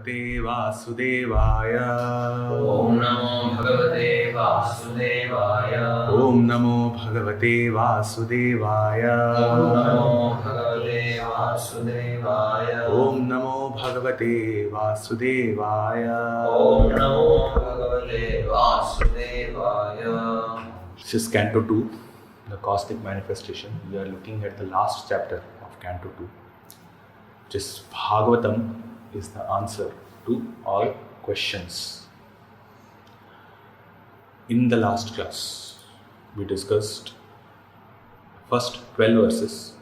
Bhagavate Vasudevaya. Om Namo Bhagavate Vasudevaya. Om Namo Bhagavate Vasudevaya. Om Namo Bhagavate Vasudevaya. Om Namo Bhagavate Vasudevaya. Om Namo Bhagavate Vasudevaya. This is Canto 2, the Cosmic Manifestation. We are looking at the last chapter of Canto 2, which is Bhagavatam is the answer to all questions. In the last class, we discussed first 12 verses,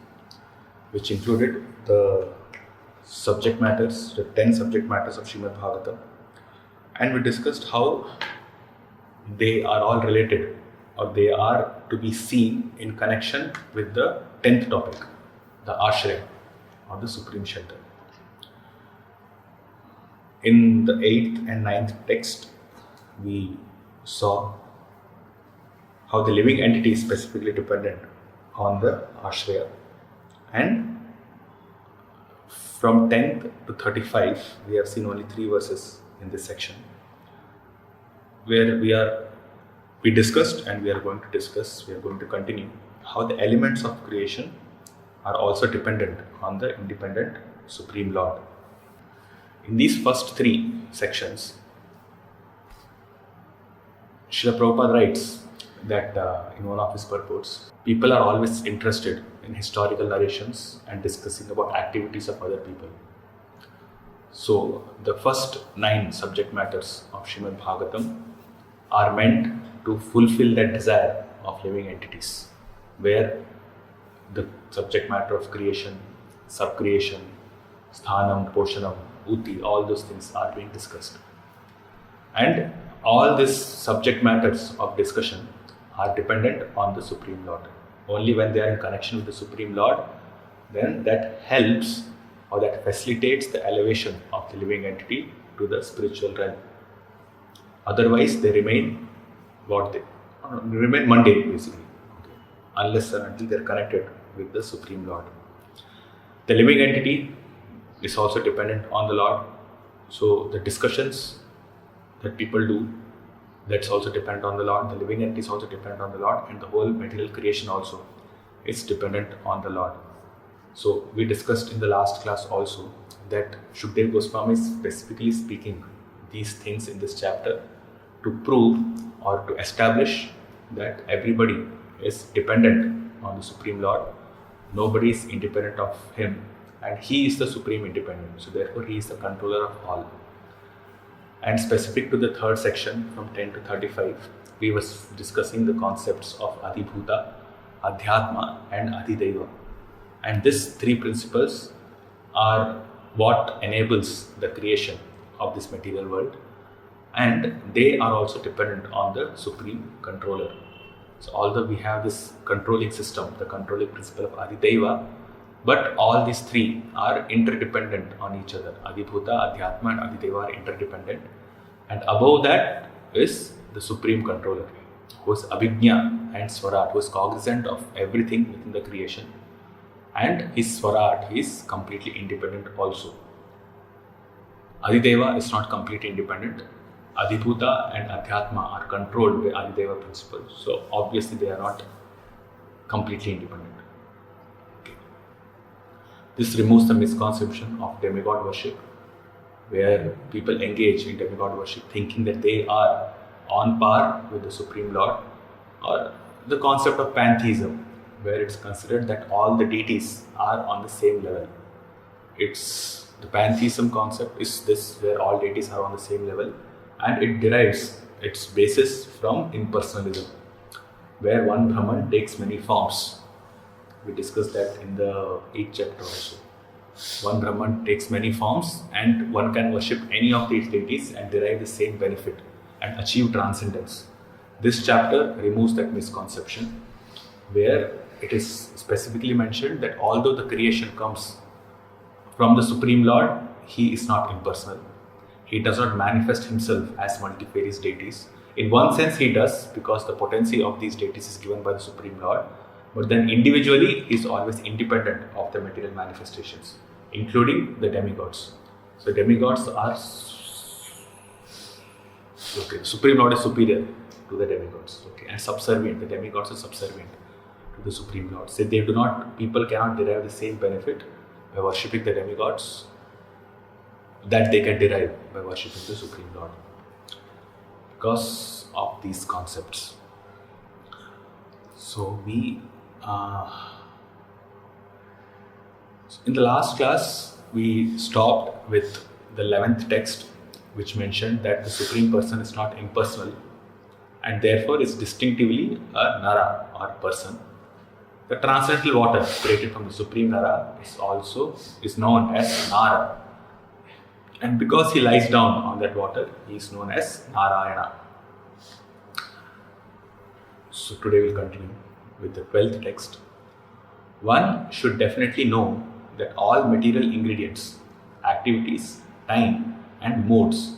which included the subject matters, the 10 subject matters of Srimad Bhagavatam, and we discussed how they are all related, or they are to be seen in connection with the 10th topic, the Ashraya, or the Supreme Shelter. In the 8th and 9th text, we saw how the living entity is specifically dependent on the Ashraya, and from 10th to 35, we have seen only 3 verses in this section, where we discussed and we are going to continue how the elements of creation are also dependent on the independent Supreme Lord. In these first 3 sections, Srila Prabhupada writes that in one of his purports, people are always interested in historical narrations and discussing about activities of other people. So the first 9 subject matters of Srimad Bhagavatam are meant to fulfill that desire of living entities, where the subject matter of creation, subcreation, sthanam, poshanam, uti, all those things are being discussed. And all these subject matters of discussion are dependent on the Supreme Lord. Only when they are in connection with the Supreme Lord, then that helps or that facilitates the elevation of the living entity to the spiritual realm. Otherwise, they remain mundane, basically, unless and until they are connected with the Supreme Lord. The living entity is also dependent on the Lord. So the discussions that people do, that's also dependent on the Lord. The living entity is also dependent on the Lord, and the whole material creation also is dependent on the Lord. So we discussed in the last class also that Shukdev Goswami is specifically speaking these things in this chapter to prove or to establish that everybody is dependent on the Supreme Lord. Nobody is independent of Him, and He is the Supreme Independent. So therefore He is the controller of all. And specific to the third section from 10 to 35, we were discussing the concepts of Adhibhuta, Adhyatma and Adhideva. And these 3 principles are what enables the creation of this material world, and they are also dependent on the Supreme Controller. So although we have this controlling system, the controlling principle of Adhideva, but all these 3 are interdependent on each other. Adhibhuta, Adhyatma and Adhideva are interdependent. And above that is the Supreme Controller, who is Abhijna and Swarat, who is cognizant of everything within the creation. And his Swarat is completely independent also. Adhideva is not completely independent. Adhibhuta and Adhyatma are controlled by Adhideva principle. So obviously they are not completely independent. Okay. This removes the misconception of demigod worship, where people engage in demigod worship thinking that they are on par with the Supreme Lord, or the concept of pantheism, where it's considered that all the deities are on the same level. It's the pantheism concept is this, where all deities are on the same level, and it derives its basis from impersonalism, where one Brahman takes many forms. We discussed that in the 8th chapter also. One Brahman takes many forms, and one can worship any of these deities and derive the same benefit and achieve transcendence. This chapter removes that misconception, where it is specifically mentioned that although the creation comes from the Supreme Lord, He is not impersonal. He does not manifest Himself as multifarious deities. In one sense He does, because the potency of these deities is given by the Supreme Lord, but then individually He is always independent of the material manifestations, including the demigods. So demigods are okay. Supreme Lord is superior to the demigods. Okay, and subservient. The demigods are subservient to the Supreme Lord. So they do not. People cannot derive the same benefit by worshipping the demigods that they can derive by worshipping the Supreme Lord, because of these concepts. So we, in the last class, we stopped with the 11th text, which mentioned that the Supreme Person is not impersonal and therefore is distinctively a Nara or person. The transcendental water created from the Supreme Nara is known as Nara. And because he lies down on that water, he is known as Narayana. So today we'll continue with the 12th text. One should definitely know that all material ingredients, activities, time and modes,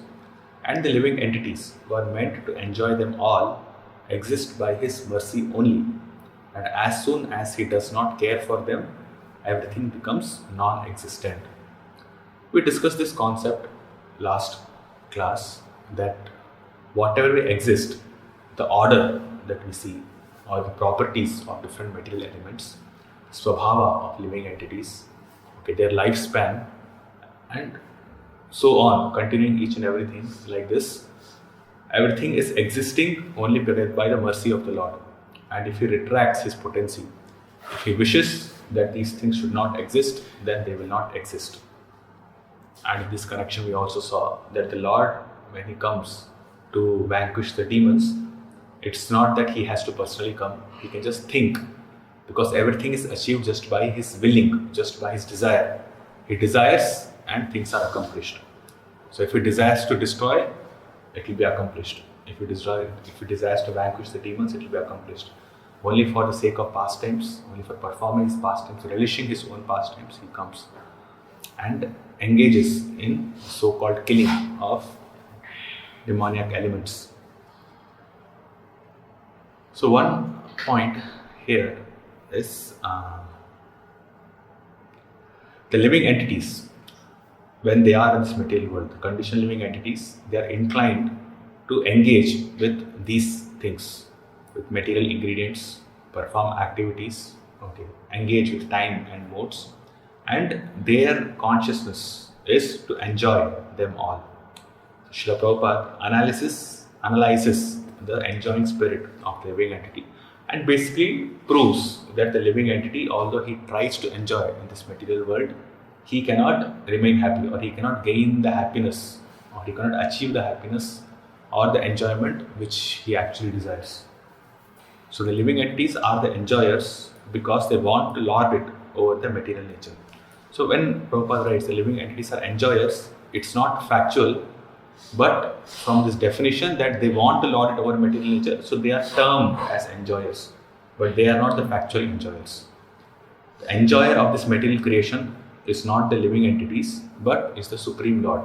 and the living entities who are meant to enjoy them all exist by his mercy only. And as soon as he does not care for them, everything becomes non-existent. We discussed this concept last class, that whatever may exist, the order that we see or the properties of different material elements, swabhava of living entities, okay, their lifespan and so on, continuing each and everything like this, everything is existing only by the mercy of the Lord. And if he retracts his potency, if he wishes that these things should not exist, then they will not exist. And in this connection, we also saw that the Lord, when he comes to vanquish the demons, it's not that he has to personally come. He can just think, because everything is achieved just by his willing, just by his desire. He desires and things are accomplished. So if he desires to destroy, it will be accomplished. If he desires to vanquish the demons, it will be accomplished. Only for the sake of pastimes, only for performing his pastimes, relishing his own pastimes, he comes and engages in so-called killing of demoniac elements. So one point here is the living entities, when they are in this material world, the conditioned living entities, they are inclined to engage with these things, with material ingredients, perform activities, okay, engage with time and modes, and their consciousness is to enjoy them all. Srila Prabhupada analyzes the enjoying spirit of the living entity and basically proves that the living entity, although he tries to enjoy in this material world, he cannot remain happy, or he cannot gain the happiness, or he cannot achieve the happiness or the enjoyment which he actually desires. So the living entities are the enjoyers because they want to lord it over the material nature. So when Prabhupada writes the living entities are enjoyers, it's not factual, but from this definition that they want to lord it over material nature, so they are termed as enjoyers, but they are not the factual enjoyers. The enjoyer of this material creation is not the living entities, but is the Supreme Lord.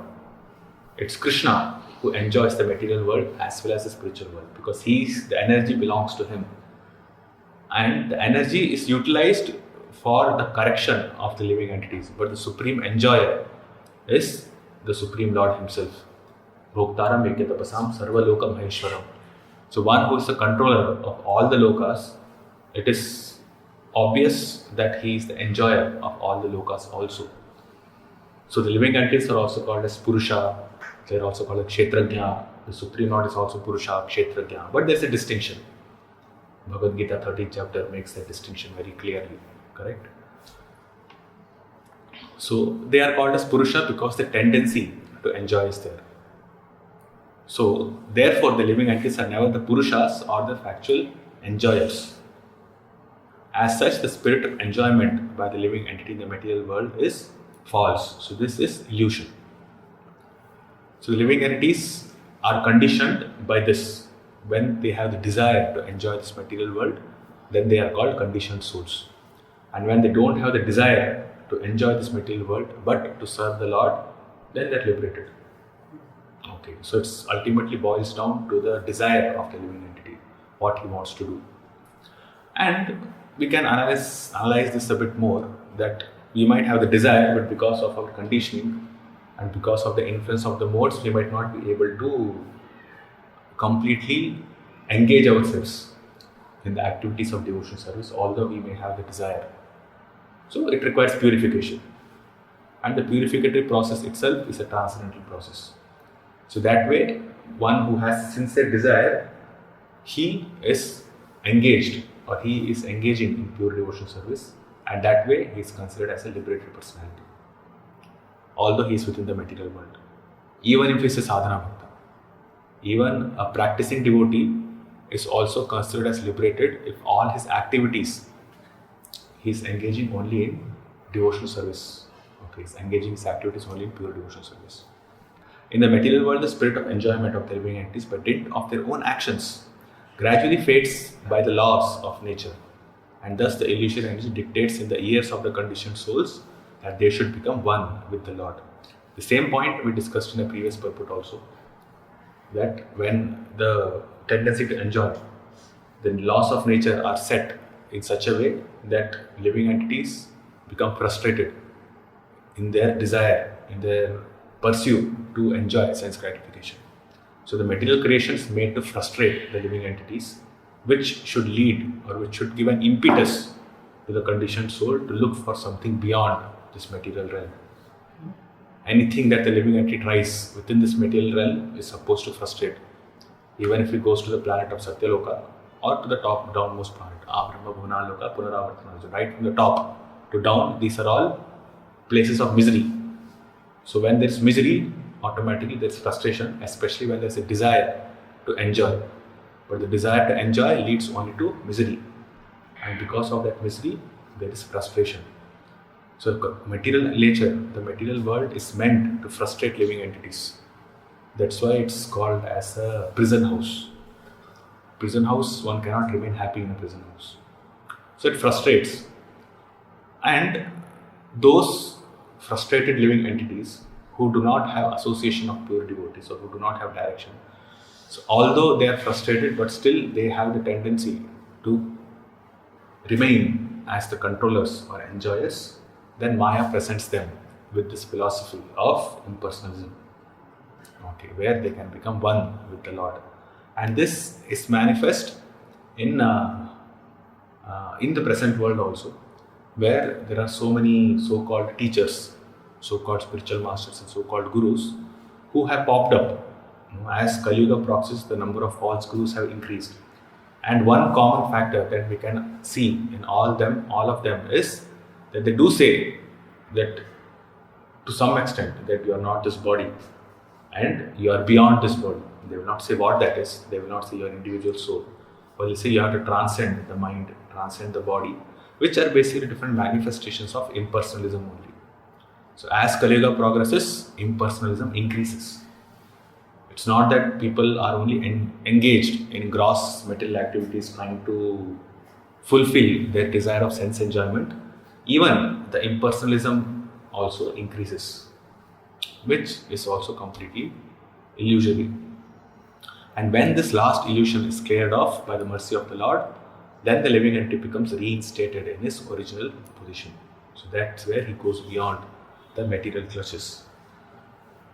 It's Krishna who enjoys the material world as well as the spiritual world, because the energy belongs to him, and the energy is utilized for the correction of the living entities, but the supreme enjoyer is the Supreme Lord himself. Bhoktaram Vekyatapasam Sarva Loka Maheshwaram. So one who is the controller of all the lokas, it is obvious that he is the enjoyer of all the lokas also. So the living entities are also called as Purusha, they are also called as Kshetrajna. The Supreme Lord is also Purusha, Kshetrajna. But there is a distinction. Bhagavad Gita 13th chapter makes that distinction very clearly, correct? So they are called as Purusha because the tendency to enjoy is there. So therefore the living entities are never the Purushas or the factual enjoyers. As such, the spirit of enjoyment by the living entity in the material world is false. So this is illusion. So the living entities are conditioned by this. When they have the desire to enjoy this material world, then they are called conditioned souls. And when they don't have the desire to enjoy this material world but to serve the Lord, then they are liberated. Okay, so it ultimately boils down to the desire of the living entity, what he wants to do. And we can analyze this a bit more, that we might have the desire, but because of our conditioning, And because of the influence of the modes, we might not be able to completely engage ourselves in the activities of devotional service, although we may have the desire. So it requires purification. And the purificatory process itself is a transcendental process. So that way, one who has sincere desire, he is engaged or he is engaging in pure devotional service, and that way he is considered as a liberated personality, although he is within the material world. Even if he is a sadhana bhakta, even a practicing devotee is also considered as liberated if all his activities he is engaging only in devotional service. Okay, he is engaging his activities only in pure devotional service. In the material world, the spirit of enjoyment of the living entities by dint of their own actions gradually fades by the laws of nature, and thus the illusory energy dictates in the ears of the conditioned souls that they should become one with the Lord. The same point we discussed in a previous purport also, that when the tendency to enjoy, the laws of nature are set in such a way that living entities become frustrated in their desire, in their pursuit to enjoy sense gratification. So the material creations made to frustrate the living entities, which should lead or which should give an impetus to the conditioned soul to look for something beyond this material realm. Anything that the living entity tries within this material realm is supposed to frustrate. Even if it goes to the planet of Satyaloka or to the top downmost planet, Abrahma Bhunaloka Punaravartana. So right from the top to down, these are all places of misery. So when there is misery, automatically there is frustration, especially when there is a desire to enjoy. But the desire to enjoy leads only to misery. And because of that misery, there is frustration. So material nature, the material world is meant to frustrate living entities. That's why it's called as a prison house. Prison house, one cannot remain happy in a prison house. So it frustrates. And those frustrated living entities who do not have association of pure devotees or who do not have direction, so although they are frustrated, but still they have the tendency to remain as the controllers or enjoyers, then Maya presents them with this philosophy of impersonalism, okay, where they can become one with the Lord. And this is manifest in the present world also, where there are so many so-called teachers, so-called spiritual masters and so-called gurus who have popped up. As Kali Yuga progresses, the number of false gurus have increased. And one common factor that we can see in all of them is that they do say that to some extent that you are not this body and you are beyond this body. They will not say what that is. They will not say your individual soul. But they say you have to transcend the mind, transcend the body, which are basically different manifestations of impersonalism only. So as Kali Yuga progresses, impersonalism increases. It's not that people are only engaged in gross material activities trying to fulfill their desire of sense enjoyment. Even the impersonalism also increases, which is also completely illusory. And when this last illusion is cleared off by the mercy of the Lord, then the living entity becomes reinstated in his original position. So that's where he goes beyond the material clutches.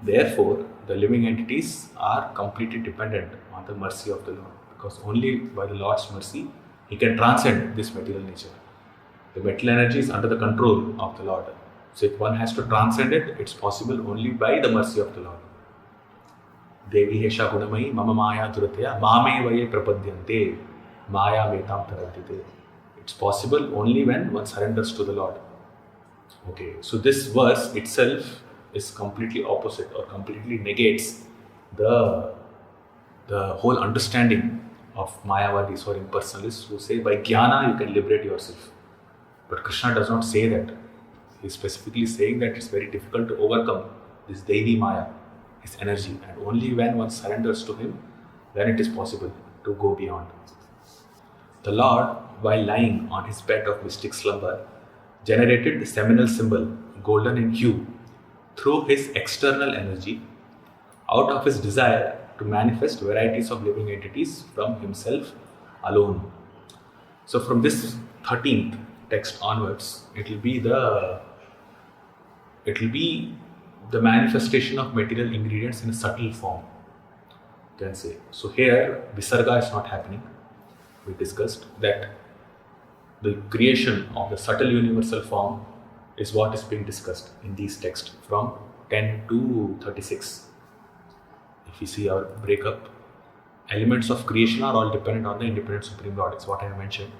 Therefore, the living entities are completely dependent on the mercy of the Lord, because only by the Lord's mercy he can transcend this material nature. The material energy is under the control of the Lord. So if one has to transcend it, it's possible only by the mercy of the Lord. Devi Hesha Gunamai Mama Maya Duratya Mame Vaye Prapadyante Maya Metam Taradite. It's possible only when one surrenders to the Lord. Okay, so this verse itself is completely opposite or completely negates the whole understanding of Mayavadis or impersonalists who say by jnana you can liberate yourself. But Krishna does not say that. He is specifically saying that it's very difficult to overcome this Devi Maya, his energy, and only when one surrenders to him, then it is possible to go beyond. The Lord, while lying on his bed of mystic slumber, generated the seminal symbol, golden in hue, through his external energy, out of his desire to manifest varieties of living entities from himself alone. So from this 13th text onwards, it will be the manifestation of material ingredients in a subtle form, you can say. So here, Visarga is not happening. We discussed that the creation of the subtle universal form is what is being discussed in these texts from 10 to 36. If you see our breakup, elements of creation are all dependent on the independent Supreme Lord. It's what I have mentioned.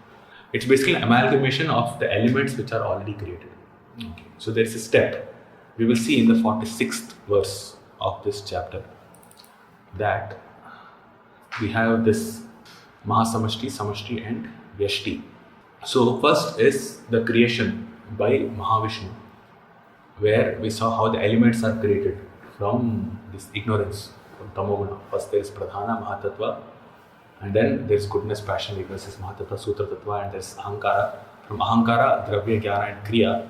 It's basically an amalgamation of the elements which are already created. Okay. So there is a step. We will see in the 46th verse of this chapter that we have this Mahasamashti, Samashti and Vyashti. So first is the creation by Mahavishnu, where we saw how the elements are created from this ignorance, from Tamoguna. First there is Pradhana, Mahatattva, and then there is goodness, passion, weakness, is Mahatattva, Sutra Tattva, and there is Ahankara. From Ahankara, Dravya, Jnana and Kriya,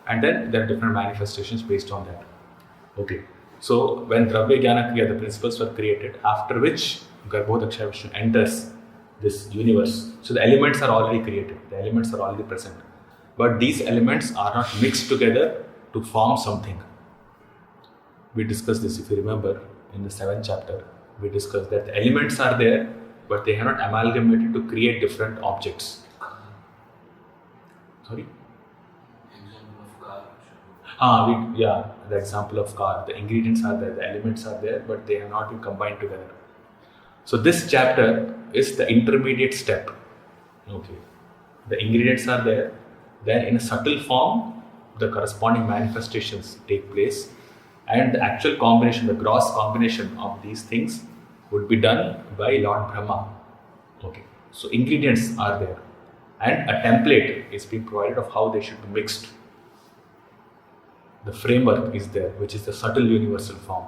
and then there are different manifestations based on that. Okay. So when Dravya, Jnana, Kriya, the principles were created, after which Garbhodakshaya Vishnu enters this universe. So the elements are already created, the elements are already present. But these elements are not mixed together to form something. We discussed this, if you remember, in the 7th chapter. We discussed that the elements are there, but they are not amalgamated to create different objects. Sorry? The example of car. The ingredients are there, the elements are there, but they have not been combined together. So this chapter is the intermediate step. Okay. The ingredients are there. Then in a subtle form, the corresponding manifestations take place. And the actual combination, the gross combination of these things would be done by Lord Brahma. Okay. So ingredients are there. And a template is being provided of how they should be mixed. The framework is there, which is the subtle universal form.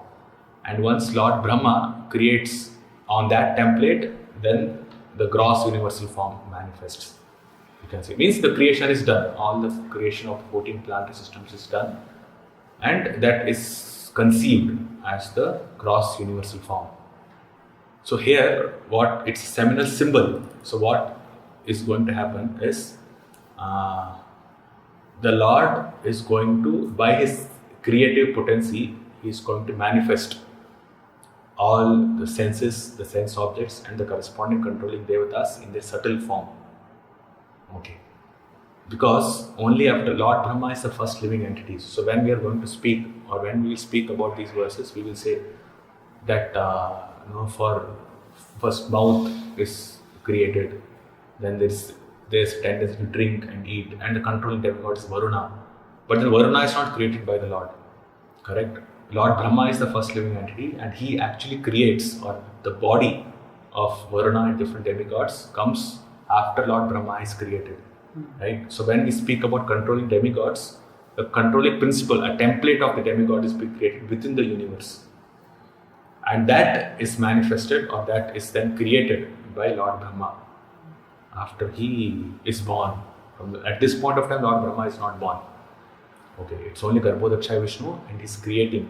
And once Lord Brahma creates on that template, then the gross universal form manifests. You can say, means the creation is done. All the creation of 14 planetary systems is done, and that is conceived as the gross universal form. So here, what it's a seminal symbol. So what is going to happen is the Lord is going to, by his creative potency, he is going to manifest all the senses, the sense objects and the corresponding controlling devatas in their subtle form. Okay. Because only after Lord Brahma is the first living entity. So when we are going to speak, or when we speak about these verses, we will say that for first mouth is created, then there's tendency to drink and eat, and the controlling demigod is Varuna. But then Varuna is not created by the Lord. Correct? Lord Brahma is the first living entity, and he actually creates, or the body of Varuna and different demigods comes after Lord Brahma is created. Right? So when we speak about controlling demigods, the controlling principle, a template of the demigod is being created within the universe. And that is manifested, or that is then created by Lord Brahma after he is born. At this point of time, Lord Brahma is not born. Okay, it's only Garbhodakshaya Vishnu, and he's creating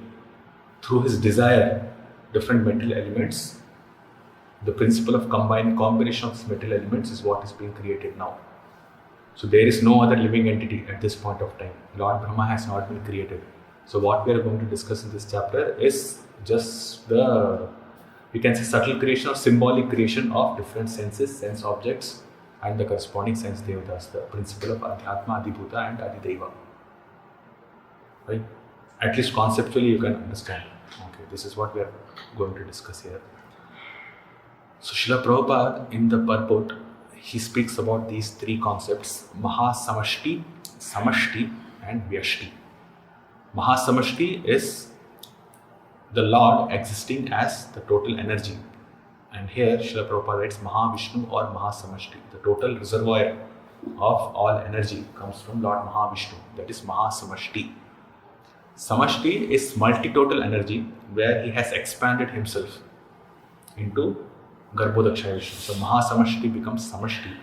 through his desire different material elements. The principle of combination of these material elements is what is being created now. So there is no other living entity at this point of time. Lord Brahma has not been created. So what we are going to discuss in this chapter is just the, we can say, subtle creation or symbolic creation of different senses, sense objects and the corresponding sense devatas, the principle of Adhyatma, Adhibhuta and Adideva. Right? At least conceptually you can understand. Okay, this is what we are going to discuss here. So Srila Prabhupada, in the purport, he speaks about these three concepts: Mahasamashti, Samashti and Vyashti. Mahasamashti is the Lord existing as the total energy. And here Srila Prabhupada writes Mahavishnu or Mahasamashti. The total reservoir of all energy comes from Lord Mahavishnu. That is Mahasamashti. Samashti is multi-total energy, where he has expanded himself into Garbhodakshaya Vishnu. So Mahasamashti becomes Samashti.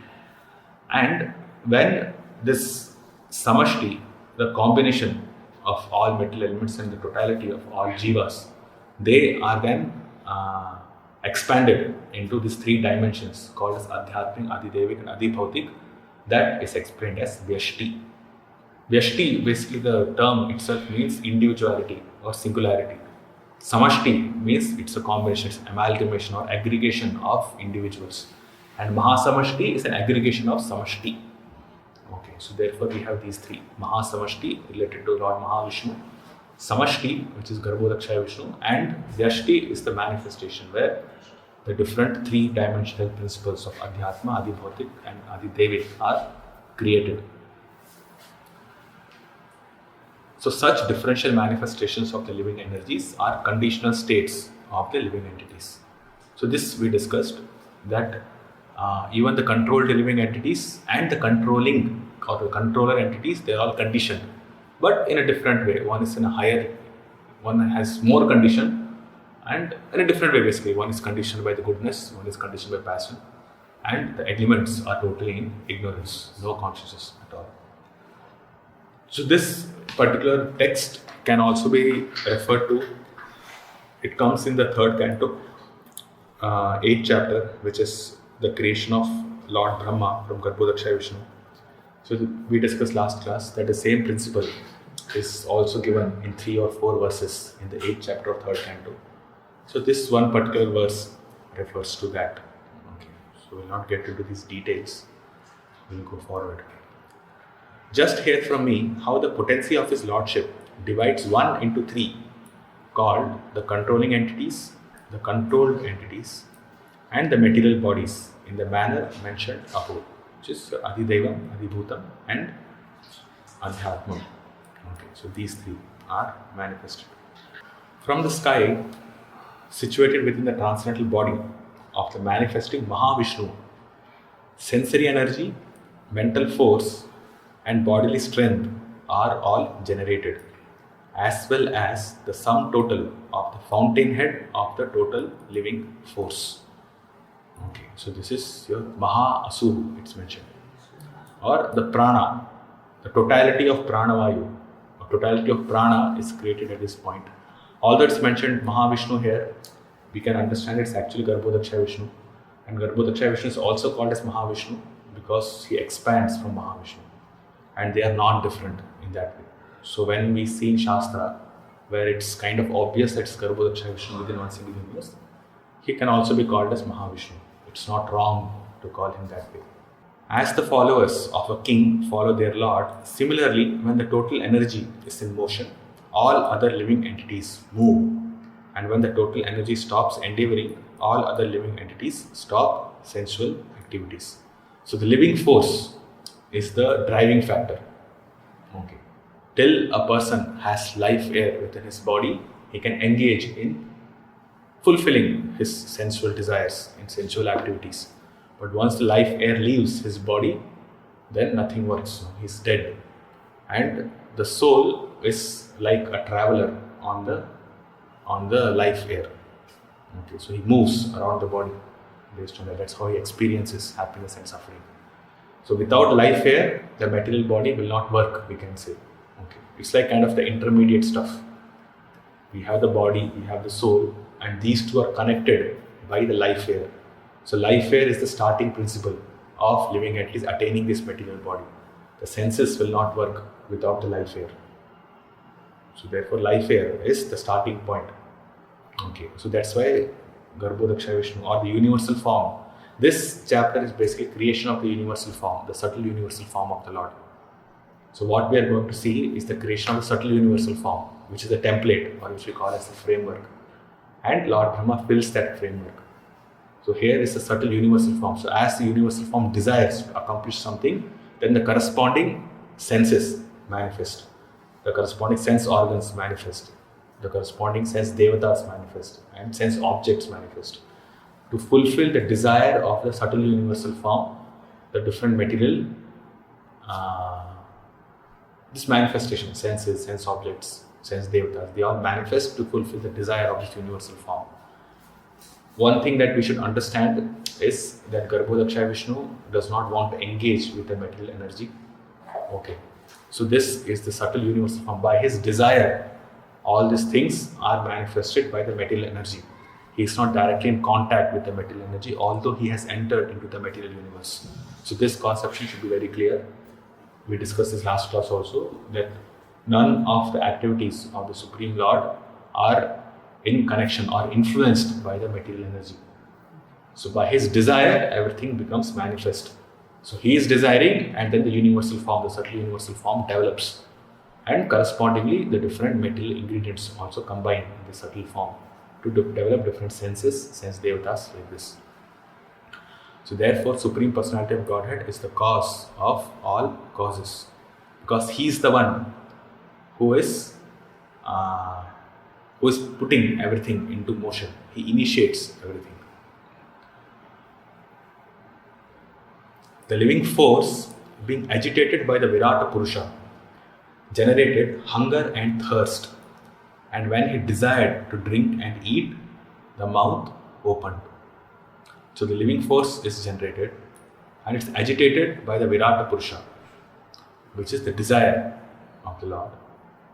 And when this Samashti, the combination of all material elements and the totality of all jivas, they are then expanded into these three dimensions called as Adhyatmic, Adidevik and Adibhautik. That is explained as Vyashti. Vyashti, basically the term itself means individuality or singularity. Samashti means it's a combination, it's amalgamation or aggregation of individuals. And Mahasamashti is an aggregation of Samashti. Okay, so therefore we have these three. Mahasamashti related to Lord Mahavishnu, Samashti, which is Garbhodakshaya Vishnu, and Vyashti is the manifestation where the different three-dimensional principles of Adhyatma, Adibhautik and Adidevik are created. So such differential manifestations of the living energies are conditional states of the living entities. So this we discussed that even the controlled living entities and the controlling or the controller entities, they are all conditioned, but in a different way. One is in a higher, one has more condition, and in a different way basically. One is conditioned by the goodness, one is conditioned by passion, and the elements are totally in ignorance, no consciousness at all. So this particular text can also be referred to, it comes in the third canto, 8th chapter, which is the creation of Lord Brahma from Garbhodakshaya Vishnu. So we discussed last class that the same principle is also given in 3 or 4 verses in the 8th chapter of 3rd canto. So this one particular verse refers to that. Okay, so we'll not get into these details. We'll go forward. Just hear from me how the potency of his lordship divides one into 3, called the controlling entities, the controlled entities, and the material bodies in the manner mentioned above, which is Adidevam, Adibhutam, and Adhyatmam. Okay, so these 3 are manifested. From the sky, situated within the transcendental body of the manifesting Mahavishnu, sensory energy, mental force, and bodily strength are all generated, as well as the sum total of the fountainhead of the total living force. Okay, so this is your Maha Asuru, it's mentioned. Or the Prana, the totality of Pranavayu, or totality of Prana is created at this point. Although it's mentioned Mahavishnu here, we can understand it's actually Garbhodakshaya Vishnu. And Garbhodakshaya Vishnu is also called as Mahavishnu because he expands from Mahavishnu. And they are non-different in that way. So when we see in Shastra, where it's kind of obvious that it's Garbhodakshaya Vishnu within one single universe, he can also be called as Mahavishnu. It's not wrong to call him that way. As the followers of a king follow their lord, similarly, when the total energy is in motion, all other living entities move. And when the total energy stops endeavoring, all other living entities stop sensual activities. So the living force is the driving factor. Okay. Till a person has life air within his body, he can engage in fulfilling his sensual desires in sensual activities. But once the life air leaves his body, then nothing works. He's dead. And the soul is like a traveler on the life air. Okay, so he moves around the body based on that. That's how he experiences happiness and suffering. So without life air, the material body will not work, we can say. Okay. It's like kind of the intermediate stuff. We have the body, we have the soul, and these two are connected by the life air. So life air is the starting principle of living entities attaining this material body. The senses will not work without the life air. So therefore life air is the starting point. Okay, so that's why Garbhodakshaya Vishnu or the universal form. This chapter is basically creation of the universal form, the subtle universal form of the Lord. So what we are going to see is the creation of the subtle universal form, which is the template or which we call as the framework. And Lord Brahma fills that framework. So here is the subtle universal form. So as the universal form desires to accomplish something, then the corresponding senses manifest. The corresponding sense organs manifest. The corresponding sense devatas manifest. And sense objects manifest. To fulfill the desire of the subtle universal form, the different material, this manifestation, senses, sense objects, sense devatas, they all manifest to fulfill the desire of this universal form. One thing that we should understand is that Garbhodakshaya Vishnu does not want to engage with the material energy. Okay. So this is the subtle universal form. By his desire, all these things are manifested by the material energy. He is not directly in contact with the material energy, although he has entered into the material universe. So this conception should be very clear. We discussed this last class also, that none of the activities of the Supreme Lord are in connection or influenced by the material energy. So by his desire, everything becomes manifest. So he is desiring, and then the universal form, the subtle universal form develops. And correspondingly, the different material ingredients also combine in the subtle form to develop different senses, sense devatas like this. So therefore, Supreme Personality of Godhead is the cause of all causes, because he is the one who is putting everything into motion. He initiates everything. The living force, being agitated by the Virata Purusha, generated hunger and thirst, and when he desired to drink and eat, the mouth opened. So the living force is generated and it's agitated by the Virata Purusha, which is the desire of the Lord,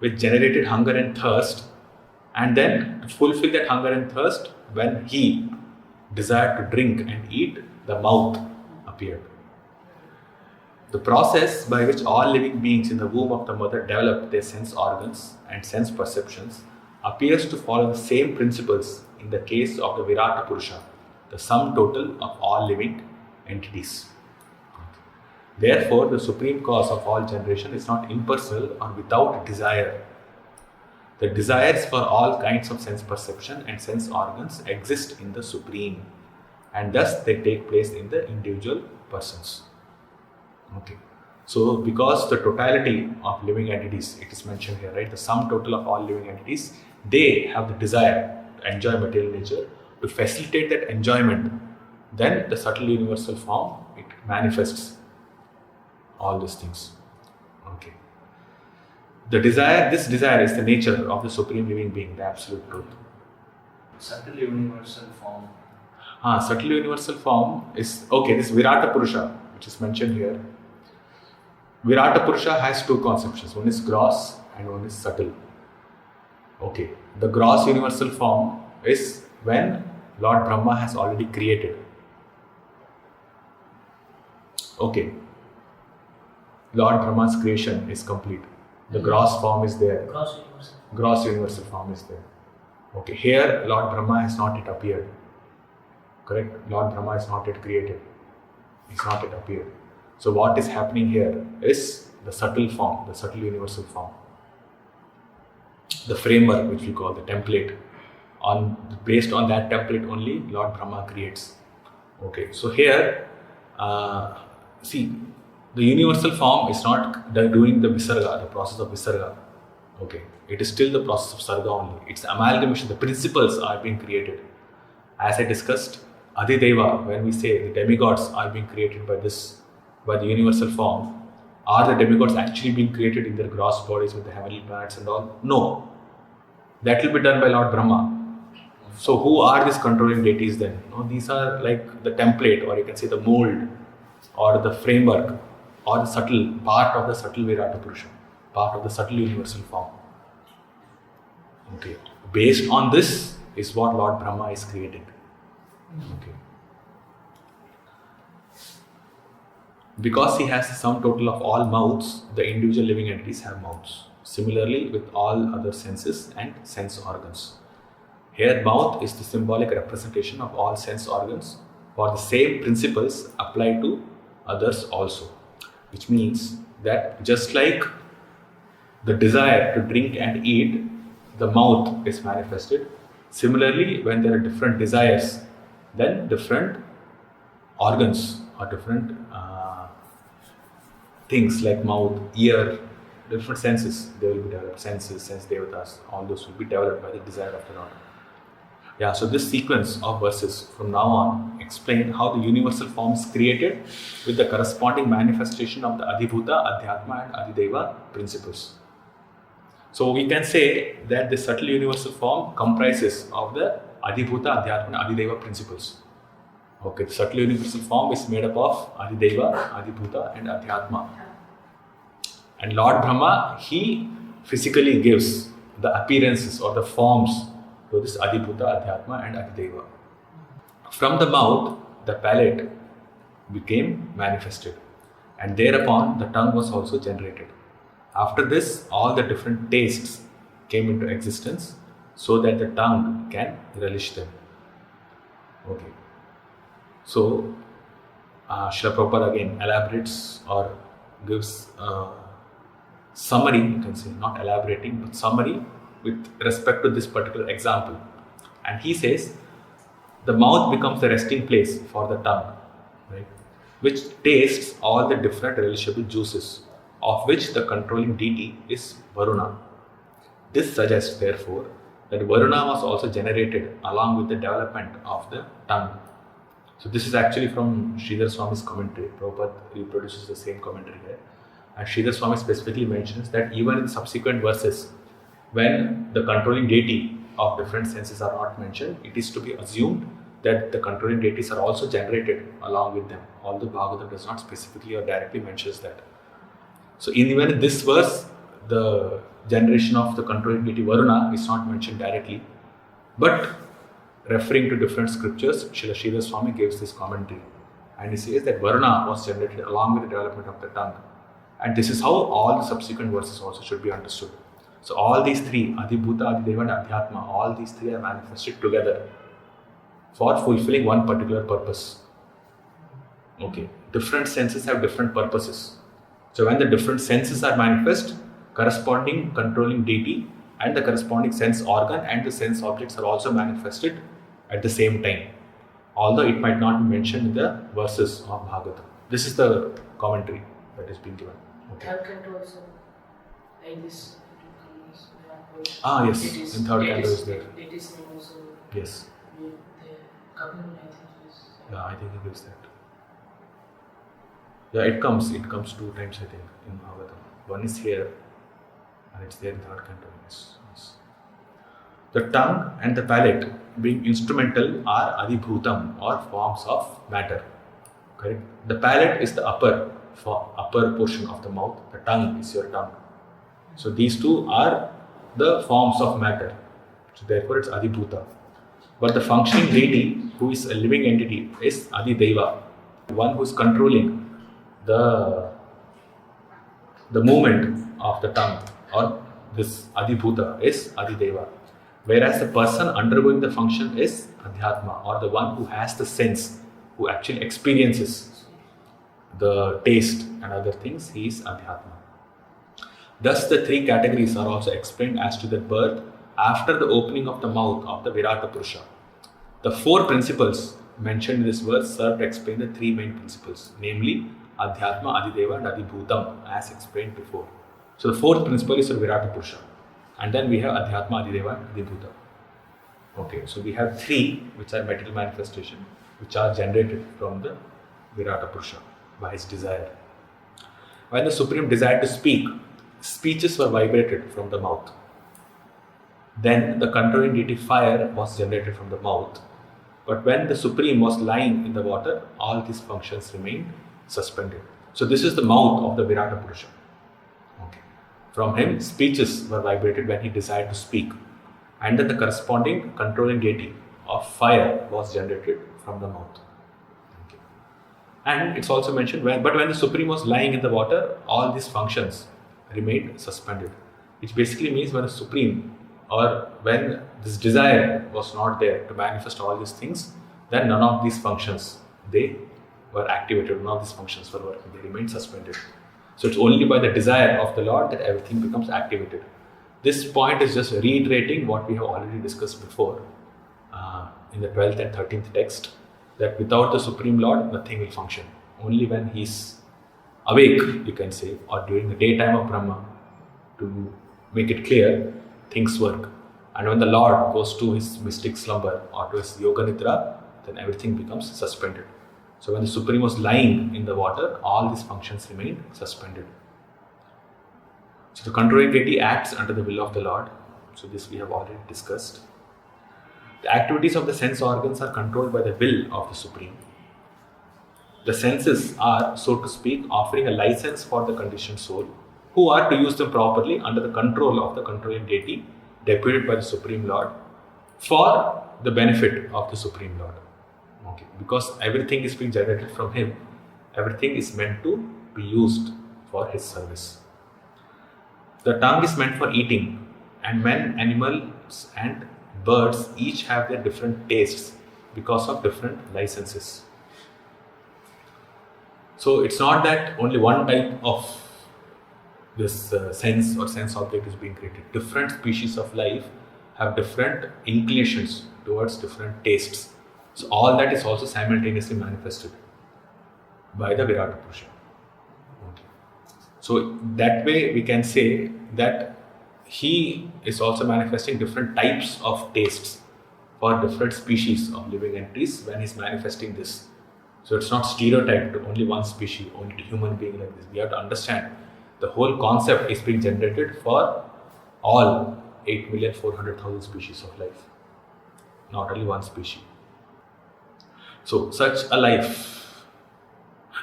which generated hunger and thirst, and then to fulfill that hunger and thirst, when he desired to drink and eat, the mouth appeared. The process by which all living beings in the womb of the mother develop their sense organs and sense perceptions appears to follow the same principles in the case of the Virata Purusha, the sum total of all living entities. Therefore, the supreme cause of all generation is not impersonal or without desire. The desires for all kinds of sense perception and sense organs exist in the Supreme, and thus they take place in the individual persons. Okay. So, because the totality of living entities, it is mentioned here, right? The sum total of all living entities, they have the desire to enjoy material nature. To facilitate that enjoyment, then the subtle universal form, it manifests all these things. Okay. This desire is the nature of the supreme living being, the absolute truth. Subtle universal form. Subtle universal form is, okay, this Virata Purusha, which is mentioned here. Virata Purusha has two conceptions. One is gross and one is subtle. Okay. The gross universal form is when Lord Brahma has already created. Okay. Lord Brahma's creation is complete. The gross form is there. Gross universal form is there. Okay. Here, Lord Brahma has not yet appeared. Correct? Lord Brahma is not yet created. He's not yet appeared. So what is happening here is the subtle form, the subtle universal form. The framework, which we call the template. Based on that template only, Lord Brahma creates. Okay, so here, see, the universal form is not doing the visarga, the process of visarga. Okay, it is still the process of sarga only. It's amalgamation, the principles are being created. As I discussed, Adideva, when we say the demigods are being created by the universal form, are the demigods actually being created in their gross bodies with the heavenly planets and all? No. That will be done by Lord Brahma. So who are these controlling deities then? No, these are like the template, or you can say the mold, or the framework, or the subtle part of the subtle Virata Purusha, part of the subtle universal form. Okay. Based on this is what Lord Brahma is creating. Okay. Because he has the sum total of all mouths, the individual living entities have mouths. Similarly, with all other senses and sense organs. Here, mouth is the symbolic representation of all sense organs, for the same principles apply to others also. Which means that just like the desire to drink and eat, the mouth is manifested. Similarly, when there are different desires, then different organs or different things like mouth, ear, different senses, they will be developed. Senses, sense devatas, all those will be developed by the desire of the Lord. Yeah, so this sequence of verses from now on explain how the universal form is created with the corresponding manifestation of the Adhibhuta, Adhyatma and Adideva principles. So we can say that the subtle universal form comprises of the Adhibhuta, Adhyatma and Adideva principles. Okay, the subtle universal form is made up of Adideva, Adhibhuta and Adhyatma. And Lord Brahma, he physically gives the appearances or the forms to this Adhibhuta, Adhyatma and Adideva. From the mouth, the palate became manifested, and thereupon the tongue was also generated. After this, all the different tastes came into existence so that the tongue can relish them. Okay. So, Srila Prabhupada again elaborates or gives summary, you can say, not elaborating, but summary with respect to this particular example. And he says, the mouth becomes the resting place for the tongue, right, which tastes all the different relishable juices, of which the controlling deity is Varuna. This suggests, therefore, that Varuna was also generated along with the development of the tongue. So this is actually from Sridhar Swami's commentary. Prabhupada reproduces the same commentary here. And Sridhar Swami specifically mentions that even in subsequent verses, when the controlling deity of different senses are not mentioned, it is to be assumed that the controlling deities are also generated along with them, although Bhagavatam does not specifically or directly mentions that. So even in this verse, the generation of the controlling deity Varuna is not mentioned directly, but referring to different scriptures, Srila Sridhar Swami gives this commentary, and he says that Varuna was generated along with the development of the tongue. And this is how all the subsequent verses also should be understood. So all these three, Adibhuta, Adideva and Adhyatma, all these three are manifested together for fulfilling one particular purpose. Okay, different senses have different purposes. So when the different senses are manifest, corresponding controlling deity and the corresponding sense organ and the sense objects are also manifested at the same time, although it might not be mentioned in the verses of Bhagavatam. This is the commentary that is being given. Okay. Third canto also like this. Yes. In third canto is there. It is name also. Yes. With the Kapil, I think. Yeah, I think he gives that. Yeah, it comes 2 times, I think, in Bhagavatam. One is here, and it's there in third canto. Yes. The tongue and the palate, being instrumental, are adibhutam, or forms of matter. Correct? The palate is the upper portion of the mouth. The tongue is your tongue. So these two are the forms of matter. So therefore it's adibhuta. But the functioning deity, who is a living entity, is adideva, one who is controlling the movement of the tongue, or this adibhuta is adideva. Whereas the person undergoing the function is adhyatma, or the one who has the sense, who actually experiences the taste and other things, he is adhyatma. Thus the three categories are also explained as to their birth after the opening of the mouth of the Virata Purusha. The four principles mentioned in this verse serve to explain the three main principles, namely Adhyatma, Adideva and Adibhutam, as explained before. So the fourth principle is the Virata Purusha, and then we have Adhyatma, Adideva and Adibhutam. Okay, so we have three which are material manifestation, which are generated from the Virata Purusha by his desire. When the Supreme desired to speak, speeches were vibrated from the mouth. Then the controlling deity fire was generated from the mouth. But when the Supreme was lying in the water, all these functions remained suspended. So this is the mouth of the Virata Purusha. Okay. From him, speeches were vibrated when he desired to speak. And then the corresponding controlling deity of fire was generated from the mouth. Okay. And it's also mentioned, when the Supreme was lying in the water, all these functions remained suspended. Which basically means when the Supreme, or when this desire was not there to manifest all these things, then none of these functions, they were activated, none of these functions were working, they remained suspended. So it's only by the desire of the Lord that everything becomes activated. This point is just reiterating what we have already discussed before in the 12th and 13th text, that without the Supreme Lord, nothing will function. Only when he is awake, you can say, or during the daytime of Brahma, to make it clear, things work. And when the Lord goes to his mystic slumber or to his yoga nidra, then everything becomes suspended. So when the Supreme was lying in the water, all these functions remained suspended. So the controlling deity acts under the will of the Lord. So this we have already discussed. The activities of the sense organs are controlled by the will of the Supreme. The senses are, so to speak, offering a license for the conditioned soul, who are to use them properly under the control of the controlling deity deputed by the Supreme Lord for the benefit of the Supreme Lord. Okay. Because everything is being generated from him, everything is meant to be used for his service. The tongue is meant for eating, and men, animals, and birds each have their different tastes because of different licenses. So it's not that only one type of this sense or sense object is being created. Different species of life have different inclinations towards different tastes. So all that is also simultaneously manifested by the Virata Purusha. Okay. So that way we can say that he is also manifesting different types of tastes for different species of living entities when he's manifesting this. So it's not stereotyped to only one species, only to human being like this. We have to understand the whole concept is being generated for all 8,400,000 species of life, not only one species. So such a life,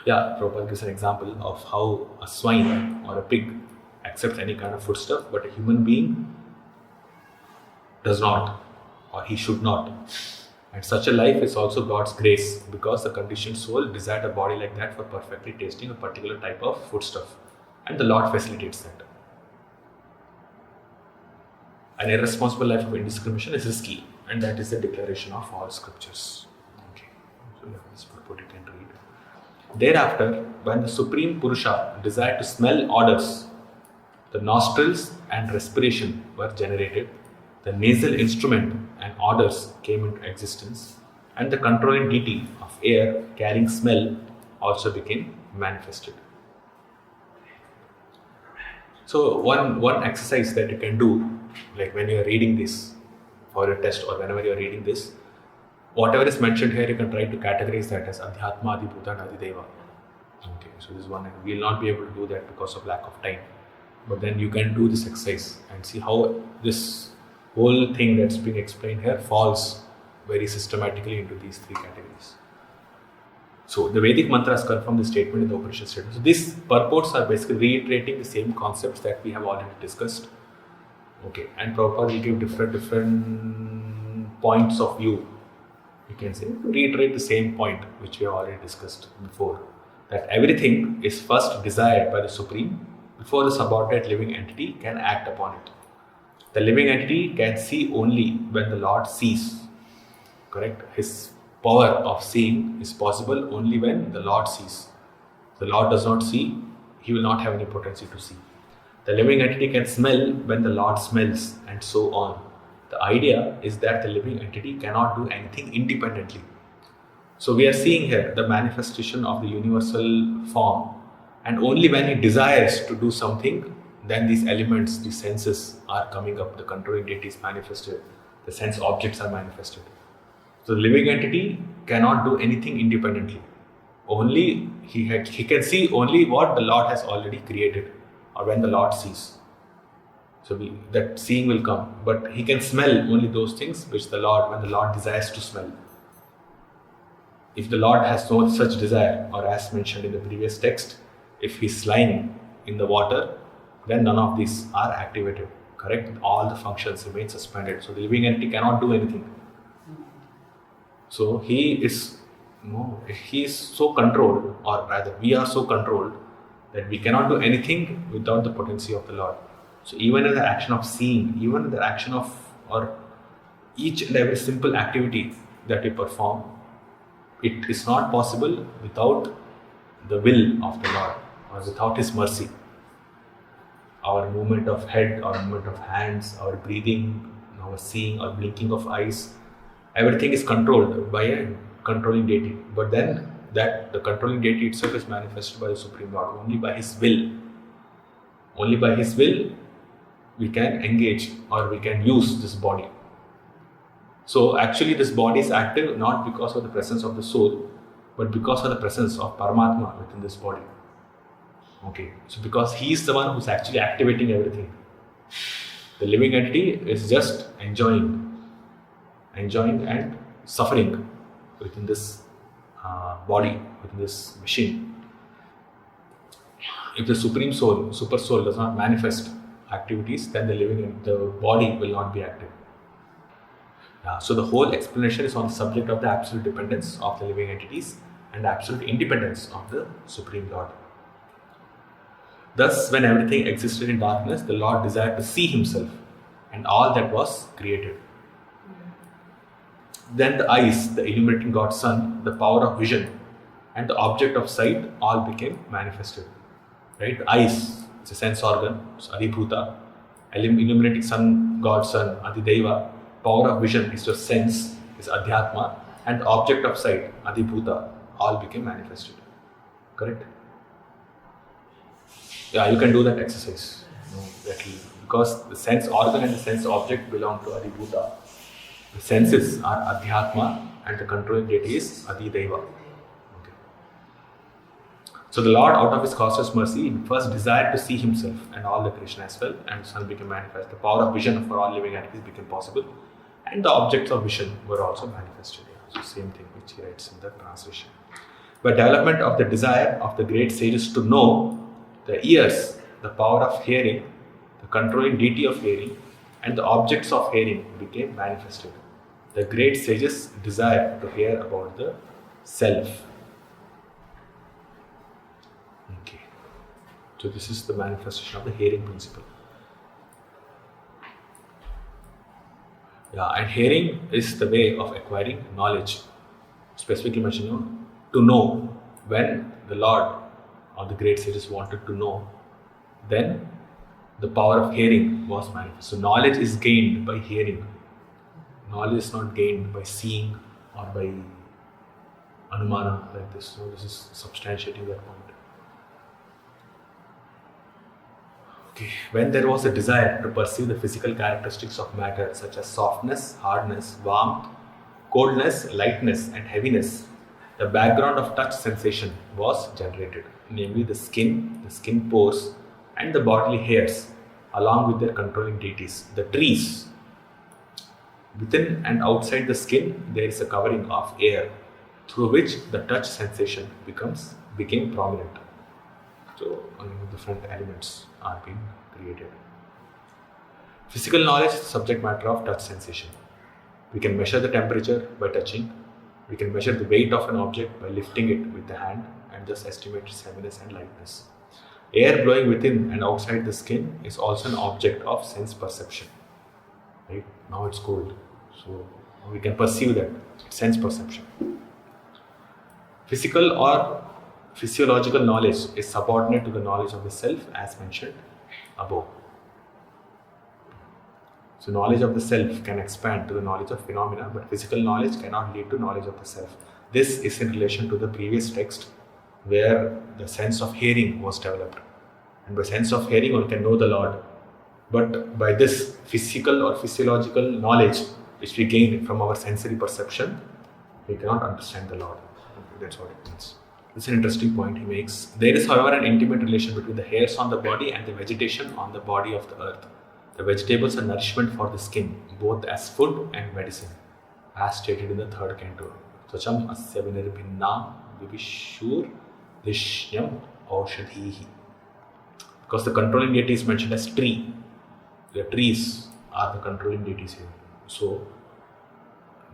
Prabhupada gives an example of how a swine or a pig accepts any kind of foodstuff, but a human being does not, or he should not. And such a life is also God's grace, because the conditioned soul desired a body like that for perfectly tasting a particular type of foodstuff. And the Lord facilitates that. An irresponsible life of indiscrimination is risky, and that is the declaration of all scriptures. Okay, so this purport you can read. Thereafter, when the Supreme Purusha desired to smell odors, the nostrils and respiration were generated, the nasal instrument and odors came into existence, and the controlling deity of air carrying smell also became manifested. So one exercise that you can do, like when you are reading this for a test or whenever you are reading this, whatever is mentioned here, you can try to categorize that as Adhyatma, Adibhuta and Adideva. Okay, so this is one. We will not be able to do that because of lack of time. But then you can do this exercise and see how this whole thing that's being explained here falls very systematically into these three categories. So the Vedic mantras confirm the statement in the Upanishad statement. So these purports are basically reiterating the same concepts that we have already discussed. Okay, and Prabhupada will give different points of view, you can say, to reiterate the same point which we have already discussed before. That everything is first desired by the Supreme before the subordinate living entity can act upon it. The living entity can see only when the Lord sees. Correct? His power of seeing is possible only when the Lord sees. The Lord does not see, he will not have any potency to see. The living entity can smell when the Lord smells, and so on. The idea is that the living entity cannot do anything independently. So we are seeing here the manifestation of the universal form, and only when he desires to do something, then these elements, these senses are coming up, the controlling deity is manifested, the sense objects are manifested. So the living entity cannot do anything independently. Only he can see only what the Lord has already created, or when the Lord sees. So that seeing will come, but he can smell only those things which when the Lord desires to smell. If the Lord has no such desire, or as mentioned in the previous text, if he's lying in the water, then none of these are activated. Correct? All the functions remain suspended. So the living entity cannot do anything. So he is so controlled, or rather we are so controlled, that we cannot do anything without the potency of the Lord. So even in the action of seeing, even in the action of, or each and every simple activity that we perform, it is not possible without the will of the Lord, or without His mercy. Our movement of head, our movement of hands, our breathing, our seeing, our blinking of eyes, everything is controlled by a controlling deity. But then that the controlling deity itself is manifested by the Supreme Lord, only by His will. Only by His will we can engage, or we can use this body. So actually this body is active not because of the presence of the soul, but because of the presence of Paramatma within this body. Okay, so because he is the one who is actually activating everything. The living entity is just enjoying and suffering within this body, within this machine. If the Supreme Soul, Super Soul does not manifest activities, then the body will not be active. So the whole explanation is on the subject of the absolute dependence of the living entities and absolute independence of the Supreme Lord. Thus, when everything existed in darkness, the Lord desired to see himself and all that was created. Then the eyes, the illuminating God's Son, the power of vision, and the object of sight all became manifested. Right? The eyes, it's a sense organ, it's Adibhuta. Illuminating Son, God's Son, Adideva. Power of vision is your sense, is Adhyatma. And the object of sight, Adibhuta, all became manifested. Correct? Yeah, you can do that exercise. Because the sense organ and the sense object belong to Adibhuta. The senses are Adhyatma and the controlling deity is Adideva. Okay. So the Lord, out of his causeless mercy, first desired to see himself and all the creation as well, and the Son became manifest. The power of vision for all living entities became possible, and the objects of vision were also manifested. So same thing which he writes in the translation. By development of the desire of the great sages to know, the ears, the power of hearing, the controlling deity of hearing, and the objects of hearing became manifested. The great sages desire to hear about the self. Okay. So this is the manifestation of the hearing principle. Yeah, and hearing is the way of acquiring knowledge. Specifically mentioned, to know. When the Lord or the great sages wanted to know, then the power of hearing was manifest. So knowledge is gained by hearing. Knowledge is not gained by seeing or by anumana like this. So this is substantiating that point. Okay. When there was a desire to perceive the physical characteristics of matter such as softness, hardness, warmth, coldness, lightness and heaviness, the background of touch sensation was generated, namely the skin pores and the bodily hairs along with their controlling deities. The trees, within and outside the skin there is a covering of air through which the touch sensation became prominent. So different elements are being created. Physical knowledge is the subject matter of touch sensation. We can measure the temperature by touching. We can measure the weight of an object by lifting it with the hand and thus estimate its heaviness and lightness. Air blowing within and outside the skin is also an object of sense perception. Right? Now it's cold, so we can perceive that. Sense perception. Physical or physiological knowledge is subordinate to the knowledge of the self as mentioned above. So knowledge of the self can expand to the knowledge of phenomena, but physical knowledge cannot lead to knowledge of the self. This is in relation to the previous text where the sense of hearing was developed. And by sense of hearing one can know the Lord. But by this physical or physiological knowledge which we gain from our sensory perception, we cannot understand the Lord. That's what it means. It's an interesting point he makes. There is, however, an intimate relation between the hairs on the body and the vegetation on the body of the earth. The vegetables are nourishment for the skin, both as food and medicine, as stated in the third canto. Tvacham asya vinirbinnam vibhishur drishyam aushadhihi. Because the controlling deity is mentioned as tree. The trees are the controlling deities here. So,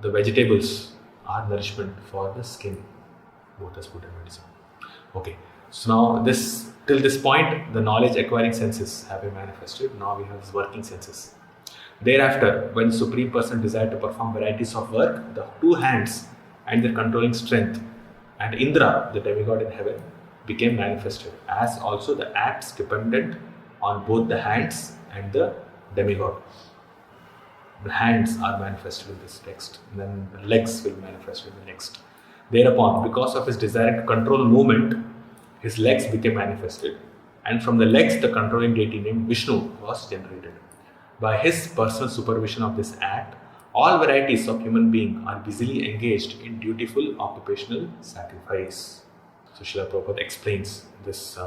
the vegetables are nourishment for the skin, both as food and medicine. Okay. So now till this point, the knowledge acquiring senses have been manifested. Now we have these working senses. Thereafter, when the Supreme Person desired to perform varieties of work, the two hands and their controlling strength and Indra, the demigod in heaven, became manifested, as also the acts dependent on both the hands and the demigod. The hands are manifested in this text, and then the legs will manifest in the next. Thereupon, because of his desire to control movement, his legs became manifested, and from the legs the controlling deity named Vishnu was generated. By his personal supervision of this act, all varieties of human beings are busily engaged in dutiful occupational sacrifice. So Srila Prabhupada explains this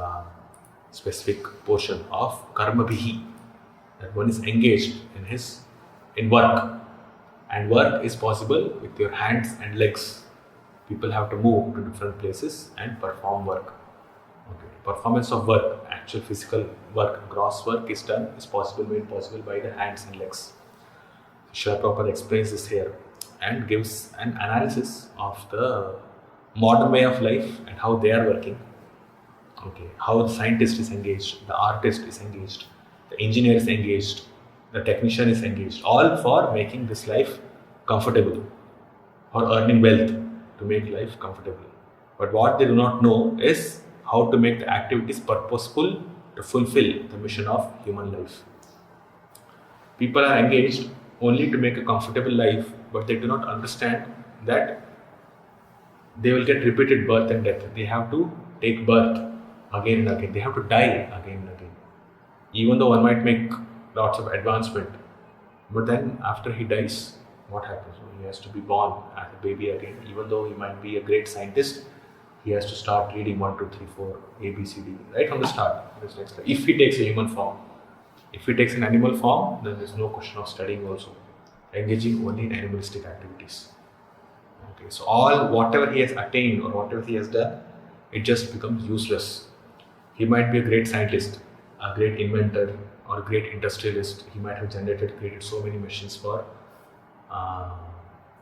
specific portion of karma bhihi, that one is engaged in work, and work is possible with your hands and legs. People have to move to different places and perform work. Okay. Performance of work, actual physical work, gross work is made possible by the hands and legs. Srila Prabhupada explains this here and gives an analysis of the modern way of life and how they are working, Okay, how the scientist is engaged, the artist is engaged, the engineer is engaged, the technician is engaged, all for making this life comfortable or earning wealth to make life comfortable. But what they do not know is how to make the activities purposeful to fulfill the mission of human life. People are engaged only to make a comfortable life, but they do not understand that they will get repeated birth and death. They have to take birth again and again. They have to die again and again. Even though one might make lots of advancement, but then after he dies, what happens? He has to be born as a baby again. Even though he might be a great scientist, he has to start reading 1, 2, 3, 4, A, B, C, D, right from the start. If he takes a human form, if he takes an animal form, then there's no question of studying also. Engaging only in animalistic activities. Okay, so whatever he has attained or whatever he has done, it just becomes useless. He might be a great scientist, a great inventor, or a great industrialist. He might have created so many machines for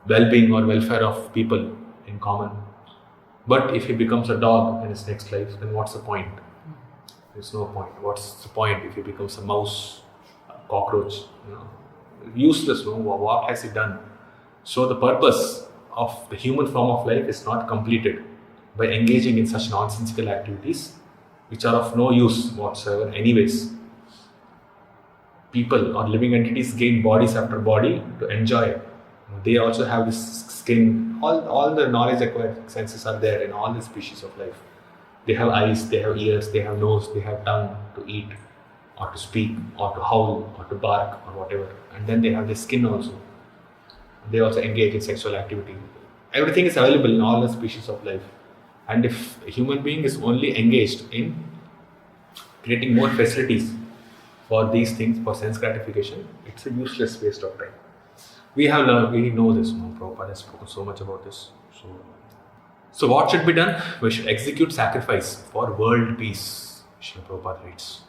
well-being or welfare of people in common. But if he becomes a dog in his next life, then what's the point? There's no point. What's the point if he becomes a mouse, a cockroach? Useless. What has he done? So the purpose of the human form of life is not completed by engaging in such nonsensical activities which are of no use whatsoever anyways. People or living entities gain bodies after body to enjoy. They also have this skin. All the knowledge acquired senses are there in all the species of life. They have eyes, they have ears, they have nose, they have tongue to eat or to speak or to howl or to bark or whatever. And then they have their skin also. They also engage in sexual activity. Everything is available in all the species of life. And if a human being is only engaged in creating more facilities for these things, for sense gratification, it's a useless waste of time. We have learned, we know this. Prabhupada has spoken so much about this. So what should be done? We should execute sacrifice for world peace. Srila Prabhupada writes.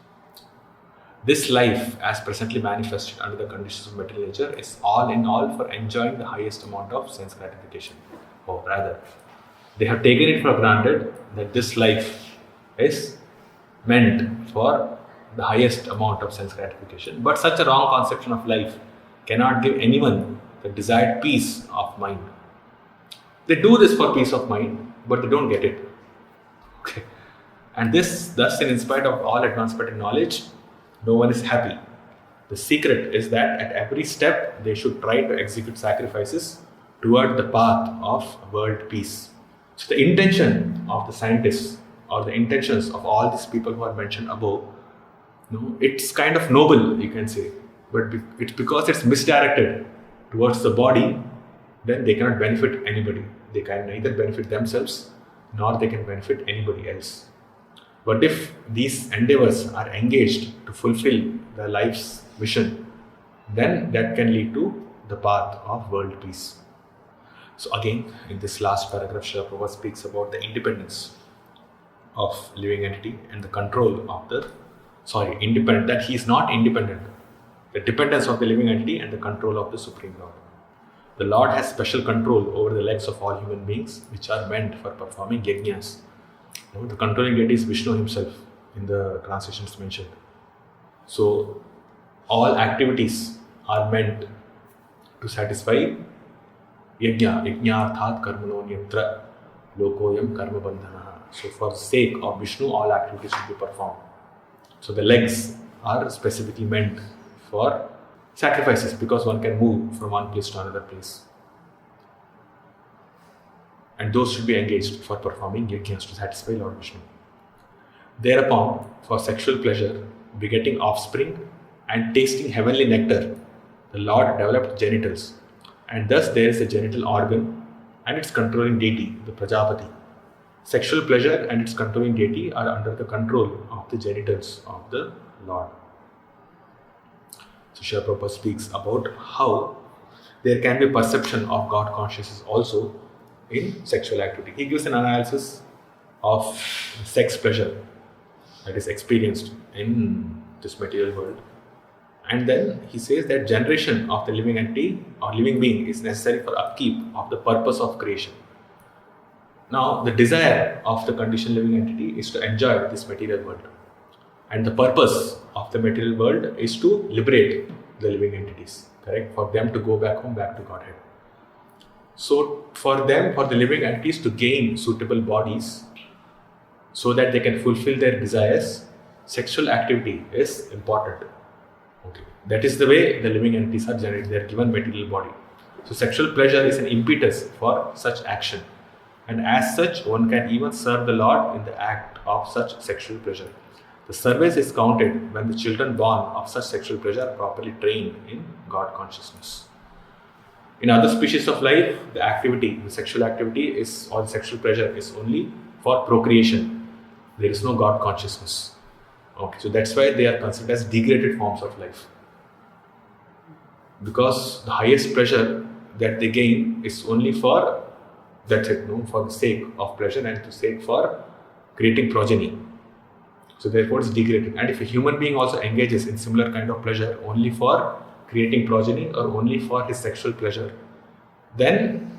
This life, as presently manifested under the conditions of material nature, is all in all for enjoying the highest amount of sense gratification. Or rather, they have taken it for granted that this life is meant for the highest amount of sense gratification. But such a wrong conception of life cannot give anyone the desired peace of mind. They do this for peace of mind, but they don't get it. Okay. And thus, in spite of all advancement in knowledge, no one is happy. The secret is that at every step, they should try to execute sacrifices toward the path of world peace. So the intention of the scientists or the intentions of all these people who are mentioned above, it's kind of noble, you can say, but it's because it's misdirected towards the body, then they cannot benefit anybody. They can neither benefit themselves nor they can benefit anybody else. But if these endeavors are engaged to fulfill the life's mission, then that can lead to the path of world peace. So again, in this last paragraph, Srila Prabhupada speaks about the independence of living entity and the control of that he is not independent. The dependence of the living entity and the control of the Supreme Lord. The Lord has special control over the legs of all human beings, which are meant for performing yajnas. The controlling deity is Vishnu himself in the translations mentioned. So, all activities are meant to satisfy yajna. Yajna arthat karmanonyatra lokoyam karma bandhanaha. So, for the sake of Vishnu, all activities should be performed. So, the legs are specifically meant for sacrifices because one can move from one place to another place. And those should be engaged for performing yajnas to satisfy Lord Vishnu. Thereupon, for sexual pleasure, begetting offspring, and tasting heavenly nectar, the Lord developed genitals, and thus there is a genital organ and its controlling deity, the Prajapati. Sexual pleasure and its controlling deity are under the control of the genitals of the Lord. So Srila Prabhupada speaks about how there can be perception of God consciousness also in sexual activity. He gives an analysis of sex pleasure that is experienced in this material world. And then he says that generation of the living entity or living being is necessary for upkeep of the purpose of creation. Now, the desire of the conditioned living entity is to enjoy this material world. And the purpose of the material world is to liberate the living entities, correct? For them to go back home, back to Godhead. So, for them, for the living entities to gain suitable bodies so that they can fulfill their desires, sexual activity is important. Okay. That is the way the living entities are generated. They are given material body. So, sexual pleasure is an impetus for such action. And as such, one can even serve the Lord in the act of such sexual pleasure. The service is counted when the children born of such sexual pleasure are properly trained in God consciousness. In other species of life, the activity, the sexual activity is, or the sexual pleasure is only for procreation. There is no God consciousness. Okay, so that's why they are considered as degraded forms of life. Because the highest pleasure that they gain is only for, that's it, no, for the sake of pleasure and to sake for creating progeny. So therefore it's degraded. And if a human being also engages in similar kind of pleasure only for creating progeny or only for his sexual pleasure, then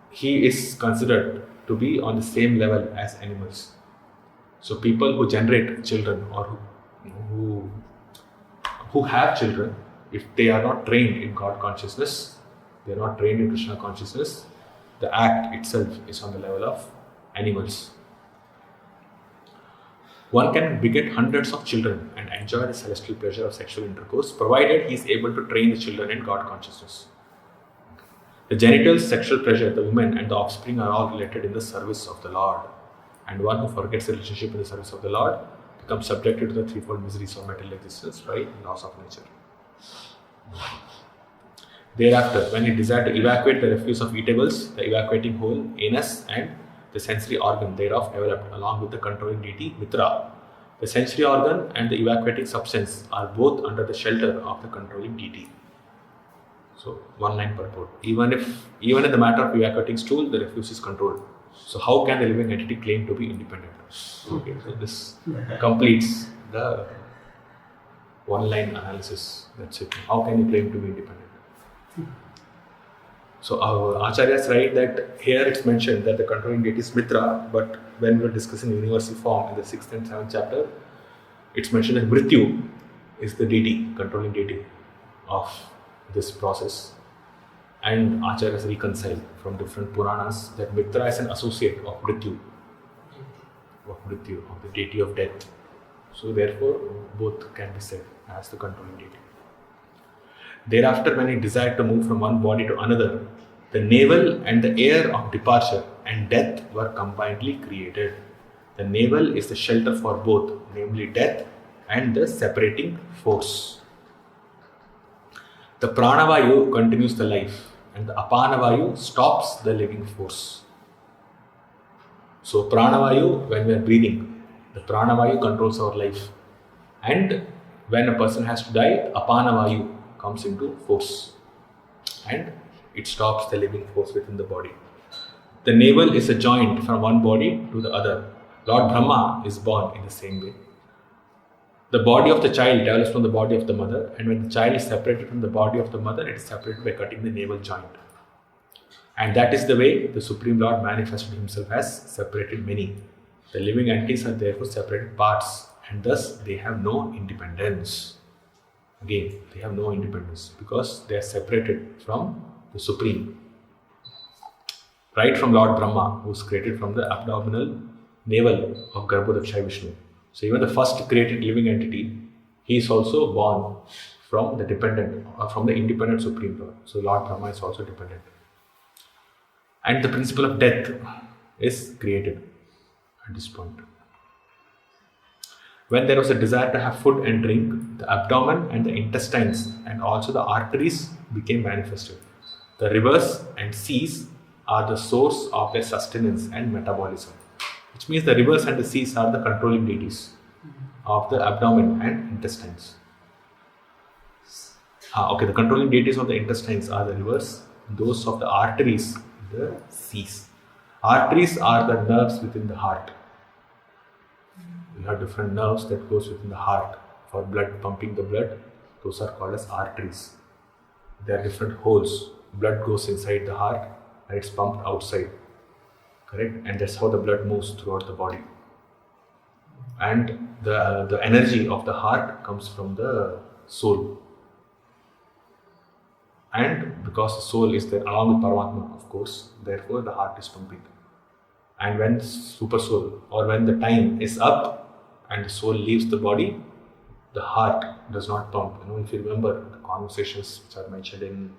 he is considered to be on the same level as animals. So people who generate children or who have children, if they are not trained in God consciousness, they are not trained in Krishna consciousness, the act itself is on the level of animals. One can beget hundreds of children and enjoy the celestial pleasure of sexual intercourse, provided he is able to train the children in God consciousness. The genitals, sexual pleasure, the woman and the offspring are all related in the service of the Lord. And one who forgets the relationship in the service of the Lord becomes subjected to the threefold miseries of material existence, right? Loss of nature. Thereafter, when he desired to evacuate the refuse of eatables, the evacuating hole, anus, and the sensory organ thereof developed along with the controlling deity Mitra. The sensory organ and the evacuating substance are both under the shelter of the controlling deity. So, one line purport. Even in the matter of evacuating stool, the refuse is controlled. So, how can the living entity claim to be independent? Okay, so this completes the one line analysis. That's it. How can you claim to be independent? So our acharyas write that here it's mentioned that the controlling deity is Mitra, but when we're discussing universal form in the 6th and 7th chapter, it's mentioned that Mrityu is the deity, controlling deity of this process. And acharyas reconcile from different Puranas that Mitra is an associate of Mrityu, of the deity of death. So therefore, both can be said as the controlling deity. Thereafter, when he desired to move from one body to another, the navel and the air of departure and death were combinedly created. The navel is the shelter for both, namely death and the separating force. The pranavayu continues the life and the apanavayu stops the living force. So pranavayu, when we are breathing, the pranavayu controls our life. And when a person has to die, apanavayu comes into force and it stops the living force within the body. The navel is a joint from one body to the other. Lord Brahma is born in the same way. The body of the child develops from the body of the mother, and when the child is separated from the body of the mother, it is separated by cutting the navel joint. And that is the way the Supreme Lord manifested himself as separated many. The living entities are therefore separated parts, and thus they have no independence. Again, they have no independence because they are separated from the Supreme. Right from Lord Brahma, who is created from the abdominal navel of Garbhodakshaya Vishnu. So even the first created living entity, he is also born from the independent Supreme Lord. So Lord Brahma is also dependent. And the principle of death is created at this point. When there was a desire to have food and drink, the abdomen and the intestines and also the arteries became manifested. The rivers and seas are the source of their sustenance and metabolism. Which means the rivers and the seas are the controlling deities of the abdomen and intestines. The controlling deities of the intestines are the rivers, those of the arteries, the seas. Arteries are the nerves within the heart. We have different nerves that goes within the heart for blood, pumping the blood. Those are called as arteries. There are different holes. Blood goes inside the heart and it's pumped outside. correct? And that's how the blood moves throughout the body. And the energy of the heart comes from the soul. And because the soul is there along with Paramatma, of course, therefore the heart is pumping. And when super soul, or when the time is up and the soul leaves the body, the heart does not pump. If you remember the conversations which are mentioned in,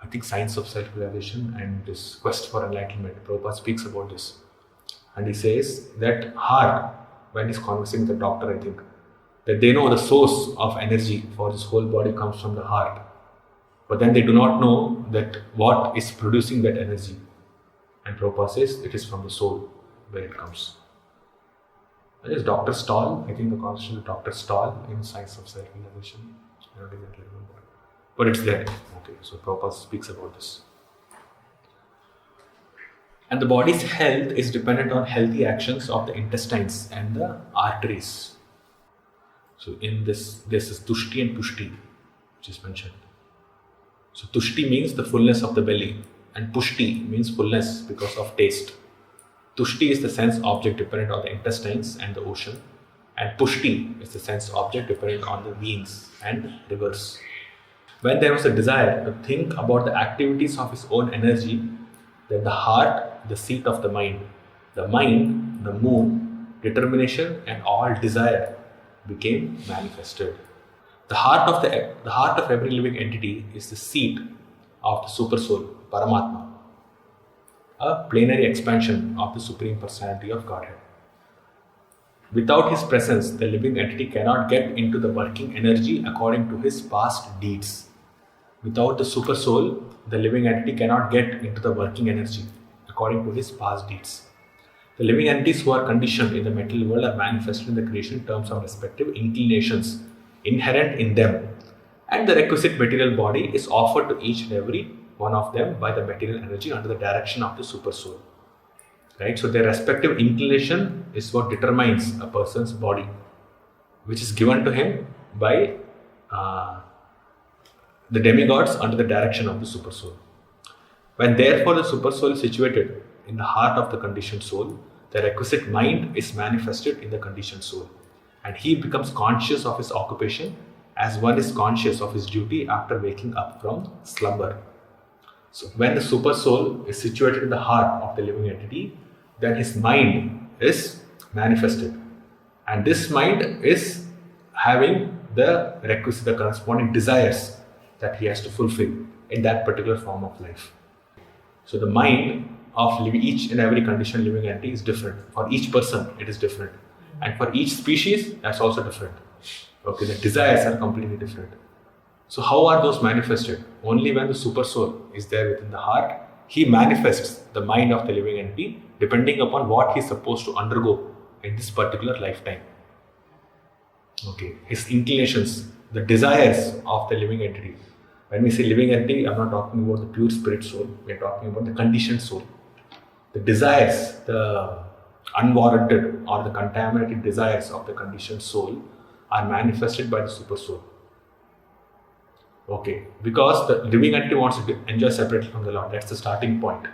I think, Science of Self-Realization and this Quest for Enlightenment, Prabhupada speaks about this. And he says that heart, when he's conversing with the doctor, I think, that they know the source of energy for this whole body comes from the heart. But then they do not know that what is producing that energy. And Prabhupada says it is from the soul where it comes. That is Dr. Stahl, I think the conversation with Dr. Stahl in Science of Self-Realization. I don't exactly remember. But it's there. Okay, so Prabhupada speaks about this. And the body's health is dependent on healthy actions of the intestines and the arteries. So in this is tushti and pushti, which is mentioned. So tushti means the fullness of the belly, and pushti means fullness because of taste. Tushti is the sense object dependent on the intestines and the ocean, and pushti is the sense object dependent on the veins and rivers. When there was a desire to think about the activities of his own energy, then the heart, the seat of the mind, the mood, determination, and all desire became manifested. The heart of every living entity is the seat of the super soul, Paramatma, a plenary expansion of the Supreme Personality of Godhead. Without his presence, the living entity cannot get into the working energy according to his past deeds. Without the super soul, the living entity cannot get into the working energy according to his past deeds. The living entities who are conditioned in the material world are manifested in the creation in terms of respective inclinations inherent in them, and the requisite material body is offered to each and every one of them by the material energy under the direction of the super soul. Right? So their respective inclination is what determines a person's body, which is given to him by the demigods under the direction of the super soul. When therefore the super soul is situated in the heart of the conditioned soul, the requisite mind is manifested in the conditioned soul, and he becomes conscious of his occupation as one is conscious of his duty after waking up from slumber. So when the super soul is situated in the heart of the living entity, then his mind is manifested, and this mind is having the requisite, the corresponding desires that he has to fulfill in that particular form of life. So the mind of each and every conditioned living entity is different. For each person, it is different. And for each species, that's also different. Okay, the desires are completely different. So how are those manifested? Only when the super soul is there within the heart, he manifests the mind of the living entity depending upon what he is supposed to undergo in this particular lifetime. Okay, his inclinations, the desires of the living entity. When we say living entity, I'm not talking about the pure spirit soul, we're talking about the conditioned soul. The desires, the unwarranted or the contaminated desires of the conditioned soul are manifested by the super soul. Okay, because the living entity wants to enjoy separately from the Lord, that's the starting point.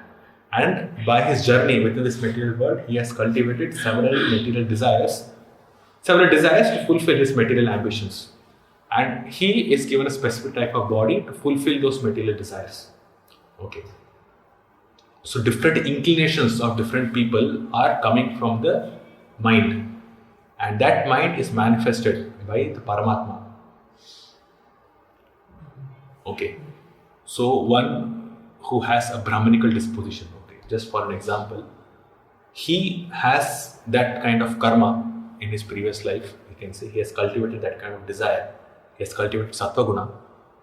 And by his journey within this material world, he has cultivated several desires to fulfill his material ambitions. And he is given a specific type of body to fulfill those material desires. Okay. So different inclinations of different people are coming from the mind. And that mind is manifested by the Paramatma. Okay. So one who has a Brahmanical disposition, okay, just for an example, he has that kind of karma in his previous life. You can say he has cultivated that kind of desire. He has cultivated sattva guna.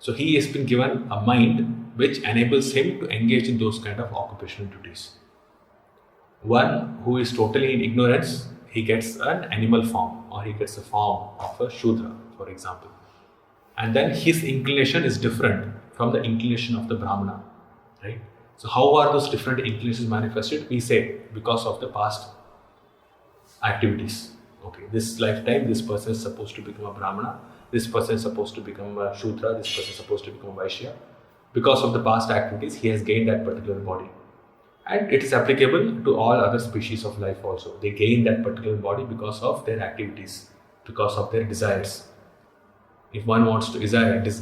So he has been given a mind which enables him to engage in those kind of occupational duties. One who is totally in ignorance, he gets an animal form or he gets a form of a Shudra, for example. And then his inclination is different from the inclination of the Brahmana, right? So how are those different inclinations manifested? We say because of the past activities. Okay, this lifetime, this person is supposed to become a Brahmana, this person is supposed to become a Shudra, this person is supposed to become a Vaishya. Because of the past activities, he has gained that particular body. And it is applicable to all other species of life also. They gain that particular body because of their activities, because of their desires. If one wants to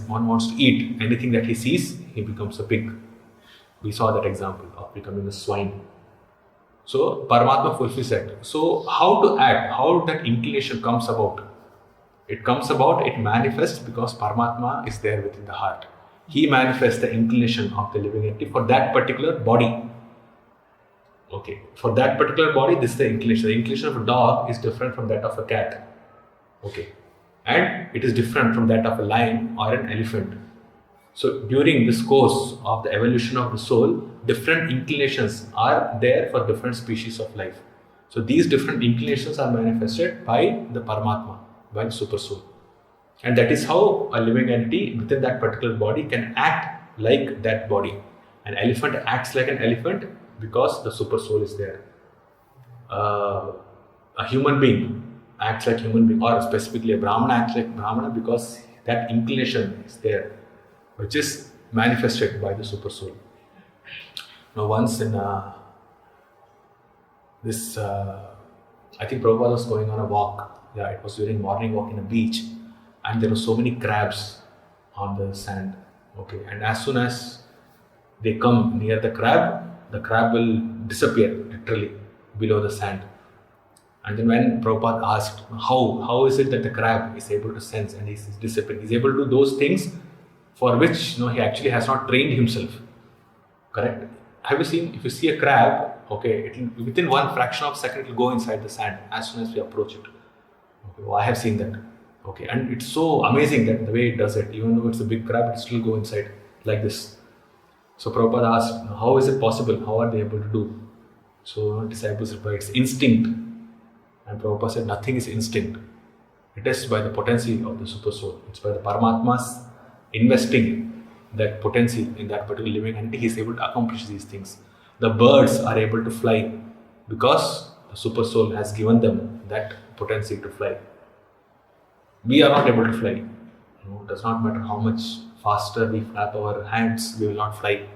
one wants to eat anything that he sees, he becomes a pig. We saw that example of becoming a swine. So Paramatma fulfills that. So how to act, how that inclination comes about? It comes about, it manifests because Paramatma is there within the heart. He manifests the inclination of the living entity for that particular body. Okay, for that particular body, this is the inclination. The inclination of a dog is different from that of a cat. Okay, and it is different from that of a lion or an elephant. So during this course of the evolution of the soul, different inclinations are there for different species of life. So these different inclinations are manifested by the Paramatma, by the super soul. And that is how a living entity within that particular body can act like that body. An elephant acts like an elephant because the super soul is there. A human being acts like human being, or specifically a Brahmana acts like Brahmana because that inclination is there, which is manifested by the super soul. Now once in I think Prabhupada was going on a walk. Yeah, it was during morning walk in a beach, and there were so many crabs on the sand. Okay, and as soon as they come near the crab will disappear literally below the sand. And then when Prabhupada asked, how is it that the crab is able to sense and he's disappearing? He's able to do those things for which he actually has not trained himself. Correct? Have you seen, if you see a crab, okay, within one fraction of a second it will go inside the sand as soon as we approach it. Okay, well, I have seen that. Okay, and it's so amazing that the way it does it, even though it's a big crab, it still go inside like this. So Prabhupada asked, how is it possible? How are they able to do? So disciples replied, it's instinct. And Prabhupada said, nothing is instinct. It is by the potency of the super soul. It's by the Paramatma's investing that potency in that particular living entity, he is able to accomplish these things. The birds are able to fly because the super soul has given them that potency to fly. We are not able to fly. It does not matter how much faster we flap our hands, we will not fly.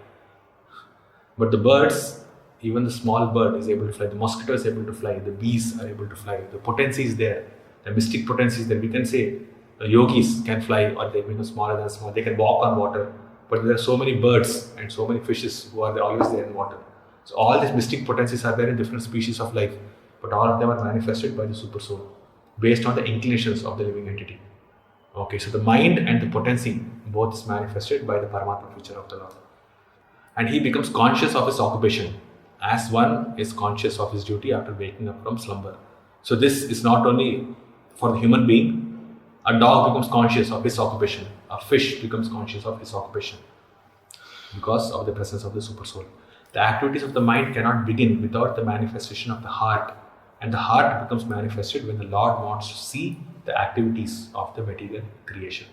But the birds, even the small bird is able to fly, the mosquito is able to fly, the bees are able to fly, the potency is there, the mystic potency is there. We can say the yogis can fly, or they become smaller than small, they can walk on water, but there are so many birds and so many fishes who are always there in water. So all these mystic potencies are there in different species of life, but all of them are manifested by the super soul based on the inclinations of the living entity. Okay, so the mind and the potency both is manifested by the Paramatma feature of the Lord. And he becomes conscious of his occupation as one is conscious of his duty after waking up from slumber. So this is not only for the human being. A dog becomes conscious of his occupation. A fish becomes conscious of his occupation because of the presence of the super soul. The activities of the mind cannot begin without the manifestation of the heart. And the heart becomes manifested when the Lord wants to see the activities of the material creation.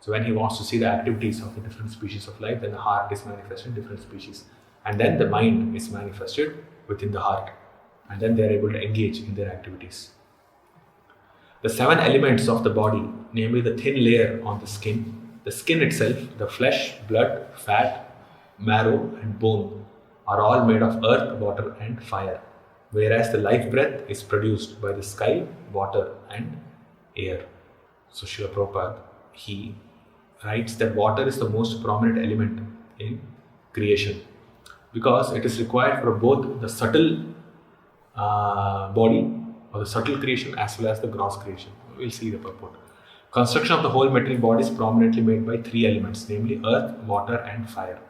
So when he wants to see the activities of the different species of life, then the heart is manifested in different species. And then the mind is manifested within the heart. And then they are able to engage in their activities. The 7 elements of the body, namely the thin layer on the skin itself, the flesh, blood, fat, marrow and bone, are all made of earth, water and fire. Whereas the life breath is produced by the sky, water and air. So Srila Prabhupada, he writes that water is the most prominent element in creation because it is required for both the subtle body or the subtle creation as well as the gross creation. We'll see the purport. Construction of the whole material body is prominently made by 3 elements, namely earth, water and fire.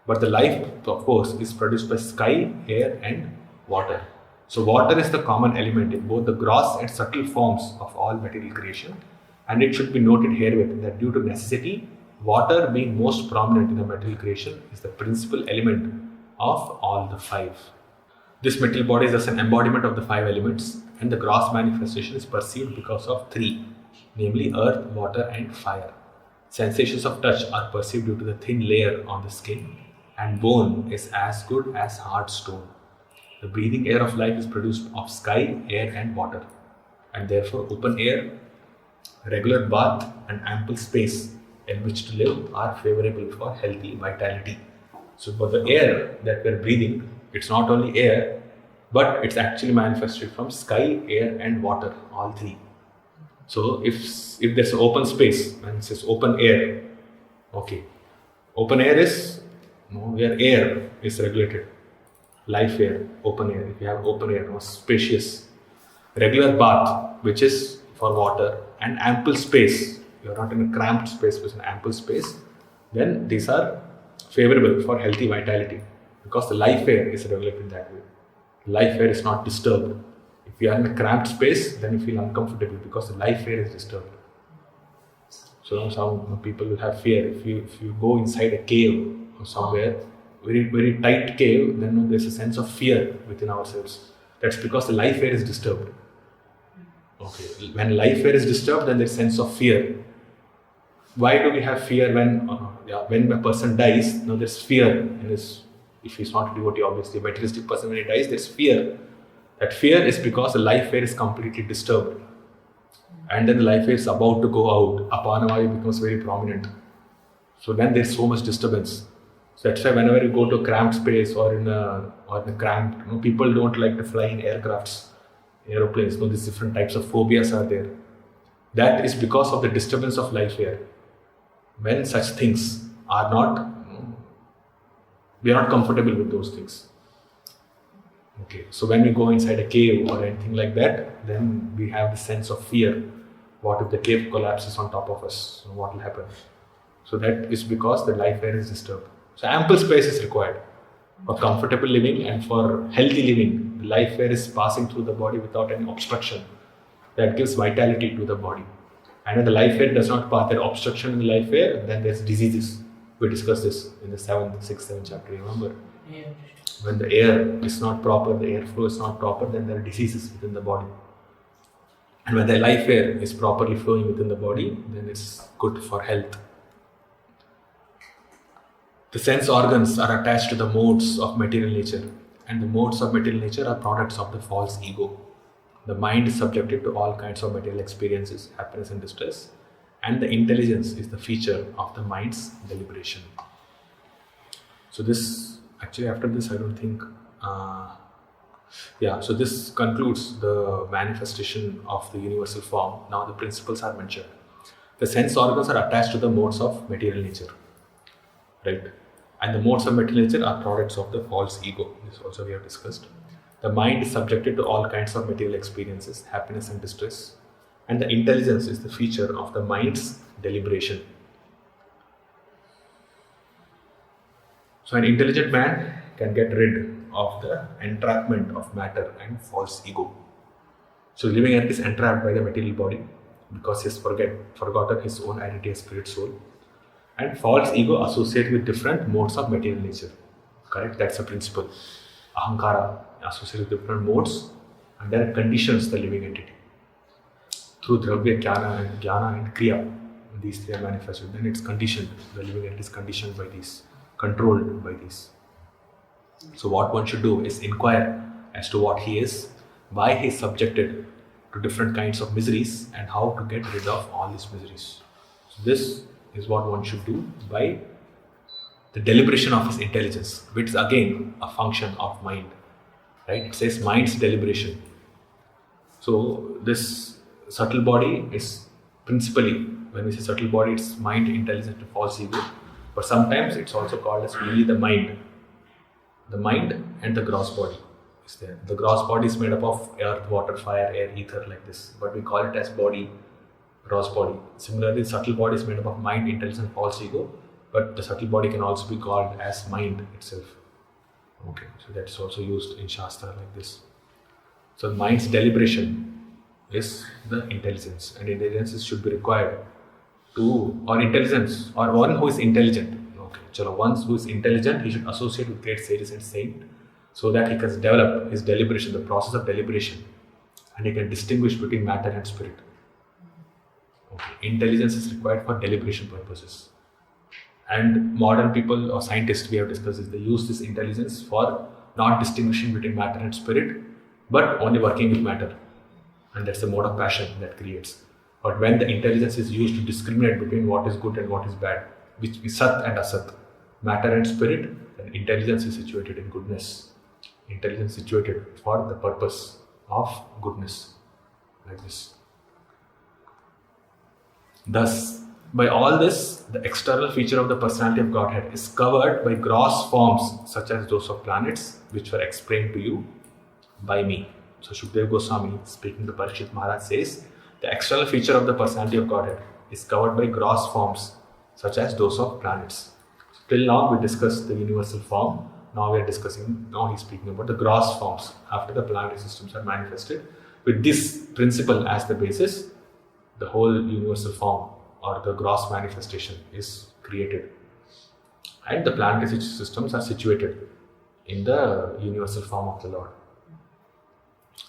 But the life, of course, is produced by sky, air and water. So water is the common element in both the gross and subtle forms of all material creation, and it should be noted herewith that due to necessity, water being most prominent in the material creation is the principal element of all the 5. This material body is thus an embodiment of the 5 elements, and the gross manifestation is perceived because of 3, namely earth, water and fire. Sensations of touch are perceived due to the thin layer on the skin, and bone is as good as hard stone. The breathing air of life is produced of sky, air and water, and therefore open air, regular bath and ample space in which to live are favorable for healthy vitality. So for the air that we are breathing, it's not only air, but it's actually manifested from sky, air, and water, all three. So if there's open space, and it says open air, okay, open air is where air is regulated, life air, open air. If you have open air, spacious, regular bath, which is for water, and ample space. You're not in a cramped space, but in ample space. Then these are favorable for healthy vitality because the life air is regulated that way. Life air is not disturbed. If you are in a cramped space, then you feel uncomfortable because the life air is disturbed. So some people will have fear. If you go inside a cave or somewhere, very tight cave, then there's a sense of fear within ourselves. That's because the life air is disturbed. Okay, when life air is disturbed, then there's a sense of fear. Why do we have fear when a person dies? Now there's fear in his. If he's not a devotee, obviously a materialistic person, when he dies, there's fear. That fear is because the life air is completely disturbed. And then the life air is about to go out. Apanavaya becomes very prominent. So then there's so much disturbance. So that's why whenever you go to a cramped space or in a cramped, people don't like to fly in aircrafts, aeroplanes. These different types of phobias are there. That is because of the disturbance of life air. When such things are not, we are not comfortable with those things. Okay, so when we go inside a cave or anything like that, then we have the sense of fear. What if the cave collapses on top of us? So what will happen? So that is because the life air is disturbed. So ample space is required for comfortable living and for healthy living. The life air is passing through the body without any obstruction. That gives vitality to the body. And when the life air does not pass, there is obstruction in the life air, then there's diseases. We discussed this in the 6th, 7th chapter, remember? Yeah. When the air is not proper, the airflow is not proper, then there are diseases within the body. And when the life air is properly flowing within the body, then it's good for health. The sense organs are attached to the modes of material nature, and the modes of material nature are products of the false ego. The mind is subjected to all kinds of material experiences, happiness and distress, and the intelligence is the feature of the mind's deliberation. So this, actually after this I don't think, so this concludes the manifestation of the universal form. Now the principles are mentioned. The sense organs are attached to the modes of material nature, right? And the modes of material nature are products of the false ego. This also we have discussed. The mind is subjected to all kinds of material experiences, happiness and distress, and the intelligence is the feature of the mind's deliberation. So an intelligent man can get rid of the entrapment of matter and false ego. So living entity is entrapped by the material body because he has forgotten his own identity as spirit soul. And false ego associated with different modes of material nature. Correct? That's the principle. Ahankara associated with different modes, and then it conditions the living entity. Through dravya, jnana and kriya, these three are manifested. Then it's conditioned. The living entity is conditioned by these, controlled by these. So what one should do is inquire as to what he is, why he is subjected to different kinds of miseries, and how to get rid of all these miseries. So this is what one should do by the deliberation of his intelligence, which is again a function of mind. Right? It says mind's deliberation. So this subtle body is principally, when we say subtle body, it's mind, intelligence and false ego. But sometimes it's also called as really the mind. The mind and the gross body is there. The gross body is made up of earth, water, fire, air, ether, like this. But we call it as body, gross body. Similarly, the subtle body is made up of mind, intelligence and false ego. But the subtle body can also be called as mind itself. Okay, so that's also used in Shastra like this. So the mind's deliberation is the intelligence, and intelligence should be required to, or intelligence, or one who is intelligent. Okay, chalo, one who is intelligent, he should associate with great sages and saints so that he can develop his deliberation, the process of deliberation, and he can distinguish between matter and spirit. Okay, intelligence is required for deliberation purposes. And modern people or scientists, we have discussed this, they use this intelligence for not distinguishing between matter and spirit, but only working with matter. And that's the mode of passion that creates. But when the intelligence is used to discriminate between what is good and what is bad, which is Sat and Asat, matter and spirit, then intelligence is situated in goodness. intelligence situated for the purpose of goodness, like this. Thus, by all this, the external feature of the personality of Godhead is covered by gross forms such as those of planets, which were explained to you by me. So Shukdev Goswami, speaking to Parikshit Maharaj, says the external feature of the personality of Godhead is covered by gross forms such as those of planets. So till now we discussed the universal form. Now he's speaking about the gross forms after the planetary systems are manifested. With this principle as the basis, the whole universal form or the gross manifestation is created. And the planetary systems are situated in the universal form of the Lord.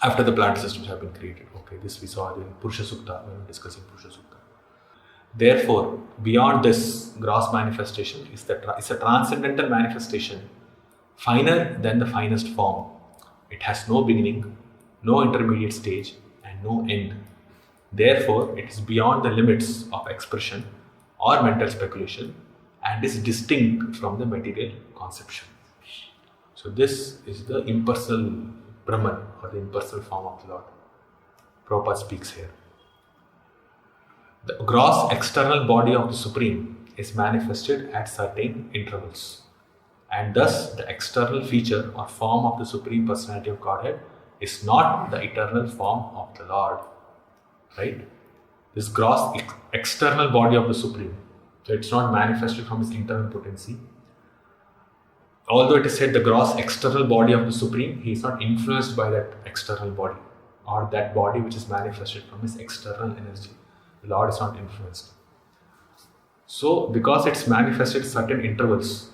After the planetary systems have been created. Okay, this we saw in Purusha Sukta when we were discussing Purusha Sukta. Therefore, beyond this gross manifestation is a transcendental manifestation, finer than the finest form. It has no beginning, no intermediate stage, and no end. Therefore, it is beyond the limits of expression or mental speculation and is distinct from the material conception. So this is the impersonal Brahman or the impersonal form of the Lord. Prabhupada speaks here. The gross external body of the Supreme is manifested at certain intervals, and thus the external feature or form of the Supreme Personality of Godhead is not the eternal form of the Lord. Right? This gross external body of the Supreme. So it's not manifested from his internal potency. Although it is said the gross external body of the Supreme, he is not influenced by that external body or that body which is manifested from his external energy. The Lord is not influenced. So because it's manifested at certain intervals,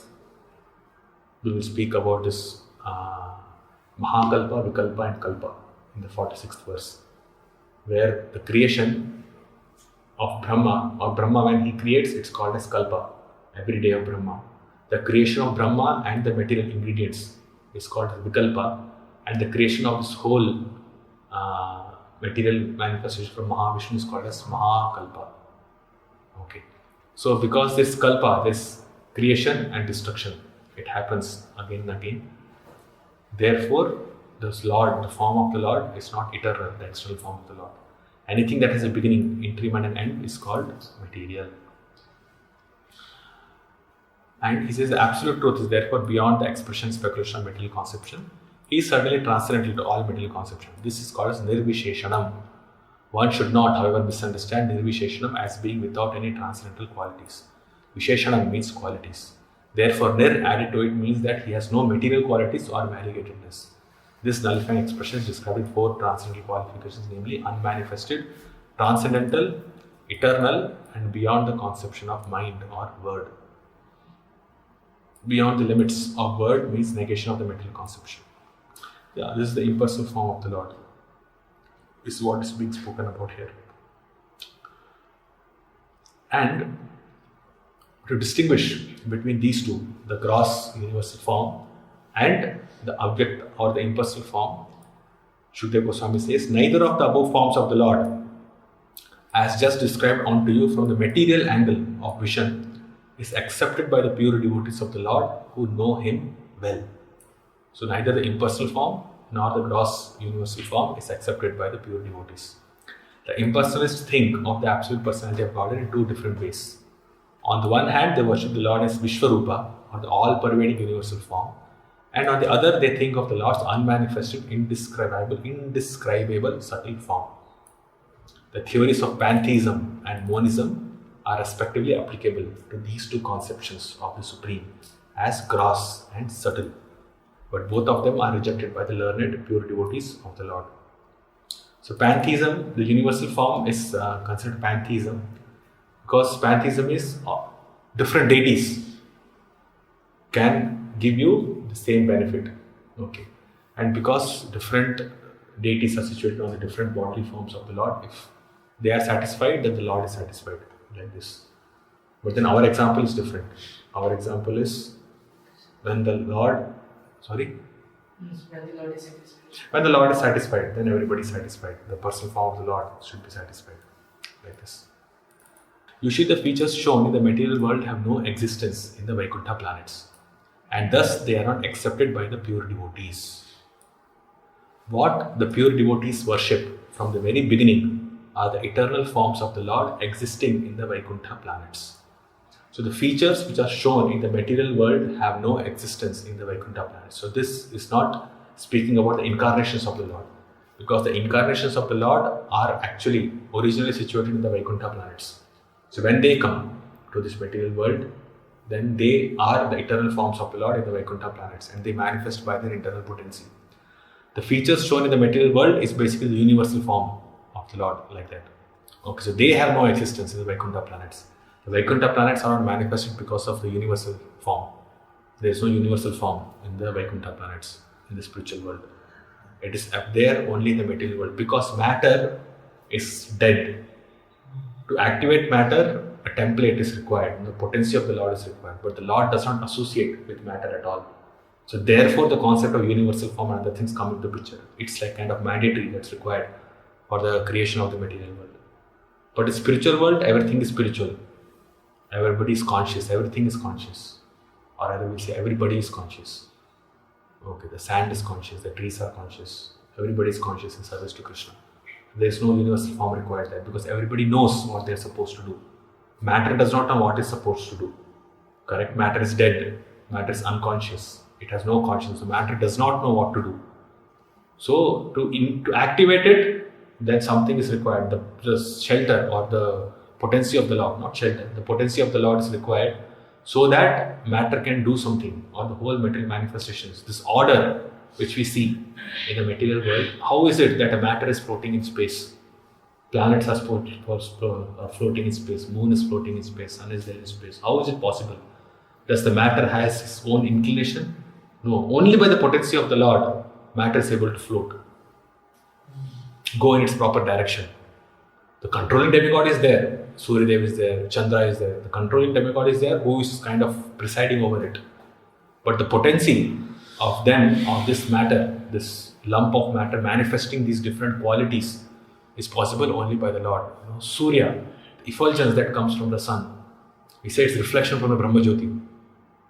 we will speak about this Mahakalpa, Vikalpa and Kalpa in the 46th verse, where the creation of Brahma, or Brahma when he creates, it's called as Kalpa, every day of Brahma. The creation of Brahma and the material ingredients is called as Vikalpa, and the creation of this whole material manifestation from Mahavishnu is called as Mahakalpa. Okay. So because this Kalpa, this creation and destruction, it happens again and again. Therefore, this Lord, the form of the Lord is not eternal, the external form of the Lord. Anything that has a beginning, interim and an end is called material. And he says the absolute truth is therefore beyond the expression, speculation of material conception. He is certainly transcendental to all material conception. This is called as Nirvisheshanam. One should not, however, misunderstand Nirvisheshanam as being without any transcendental qualities. Visheshanam means qualities. Therefore, Nir added to it means that he has no material qualities or variegatedness. This nullifying expression is described in 4 transcendental qualifications, namely unmanifested, transcendental, eternal, and beyond the conception of mind or word. Beyond the limits of word means negation of the material conception. Yeah, this is the impersonal form of the Lord. This is what is being spoken about here. And to distinguish between these two, the gross universal form and the object or the impersonal form, Shukdev Goswami says, neither of the above forms of the Lord, as just described unto you from the material angle of vision, is accepted by the pure devotees of the Lord who know Him well. So neither the impersonal form nor the gross universal form is accepted by the pure devotees. The impersonalists think of the absolute personality of God in 2 different ways. On the one hand, they worship the Lord as Vishwarupa, or the all-pervading universal form, and on the other, they think of the Lord's unmanifested, indescribable subtle form. The theories of pantheism and monism are respectively applicable to these 2 conceptions of the Supreme as gross and subtle, but both of them are rejected by the learned pure devotees of the Lord. So pantheism, the universal form is considered pantheism because pantheism is different deities can give you the same benefit. Okay, and because different deities are situated on the different bodily forms of the Lord, if they are satisfied, then the Lord is satisfied, like this. But then our example is different. Our example is when the Lord, When the Lord is satisfied. when the Lord is satisfied, then everybody is satisfied. The personal form of the Lord should be satisfied, like this. Usually the features shown in the material world have no existence in the Vaikuntha planets, and thus they are not accepted by the pure devotees. What the pure devotees worship from the very beginning are the eternal forms of the Lord existing in the Vaikuntha planets. So the features which are shown in the material world have no existence in the Vaikuntha planets. So this is not speaking about the incarnations of the Lord, because the incarnations of the Lord are actually originally situated in the Vaikuntha planets. So when they come to this material world, then they are the eternal forms of the Lord in the Vaikuntha planets, and they manifest by their internal potency. The features shown in the material world is basically the universal form of the Lord, like that. Okay, so they have no existence in the Vaikuntha planets. The Vaikuntha planets are not manifested because of the universal form. There is no universal form in the Vaikuntha planets, in the spiritual world. It is up there only in the material world, because matter is dead. To activate matter, a template is required. The potency of the Lord is required. But the Lord does not associate with matter at all. So therefore the concept of universal form and other things come into picture. It's like kind of mandatory that's required for the creation of the material world. But in spiritual world, everything is spiritual. Everybody is conscious. Everything is conscious. Or rather we'll say everybody is conscious. Okay, the sand is conscious. The trees are conscious. Everybody is conscious in service to Krishna. There is no universal form required there, because everybody knows what they are supposed to do. Matter does not know what it's supposed to do. Correct? Matter is dead. Matter is unconscious. It has no conscience. So matter does not know what to do. So to activate it, then something is required. The shelter or the potency of the Lord, not shelter. The potency of the Lord is required so that matter can do something, or the whole material manifestations. This order which we see in the material world, how is it that a matter is floating in space? Planets are floating in space, moon is floating in space, sun is there in space. How is it possible? Does the matter has its own inclination? No, only by the potency of the Lord, matter is able to float, go in its proper direction. The controlling demigod is there, Surya Dev is there, Chandra is there. The controlling demigod is there, who is kind of presiding over it. But the potency of them, of this matter, this lump of matter manifesting these different qualities, is possible only by the Lord. Surya, the effulgence that comes from the sun, we say it's reflection from the Brahma Jyoti,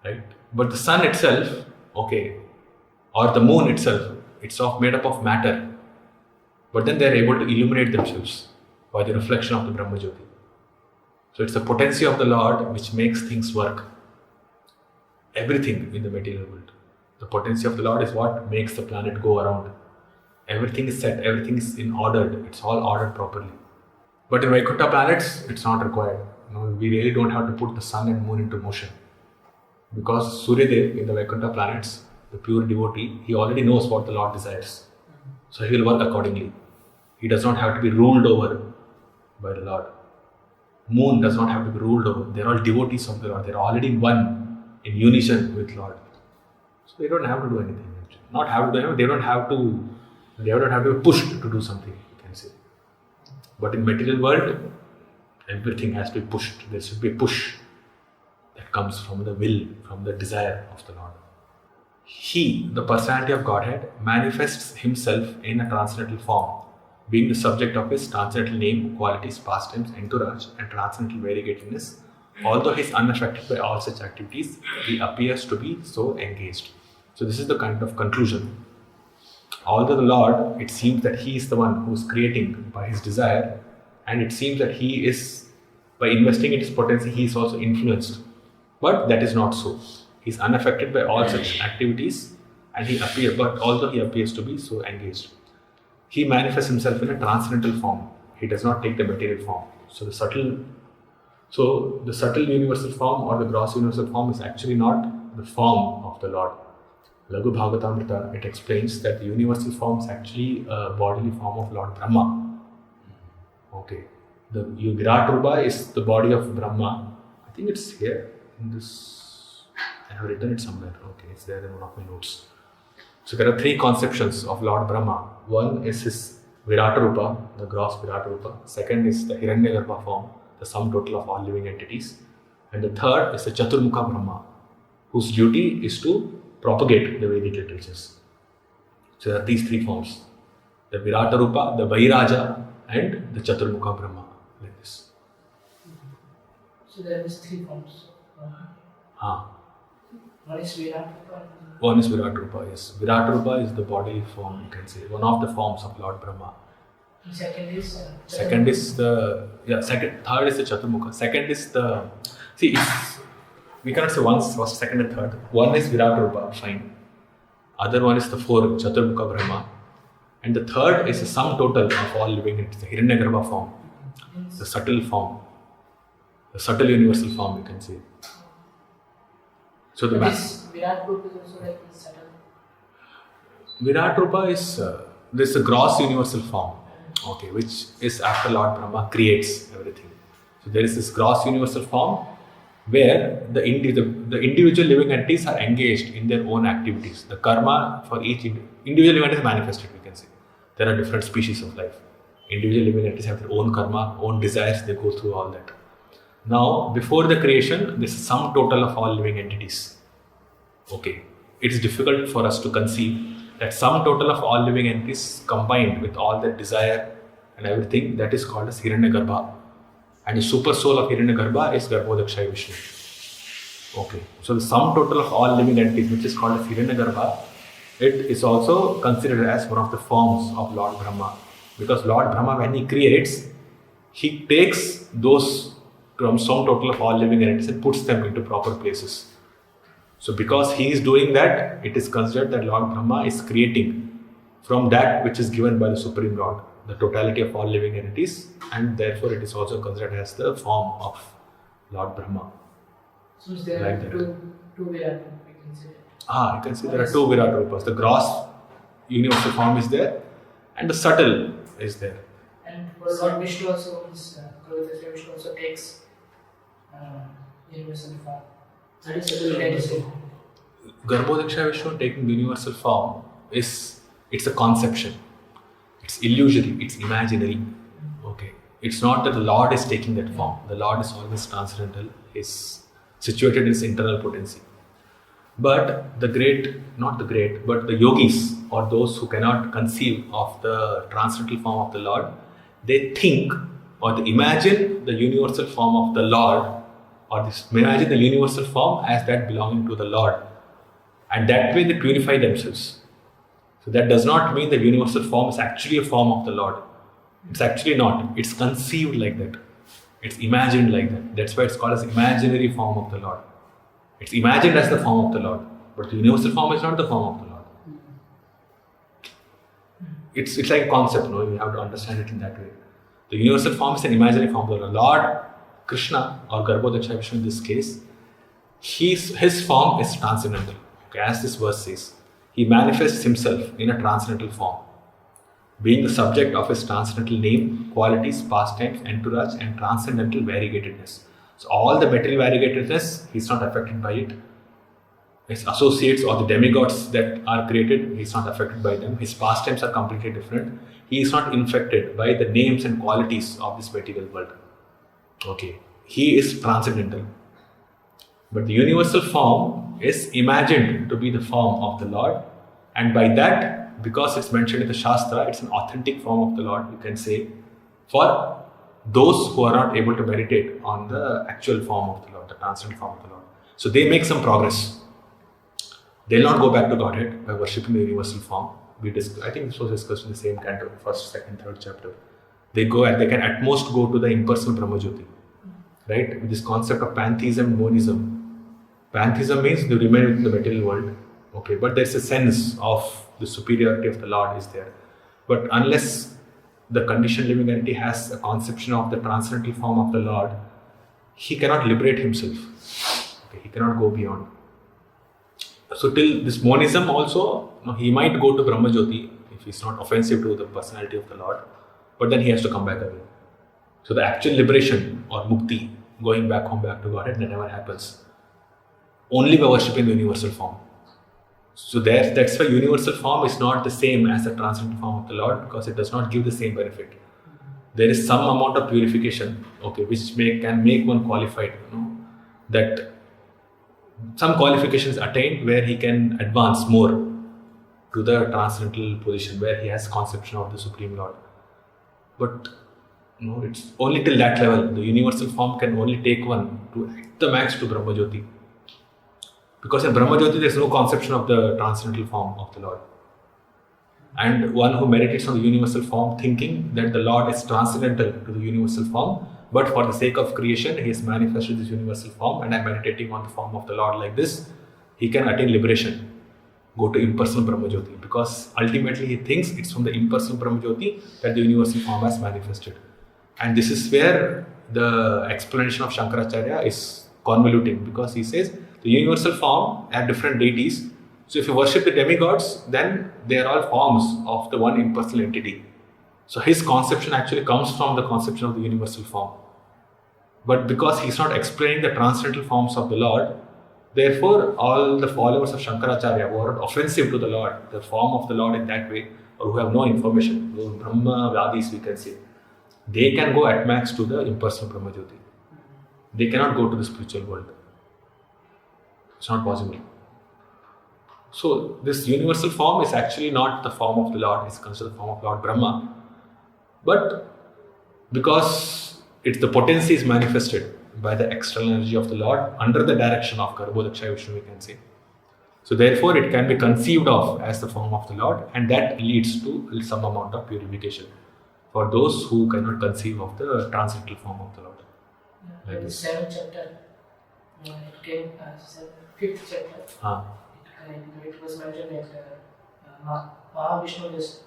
right? But the sun itself, okay, or the moon itself, it's made up of matter. But then they are able to illuminate themselves by the reflection of the Brahma Jyoti. So it's the potency of the Lord which makes things work. Everything in the material world. The potency of the Lord is what makes the planet go around. Everything is set, everything is ordered, it's all ordered properly. But in Vaikuntha planets, it's not required. We really don't have to put the sun and moon into motion. Because Surya Dev in the Vaikuntha planets, the pure devotee, he already knows what the Lord desires. So he will work accordingly. He does not have to be ruled over by the Lord. Moon does not have to be ruled over. They are all devotees of the Lord. They are already one in unison with Lord. So they don't have to do anything. Not have to do anything. They don't have to be pushed to do something, you can say. But in material world, everything has to be pushed. There should be a push that comes from the will, from the desire of the Lord. He, the personality of Godhead, manifests himself in a transcendental form, being the subject of his transcendental name, qualities, pastimes, entourage, and transcendental variegatedness. Although he is unaffected by all such activities, he appears to be so engaged. So this is the kind of conclusion. Although the Lord, it seems that he is the one who is creating by his desire, and it seems that he is, by investing in his potency, he is also influenced. But that is not so. He is unaffected by all such activities, and but although he appears to be so engaged, he manifests himself in a transcendental form. He does not take the material form. So the subtle universal form or the gross universal form is actually not the form of the Lord. Laghu Bhagavatamrita, it explains that the universal form is actually a bodily form of Lord Brahma. Okay. The Virat Rupa is the body of Brahma. I think it's here in this. I have written it somewhere. Okay, it's there in one of my notes. So there are three conceptions of Lord Brahma. One is his Virat Rupa, the gross Virat Rupa. Second is the Hiranyagarbha form, the sum total of all living entities. And the third is the Chaturmukha Brahma, whose duty is to propagate the Vedic literatures. So there are these three forms: the Virata Rupa, the Vairaja, and the Chaturmukha Brahma, like this. So there is three forms. One is Virat Rupa. One is Virat Rupa, yes. Virat Rupa is the bodily form, you can say, one of the forms of Lord Brahma. And second is Second is the, third is the Chaturmukha. Second is the, see, we cannot say once, first, second and third. One is Virat Rupa, fine. Other one is the fourth, Chaturmukha Brahma. And the third is the sum total of all living entities, the Hiranyagarbha form, the subtle form, the subtle universal form, you can say. So the this Virat Rupa is also like subtle. Virat Rupa is this a gross universal form, okay, which is after Lord Brahma creates everything. So there is this gross universal form where the individual living entities are engaged in their own activities. The karma for each individual living entity is manifested, we can say. There are different species of life. Individual living entities have their own karma, own desires, they go through all that. Now, before the creation, this is sum total of all living entities. Okay, it is difficult for us to conceive that sum total of all living entities combined with all their desire and everything, that is called as Hiranyagarbha. And the super soul of Hiranyagarbha is Garbhodakshaya Vishnu. Okay, so the sum total of all living entities, which is called as Hiranyagarbha, it is also considered as one of the forms of Lord Brahma. Because Lord Brahma, when he creates, he takes those from sum total of all living entities and puts them into proper places. So because he is doing that, it is considered that Lord Brahma is creating from that which is given by the Supreme Lord, the totality of all living entities, and therefore it is also considered as the form of Lord Brahma. So there Like are that. two Virat Rupa, we can say. You can see there are two Virat Rupas. The gross universal form is there and the subtle is there. And for Lord Vishnu also, Garbhodakshaya Vishnu also takes universal form. That is subtle identity. Garbhodakshaya Vishnu taking universal form it's a conception. It's illusory, it's imaginary. Okay. It's not that the Lord is taking that form. The Lord is always transcendental, is situated in his internal potency. But the yogis or those who cannot conceive of the transcendental form of the Lord, they think or they imagine the universal form of the Lord, or imagine the universal form as that belonging to the Lord. And that way they purify themselves. So that does not mean the universal form is actually a form of the Lord. It's actually not. It's conceived like that. It's imagined like that. That's why it's called as imaginary form of the Lord. It's imagined as the form of the Lord. But the universal form is not the form of the Lord. It's like a concept, no? You have to understand it in that way. The universal form is an imaginary form of the Lord. Lord Krishna, or Garbhodakshaya Vishnu in this case, his form is transcendental. Okay, as this verse says, he manifests himself in a transcendental form, being the subject of his transcendental name, qualities, pastimes, entourage, and transcendental variegatedness. So all the material variegatedness, he is not affected by it. His associates or the demigods that are created, he is not affected by them. His pastimes are completely different. He is not infected by the names and qualities of this material world. Okay, he is transcendental. But the universal form is imagined to be the form of the Lord, and by that, because it's mentioned in the Shastra, it's an authentic form of the Lord, you can say, for those who are not able to meditate on the actual form of the Lord, the transcendental form of the Lord. So they make some progress. They'll not go back to Godhead by worshipping the universal form. I think this was discussed in the same Canto, first, second, third chapter. They can at most go to the impersonal Brahmajyoti, right? With this concept of pantheism and monism. Pantheism means they remain within the material world, okay, but there's a sense of the superiority of the Lord is there. But unless the conditioned living entity has a conception of the transcendental form of the Lord, he cannot liberate himself. Okay, he cannot go beyond. So till this monism also, he might go to Brahmajyoti if he's not offensive to the personality of the Lord, but then he has to come back again. So the actual liberation or mukti, going back home, back to Godhead, that never happens. Only by worshipping the universal form. So that's why universal form is not the same as the transcendental form of the Lord, because it does not give the same benefit. There is some amount of purification, okay, which can make one qualified, that some qualifications attained where he can advance more to the transcendental position where he has conception of the Supreme Lord. But it's only till that level. The universal form can only take one to at the max to Brahmajyoti. Because in Brahma Jyoti there is no conception of the transcendental form of the Lord. And one who meditates on the universal form, thinking that the Lord is transcendental to the universal form, but for the sake of creation, he has manifested this universal form, and I'm meditating on the form of the Lord like this, he can attain liberation, go to impersonal Brahma Jyoti, because ultimately he thinks it's from the impersonal Brahma Jyoti that the universal form has manifested. And this is where the explanation of Shankaracharya is convoluting, because he says the universal form are different deities. So if you worship the demigods, then they are all forms of the one impersonal entity. So his conception actually comes from the conception of the universal form. But because he is not explaining the transcendental forms of the Lord, therefore all the followers of Shankaracharya who are offensive to the Lord, the form of the Lord in that way, or who have no information, those Brahma-vadis we can say, they can go at max to the impersonal Brahma Jyoti. They cannot go to the spiritual world. It's not possible. So this universal form is actually not the form of the Lord, it's considered the form of Lord Brahma. But because it's the potency is manifested by the external energy of the Lord under the direction of Garbhodakshaya Vishnu, we can say. So therefore it can be conceived of as the form of the Lord, and that leads to some amount of purification for those who cannot conceive of the transcendental form of the Lord. Yeah, like the 7th chapter, it came as 5th chapter. It was mentioned that Mahavishnu just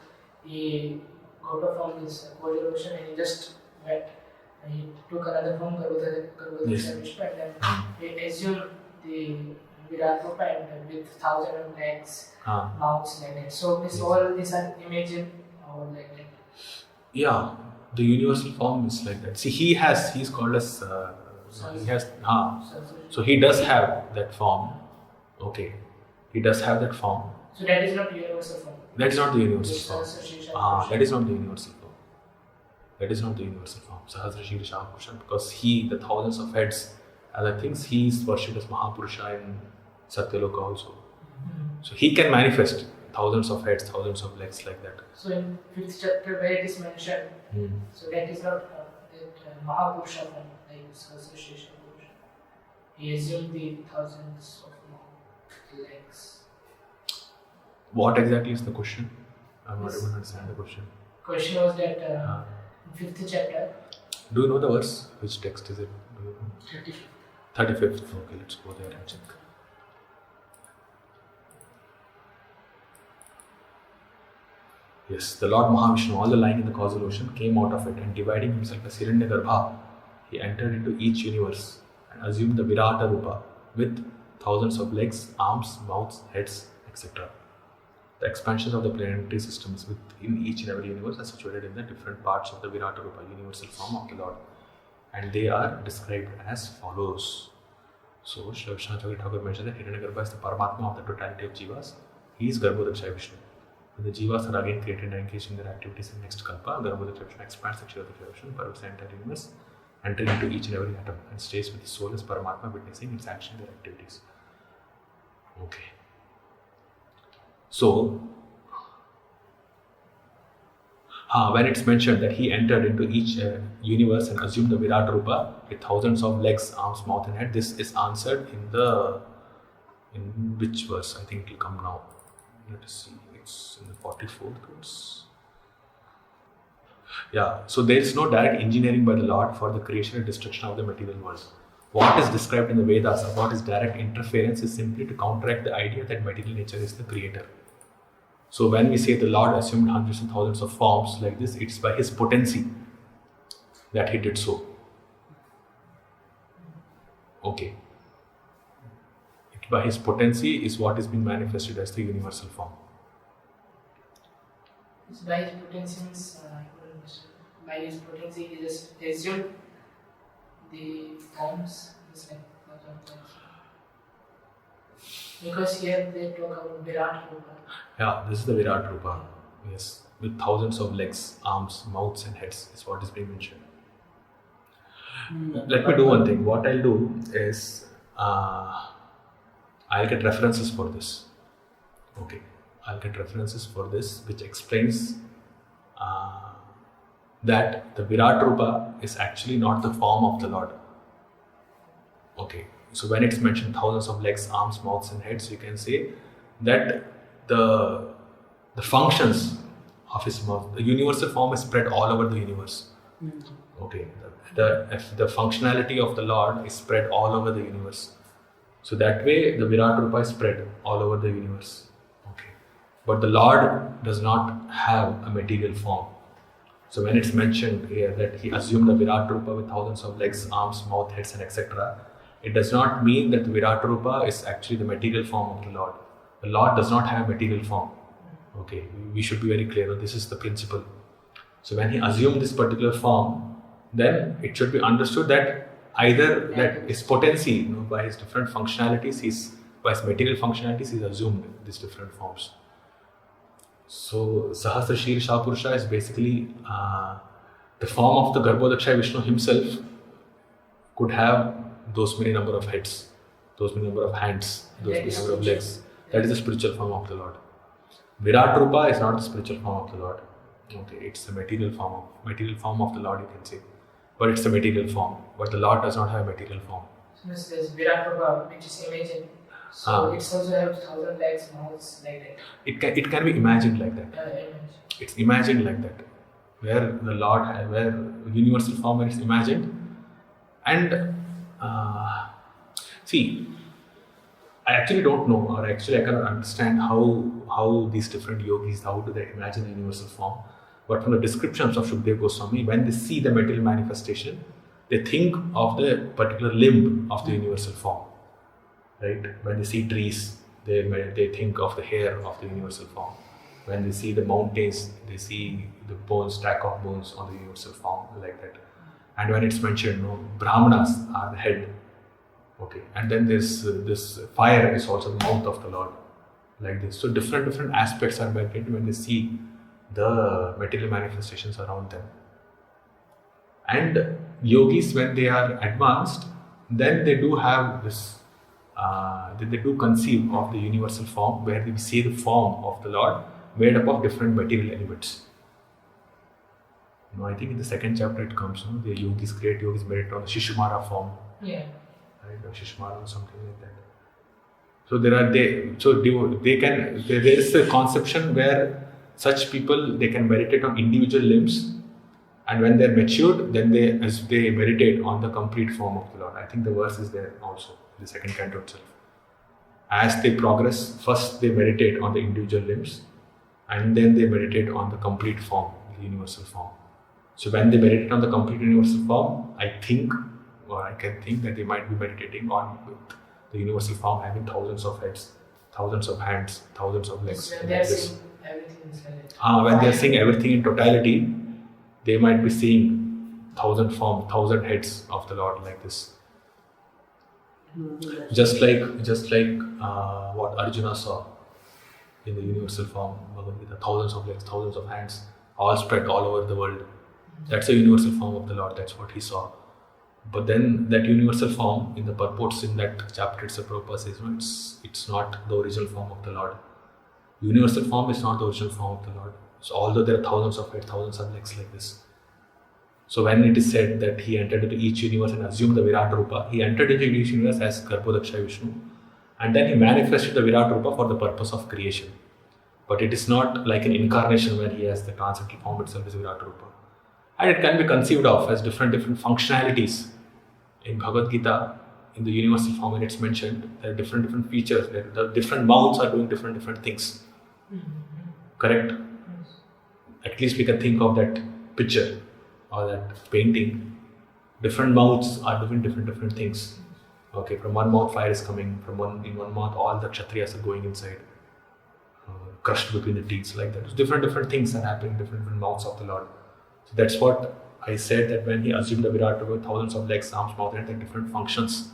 he got up from this cold ocean and he just went. He took another form, Garbhodakshaya Vishnu, and then he assumed the Virat Rupa and with 1,000 legs, mouths like that. So this all these are imagined or like that. Yeah, the universal form is like that. See, he's called as he has so he does have that form. Okay, he does have that form. So that is not the universal form. That is not the universal form. That is not the universal form. That is not the universal form. Sahasra Shirasha Purusha, because he, the thousands of heads, other things, he is worshipped as Mahapurusha in Satyaloka also. So he can manifest thousands of heads, thousands of legs like that. So in 5th chapter where it is mentioned, so that is not that Mahapurusha form, like Sahasra Shirasha Purusha. He assumed the thousands of legs. What exactly is the question? I'm not able to understand the question. Question was that in 5th chapter. Do you know the verse? Which text is it? 35th. Okay, let's go there and check. Yes, the Lord Mahavishnu, all the lying in the causal ocean, came out of it, and dividing himself as Hiranyagarbha, he entered into each universe and assumed the Virata Rupa with thousands of legs, arms, mouths, heads, etc. The expansions of the planetary systems within each and every universe are situated in the different parts of the Virata Rupa, universal form of the Lord. And they are described as follows. So, Srila Vishnu Thakur mentioned that Hiranyagarbha is the Paramatma of the totality of Jivas. He is Garbhodakshaya Vishnu. When the Jivas are again created and engaged in their activities in next Kalpa, Garbhodakshaya Vishnu expands the Kshirodakshaya Vishnu, pervades the entire universe, entering into each and every atom, and stays with the soul as Paramatma, witnessing its action and their activities. Okay. So, when it's mentioned that he entered into each universe and assumed the Virat Rupa with thousands of legs, arms, mouth and head, this is answered in which verse? I think it will come now. Let us see, it's in the 44th verse. Yeah, so there is no direct engineering by the Lord for the creation and destruction of the material world. What is described in the Vedas about his direct interference is simply to counteract the idea that material nature is the creator. So when we say the Lord assumed hundreds and thousands of forms like this, it's by his potency that he did so. Okay. By his potency is what is being manifested as the universal form. It's by his potency means, by his potency he just assumed the forms. Because here they talk about Virat Rupa. Yeah, this is the Virat Rupa. Yes, with thousands of legs, arms, mouths and heads is what is being mentioned. Let me do one thing. What I'll do is I'll get references for this. Okay, I'll get references for this which explains that the Virat Rupa is actually not the form of the Lord. Okay, So when it's mentioned thousands of legs, arms, mouths and heads, you can say that the functions of his mouth, the universal form is spread all over the universe. Okay, the functionality of the Lord is spread all over the universe. So that way the Virat Rupa is spread all over the universe. Okay, but the Lord does not have a material form. So when it's mentioned here that he assumed a Virat Rupa with thousands of legs, arms, mouth, heads and etc., it does not mean that the Virat Rupa is actually the material form of the Lord. The Lord does not have a material form. Okay, we should be very clear. This is the principle. So when he assumed this particular form, then it should be understood that either that his potency, by his different functionalities, by his material functionalities, he's assumed these different forms. So Sahasra Shirsha Purusha is basically the form of the Garbhodakshaya Vishnu himself could have those many number of heads, those many number of hands, those many number of legs. That is the spiritual form of the Lord. Virat Rupa is not the spiritual form of the Lord. Okay, it's the material form of the Lord, you can say. But it's the material form. But the Lord does not have a material form. So there's Virat Rupa, which is imagined. So it's also have 1,000 legs, mouths, like that. It can be imagined like that. It's imagined like that. Where the Lord has, where universal form is imagined. And see, I actually don't know, or actually I cannot understand how these different yogis, how do they imagine the universal form. But from the descriptions of Shukdev Goswami, when they see the material manifestation, they think of the particular limb of the universal form. Right? When they see trees, they think of the hair of the universal form. When they see the mountains, they see the bones, stack of bones on the universal form, like that. And when it's mentioned, Brahmanas are the head. Okay, and then this fire is also the mouth of the Lord, like this. So different aspects are mentioned when they see the material manifestations around them. And yogis, when they are advanced, then they do have this, they do conceive of the universal form, where we see the form of the Lord made up of different material elements. I think in the second chapter it comes, the yogis, great yogis meditate on the Shishumara form. Yeah. Right, or Shishmara or something like that. So there is a conception where such people, they can meditate on individual limbs, and when they're matured, then they meditate on the complete form of the Lord. I think the verse is there also in the second canto itself. As they progress, first they meditate on the individual limbs, and then they meditate on the complete form, the universal form. So when they meditate on the complete universal form, I can think that they might be meditating on with the universal form having thousands of heads, thousands of hands, thousands of legs. When they are seeing everything inside it. When they are seeing everything in totality, they might be seeing 1,000 forms, 1,000 heads of the Lord, like this. Just like what Arjuna saw in the universal form, Bhagavad Gita, thousands of legs, thousands of hands, all spread all over the world. That's a universal form of the Lord. That's what he saw. But then that universal form, in the purports in that chapter, Prabhupada says, it's not the original form of the Lord. Universal form is not the original form of the Lord. So although there are thousands of heads, thousands of legs like this. So when it is said that he entered into each universe and assumed the Virat Rupa, he entered into each universe as Garbhodakshaya Vishnu, and then he manifested the Virat Rupa for the purpose of creation. But it is not like an incarnation where he has the transcendental form itself as Virat Rupa. And it can be conceived of as different functionalities. In Bhagavad Gita, in the universal form, when it's mentioned, there are different features. The different mouths are doing different things. Correct? At least we can think of that picture or that painting. Different mouths are doing different things. Okay, from one mouth fire is coming, in one mouth all the Kshatriyas are going inside, crushed between the teeth, like that. So different things are happening, different mouths of the Lord. So that's what I said, that when he assumed the Virat Rupa, thousands of legs, arms, mouth, and different functions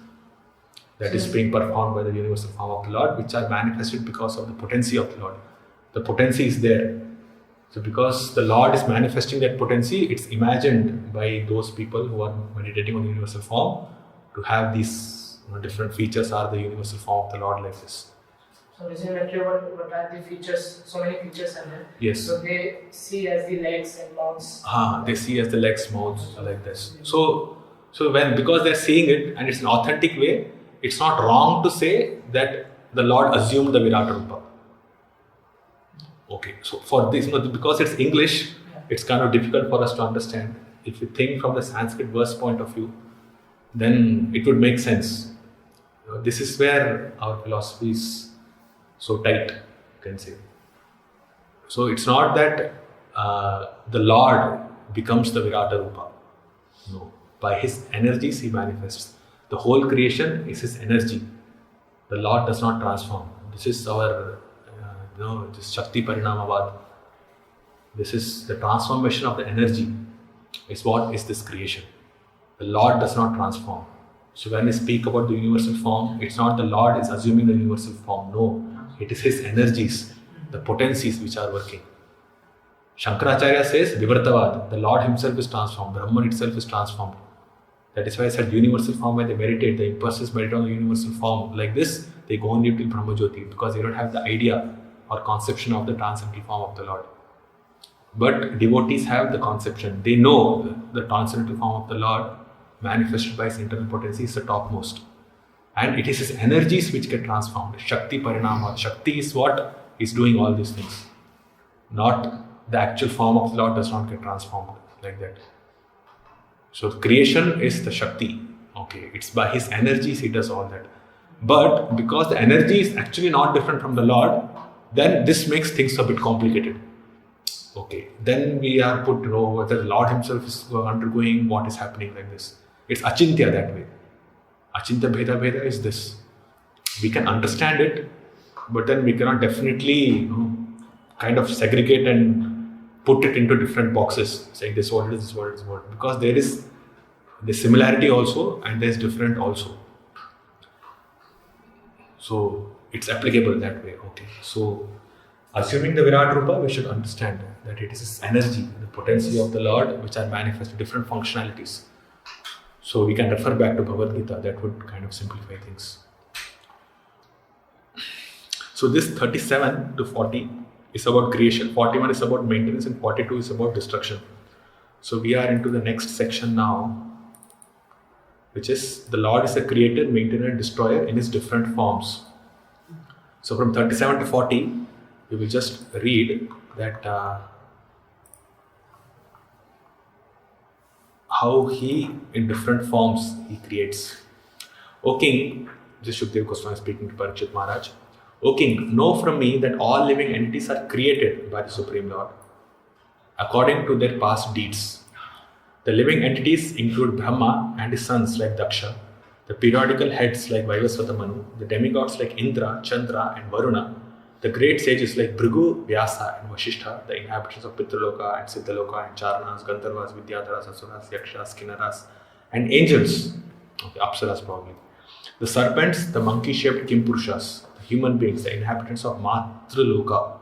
that is being performed by the universal form of the Lord, which are manifested because of the potency of the Lord. The potency is there. So because the Lord is manifesting that potency, it's imagined by those people who are meditating on the universal form to have these different features are the universal form of the Lord, like this. So is it matter what are the features? So many features are there. Yes. So they see as the legs and mouths. They see as the legs, mouths, like this. So because they're seeing it and it's an authentic way, it's not wrong to say that the Lord assumed the Virata Rupa. Okay, so for this, because it's English, it's kind of difficult for us to understand. If you think from the Sanskrit verse point of view, then it would make sense. This is where our philosophy is so tight, you can say. So it's not that the Lord becomes the Virata Rupa. No, by His energies He manifests. The whole creation is His energy. The Lord does not transform. This is our, this Shakti Parinamavad. This is the transformation of the energy. Is what is this creation. The Lord does not transform. So when we speak about the universal form, it's not the Lord is assuming the universal form. No, it is His energies, the potencies which are working. Shankaracharya says, Vivartavad, the Lord Himself is transformed, Brahman itself is transformed. That is why I said universal form, when they meditate, the impulses meditate on the universal form. Like this, they go only till Brahmajyoti because they don't have the idea or conception of the transcendental form of the Lord. But devotees have the conception. They know the transcendental form of the Lord manifested by His internal potency is the topmost. And it is His energies which get transformed. Shakti Parinama. Shakti is what is doing all these things. Not the actual form of the Lord does not get transformed like that. So creation is the Shakti. Okay, it's by His energies He does all that. But because the energy is actually not different from the Lord, then this makes things a bit complicated. Okay, then we are put to know whether the Lord Himself is undergoing what is happening like this. It's achintya that way. Achintya bheda bheda is this. We can understand it, but then we cannot definitely kind of segregate and put it into different boxes, saying this word is this word is what. Because there is the similarity also and there is different also. So it's applicable that way. Okay, so assuming the Virat Rupa, we should understand that it is His energy, the potency of the Lord, which are manifest different functionalities. So we can refer back to Bhagavad Gita, that would kind of simplify things. So this 37 to 40 is about creation, 41 is about maintenance, and 42 is about destruction. So we are into the next section now, which is the Lord is a creator, maintainer, and destroyer in His different forms. So from 37 to 40, we will just read that how He, in different forms, He creates. O King, this is Shukdev Goswami speaking to Parikshit Maharaj. O King, know from me that all living entities are created by the Supreme Lord according to their past deeds. The living entities include Brahma and his sons like Daksha, the periodical heads like Vaivasvata Manu, the demigods like Indra, Chandra, and Varuna, the great sages like Bhrigu, Vyasa, and Vasishtha, the inhabitants of Pitraloka and Siddhaloka, and Charanas, Gandharvas, Vidyadharas, Asuras, Yakshas, Kinnaras, and angels, Apsaras probably. The serpents, the monkey-shaped Kimpurushas, the human beings, the inhabitants of Matraloka,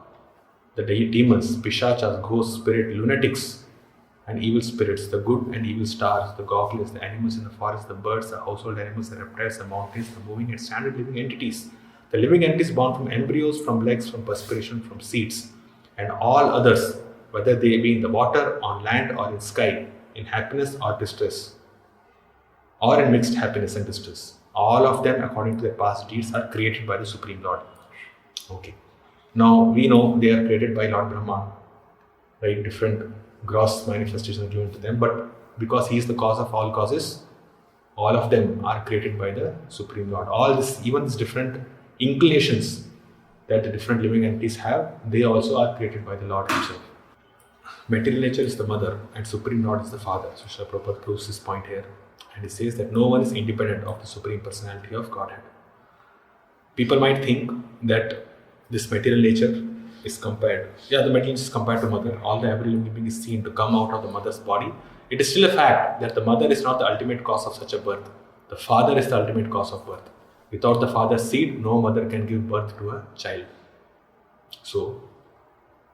the demons, Pishachas, ghosts, spirit, lunatics, and evil spirits, the good and evil stars, the goblins, the animals in the forest, the birds, the household animals, the reptiles, the mountains, the moving and standard living entities, the living entities born from embryos, from legs, from perspiration, from seeds, and all others, whether they be in the water, on land, or in sky, in happiness or distress, or in mixed happiness and distress. All of them, according to their past deeds, are created by the Supreme Lord. Okay. Now, we know they are created by Lord Brahma, right? Different gross manifestations are given to them, but because He is the cause of all causes, all of them are created by the Supreme Lord. All this, even these different inclinations that the different living entities have, they also are created by the Lord Himself. Material nature is the mother and Supreme Lord is the father. So Srila Prabhupada proves this point here. And he says that no one is independent of the Supreme Personality of Godhead. People might think that this material nature is compared. Yeah, the material nature is compared to mother. All the every living being is seen to come out of the mother's body. It is still a fact that the mother is not the ultimate cause of such a birth. The father is the ultimate cause of birth. Without the father's seed, no mother can give birth to a child. So,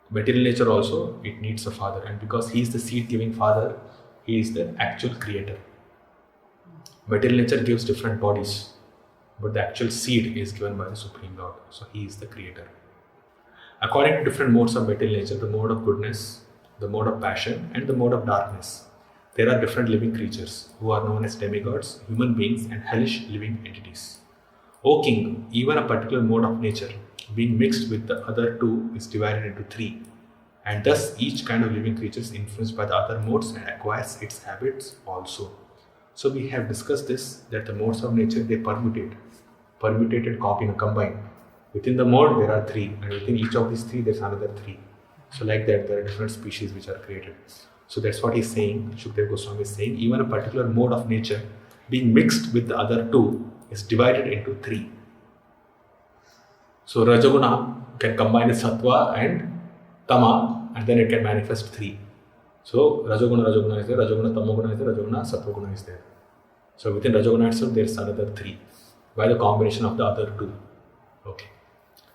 material nature also, it needs a father. And because He is the seed-giving father, He is the actual creator. Material nature gives different bodies, but the actual seed is given by the Supreme Lord. So, He is the creator. According to different modes of material nature, the mode of goodness, the mode of passion, and the mode of darkness, there are different living creatures who are known as demigods, human beings, and hellish living entities. O king, even a particular mode of nature, being mixed with the other two, is divided into three, and thus each kind of living creature is influenced by the other modes and acquires its habits also. So we have discussed this, that the modes of nature, they permutate and combine. Within the mode there are three, and within each of these three there's another three. So like that there are different species which are created. So that's what he's saying, Shukdev Goswami is saying, even a particular mode of nature being mixed with the other two is divided into three. So Rajaguna can combine with Sattva and Tama, and then it can manifest three. So Rajaguna is there, Rajaguna Tamoguna is there, Rajaguna Sattva is there. So within Rajaguna itself there is another three by the combination of the other two. Okay.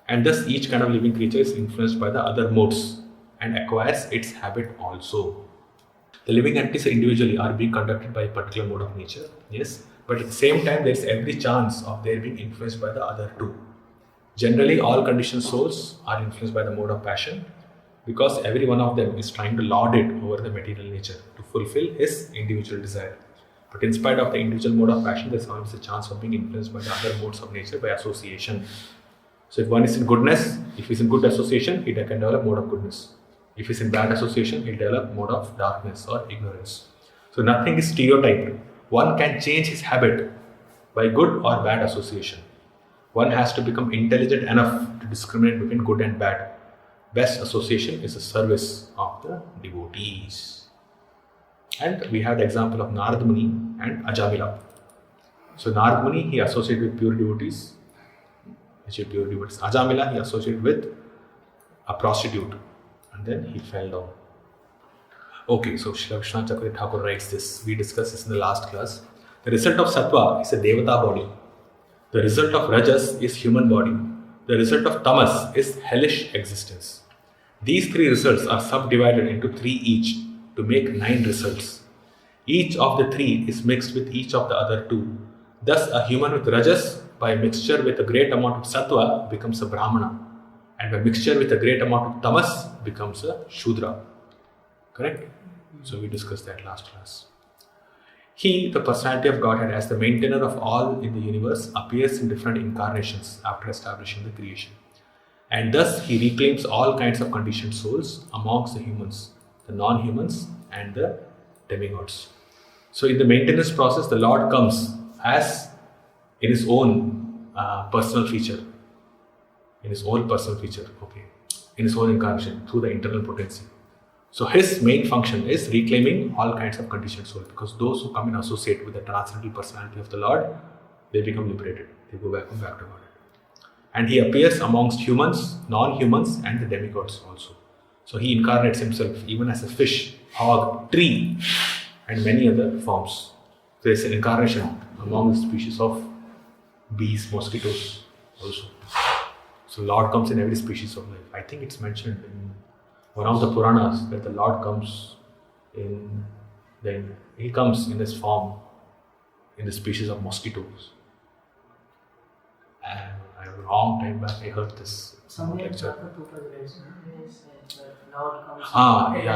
And thus each kind of living creature is influenced by the other modes and acquires its habit also. The living entities individually are being conducted by a particular mode of nature, yes, but at the same time there is every chance of their being influenced by the other two. Generally, all conditioned souls are influenced by the mode of passion, because every one of them is trying to lord it over the material nature to fulfill his individual desire. But in spite of the individual mode of passion, there is always a chance of being influenced by the other modes of nature by association. So if one is in goodness, if he is in good association, he can develop mode of goodness. If he is in bad association, he will develop mode of darkness or ignorance. So nothing is stereotyped. One can change his habit by good or bad association. One has to become intelligent enough to discriminate between good and bad. Best association is the service of the devotees. And we have the example of Narad Muni and Ajamila. So Narad Muni, he associated with pure devotees. Ajamila, he associated with a prostitute, and then he fell down. Okay, so Srila Vishwanath Chakravarti Thakur writes this. We discussed this in the last class. The result of Sattva is a Devata body. The result of Rajas is human body. The result of Tamas is hellish existence. These three results are subdivided into three each to make 9 results. Each of the three is mixed with each of the other two. Thus, a human with Rajas, by mixture with a great amount of Sattva, becomes a Brahmana, and by mixture with a great amount of Tamas, becomes a Shudra. Correct? So we discussed that last class. He, the personality of Godhead, as the maintainer of all in the universe, appears in different incarnations after establishing the creation. And thus he reclaims all kinds of conditioned souls amongst the humans, the non-humans and the demigods. So in the maintenance process, the Lord comes as in his own personal feature. In his own incarnation, through the internal potency. So his main function is reclaiming all kinds of conditioned souls, because those who come and associate with the transcendental personality of the Lord, they become liberated. They go back to God. And he appears amongst humans, non-humans and the demigods also. So he incarnates himself even as a fish, hog, tree and many other forms. There is an incarnation among the species of bees, mosquitoes also. So Lord comes in every species of life. I think it's mentioned in one of the Puranas that the Lord comes in, then he comes in this form in the species of mosquitoes. And a long time back I heard this lecture.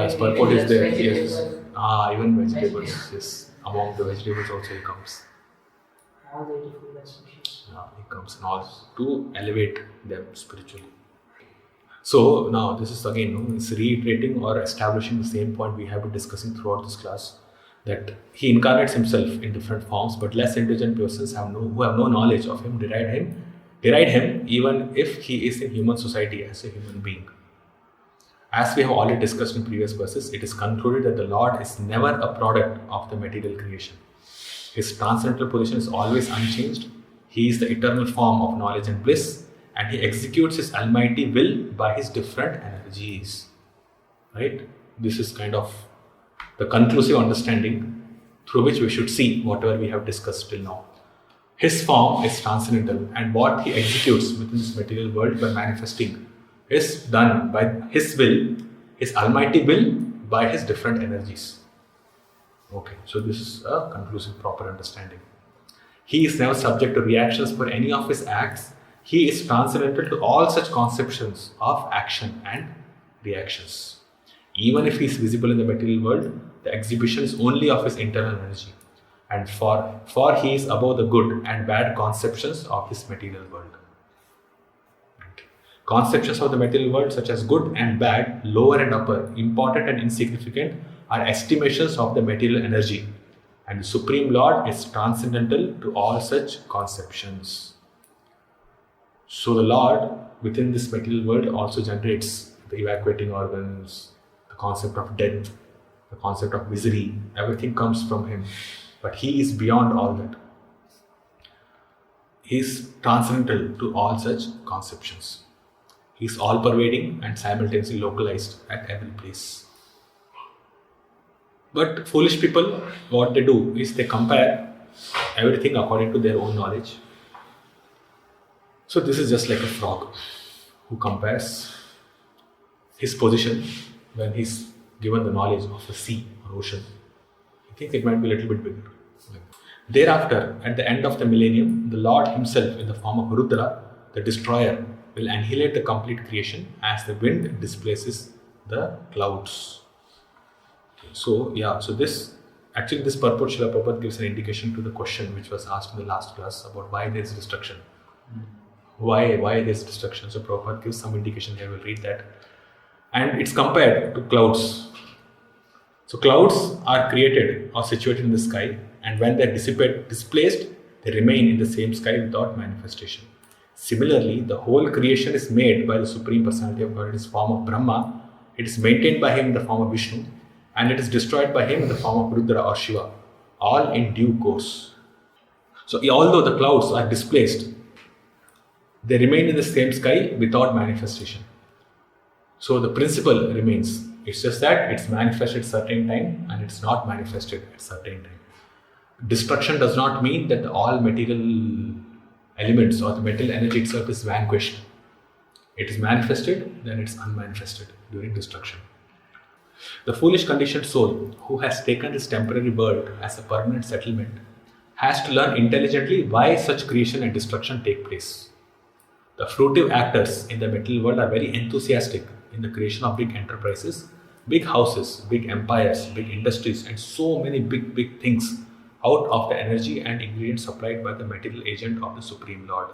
His purport is there. Yes. Even vegetables. Yes. Among the vegetables also he comes. All the different species. He comes in order to elevate them spiritually. So now this is again, it's reiterating or establishing the same point we have been discussing throughout this class, that he incarnates himself in different forms, but less intelligent persons who have no knowledge of him deride him even if he is in human society as a human being. As we have already discussed in previous verses, it is concluded that the Lord is never a product of the material creation. His transcendental position is always unchanged. He is the eternal form of knowledge and bliss, and he executes his almighty will by his different energies. Right? This is kind of the conclusive understanding through which we should see whatever we have discussed till now. His form is transcendental, and what he executes within this material world by manifesting is done by his will, his almighty will, by his different energies. Okay, so this is a conclusive, proper understanding. He is never subject to reactions for any of his acts. He is transcendental to all such conceptions of action and reactions. Even if he is visible in the material world, the exhibition is only of his internal energy. And for he is above the good and bad conceptions of this material world. Conceptions of the material world, such as good and bad, lower and upper, important and insignificant, are estimations of the material energy. And the Supreme Lord is transcendental to all such conceptions. So the Lord within this material world also generates the evacuating organs, the concept of death, the concept of misery. Everything comes from Him. But He is beyond all that. He is transcendental to all such conceptions. He is all-pervading and simultaneously localized at every place. But foolish people, what they do is they compare everything according to their own knowledge. So this is just like a frog who compares his position when he's given the knowledge of the sea or ocean. He thinks it might be a little bit bigger. Thereafter, at the end of the millennium, the Lord Himself in the form of Rudra, the destroyer, will annihilate the complete creation as the wind displaces the clouds. So this purport Srila Prabhupada gives an indication to the question which was asked in the last class about why there is destruction. Why there is destruction? So Prabhupada gives some indication here, we'll read that. And it's compared to clouds. So clouds are created or situated in the sky, and when they're displaced, they remain in the same sky without manifestation. Similarly, the whole creation is made by the Supreme Personality of God in His form of Brahma. It is maintained by Him in the form of Vishnu, and it is destroyed by Him in the form of Rudra or Shiva, all in due course. So although the clouds are displaced, they remain in the same sky without manifestation. So the principle remains. It's just that it's manifested at a certain time and it's not manifested at a certain time. Destruction does not mean that all material elements or the material energy itself is vanquished. It is manifested, then it's unmanifested during destruction. The foolish conditioned soul who has taken this temporary world as a permanent settlement has to learn intelligently why such creation and destruction take place. The fruitive actors in the material world are very enthusiastic in the creation of big enterprises, big houses, big empires, big industries, and so many big things out of the energy and ingredients supplied by the material agent of the Supreme Lord.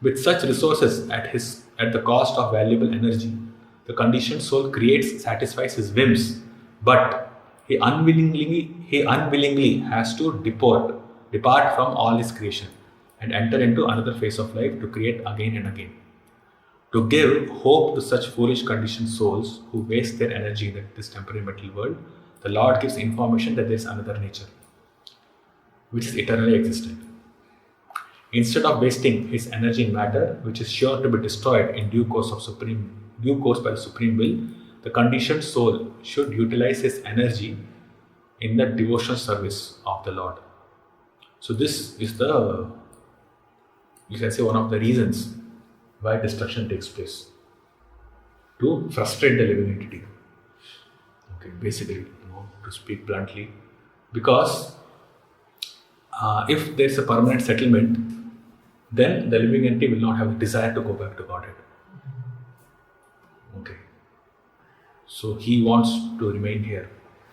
With such resources at the cost of valuable energy, the conditioned soul satisfies his whims, but he unwillingly has to depart from all his creation and enter into another phase of life to create again and again. To give hope to such foolish conditioned souls who waste their energy in this temporary material world, the Lord gives information that there is another nature, which is eternally existent. Instead of wasting his energy in matter, which is sure to be destroyed in due course by the Supreme Will, the conditioned soul should utilize his energy in the devotional service of the Lord. So this is one of the reasons why destruction takes place. To frustrate the living entity. Okay, basically, to speak bluntly, because if there is a permanent settlement, then the living entity will not have a desire to go back to Godhead. Okay. So he wants to remain here.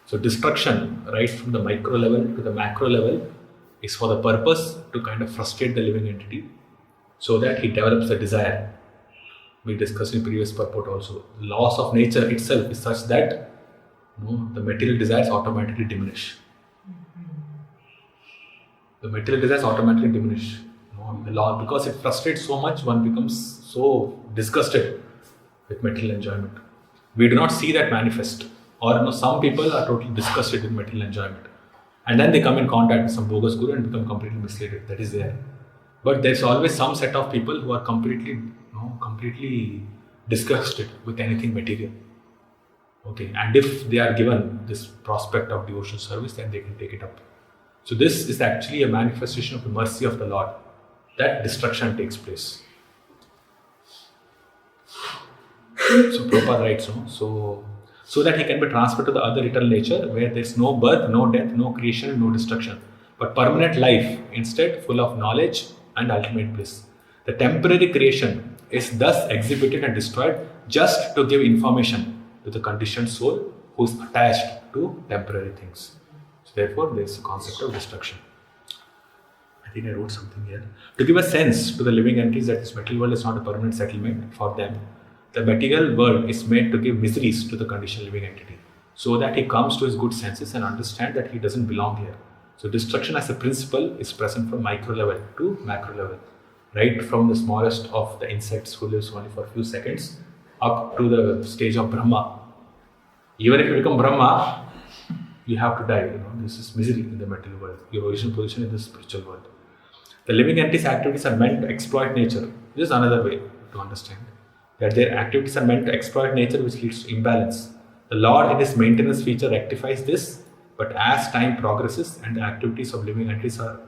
So destruction, right from the micro level to the macro level, is for the purpose to kind of frustrate the living entity so that he develops a desire. We discussed in previous purport also. The laws of nature itself is such that the material desires automatically diminish. The material desires automatically diminish. The law, because it frustrates so much, one becomes so disgusted with material enjoyment. We do not see that manifest. Or some people are totally disgusted with material enjoyment. And then they come in contact with some bogus guru and become completely misled. That is there. But there's always some set of people who are completely disgusted with anything material. Okay, and if they are given this prospect of devotional service, then they can take it up. So this is actually a manifestation of the mercy of the Lord, that destruction takes place. So Prabhupada writes, so that he can be transferred to the other eternal nature where there is no birth, no death, no creation, no destruction, but permanent life, instead full of knowledge and ultimate bliss. The temporary creation is thus exhibited and destroyed just to give information to the conditioned soul who is attached to temporary things. So therefore, there is a concept of destruction. I think I wrote something here. To give a sense to the living entities that this material world is not a permanent settlement for them, the material world is made to give miseries to the conditioned living entity, so that he comes to his good senses and understand that he doesn't belong here. So destruction as a principle is present from micro level to macro level, right from the smallest of the insects who lives only for a few seconds up to the stage of Brahma. Even if you become Brahma, you have to die. This is misery in the material world. Your original position in the spiritual world. The living entities' activities are meant to exploit nature. This is another way to understand that their activities are meant to exploit nature, which leads to imbalance. The Lord in his maintenance feature rectifies this, but as time progresses and the activities of living entities are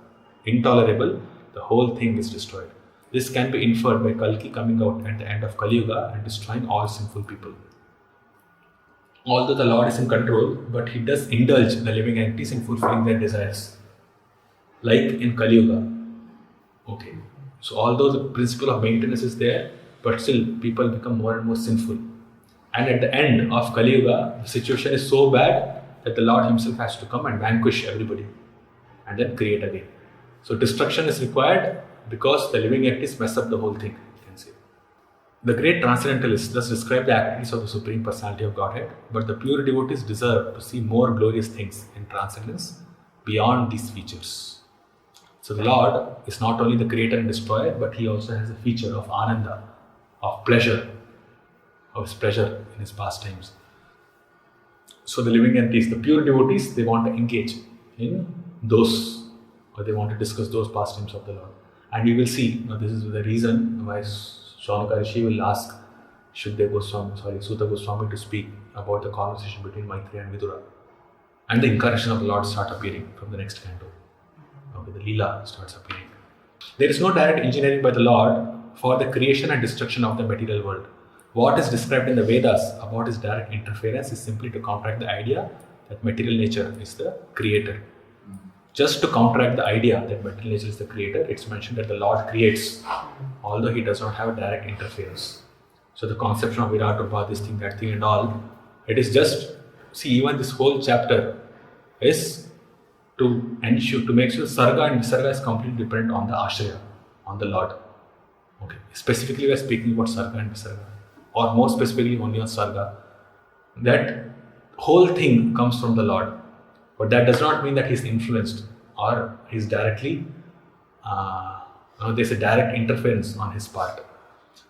intolerable, the whole thing is destroyed. This can be inferred by Kalki coming out at the end of Kali Yuga and destroying all sinful people. Although the Lord is in control, but he does indulge the living entities in fulfilling their desires, like in Kali Yuga. Okay, so although the principle of maintenance is there, but still people become more and more sinful. And at the end of Kali Yuga, the situation is so bad that the Lord himself has to come and vanquish everybody and then create again. So destruction is required because the living entities mess up the whole thing, you can say. The great transcendentalists thus describe the activities of the Supreme Personality of Godhead, but the pure devotees deserve to see more glorious things in transcendence beyond these features. So the Lord is not only the creator and destroyer, but he also has a feature of ananda, of pleasure, of his pleasure in his pastimes. So the living entities, the pure devotees, they want to engage in those, or they want to discuss those pastimes of the Lord. And we will see, this is the reason why Shaunaka Rishi will ask Suta Goswami to speak about the conversation between Maitreya and Vidura. And the incarnation of the Lord start appearing from the next canto. Okay, the Leela starts appearing. There is no direct engineering by the Lord for the creation and destruction of the material world. What is described in the Vedas about his direct interference is simply to counteract the idea that material nature is the creator. Just to counteract the idea that material nature is the creator, it's mentioned that the Lord creates, although he does not have a direct interference. So the conception of Virat Rupa, this thing, that thing and all, it is just, see, even this whole chapter is to ensure, to make sure Sarga and Visarga is completely dependent on the Ashraya, on the Lord. Okay. Specifically we are speaking about Sarga and Visarga, or more specifically only on Sarga. That whole thing comes from the Lord. But that does not mean that he is influenced or he is directly, there is a direct interference on his part.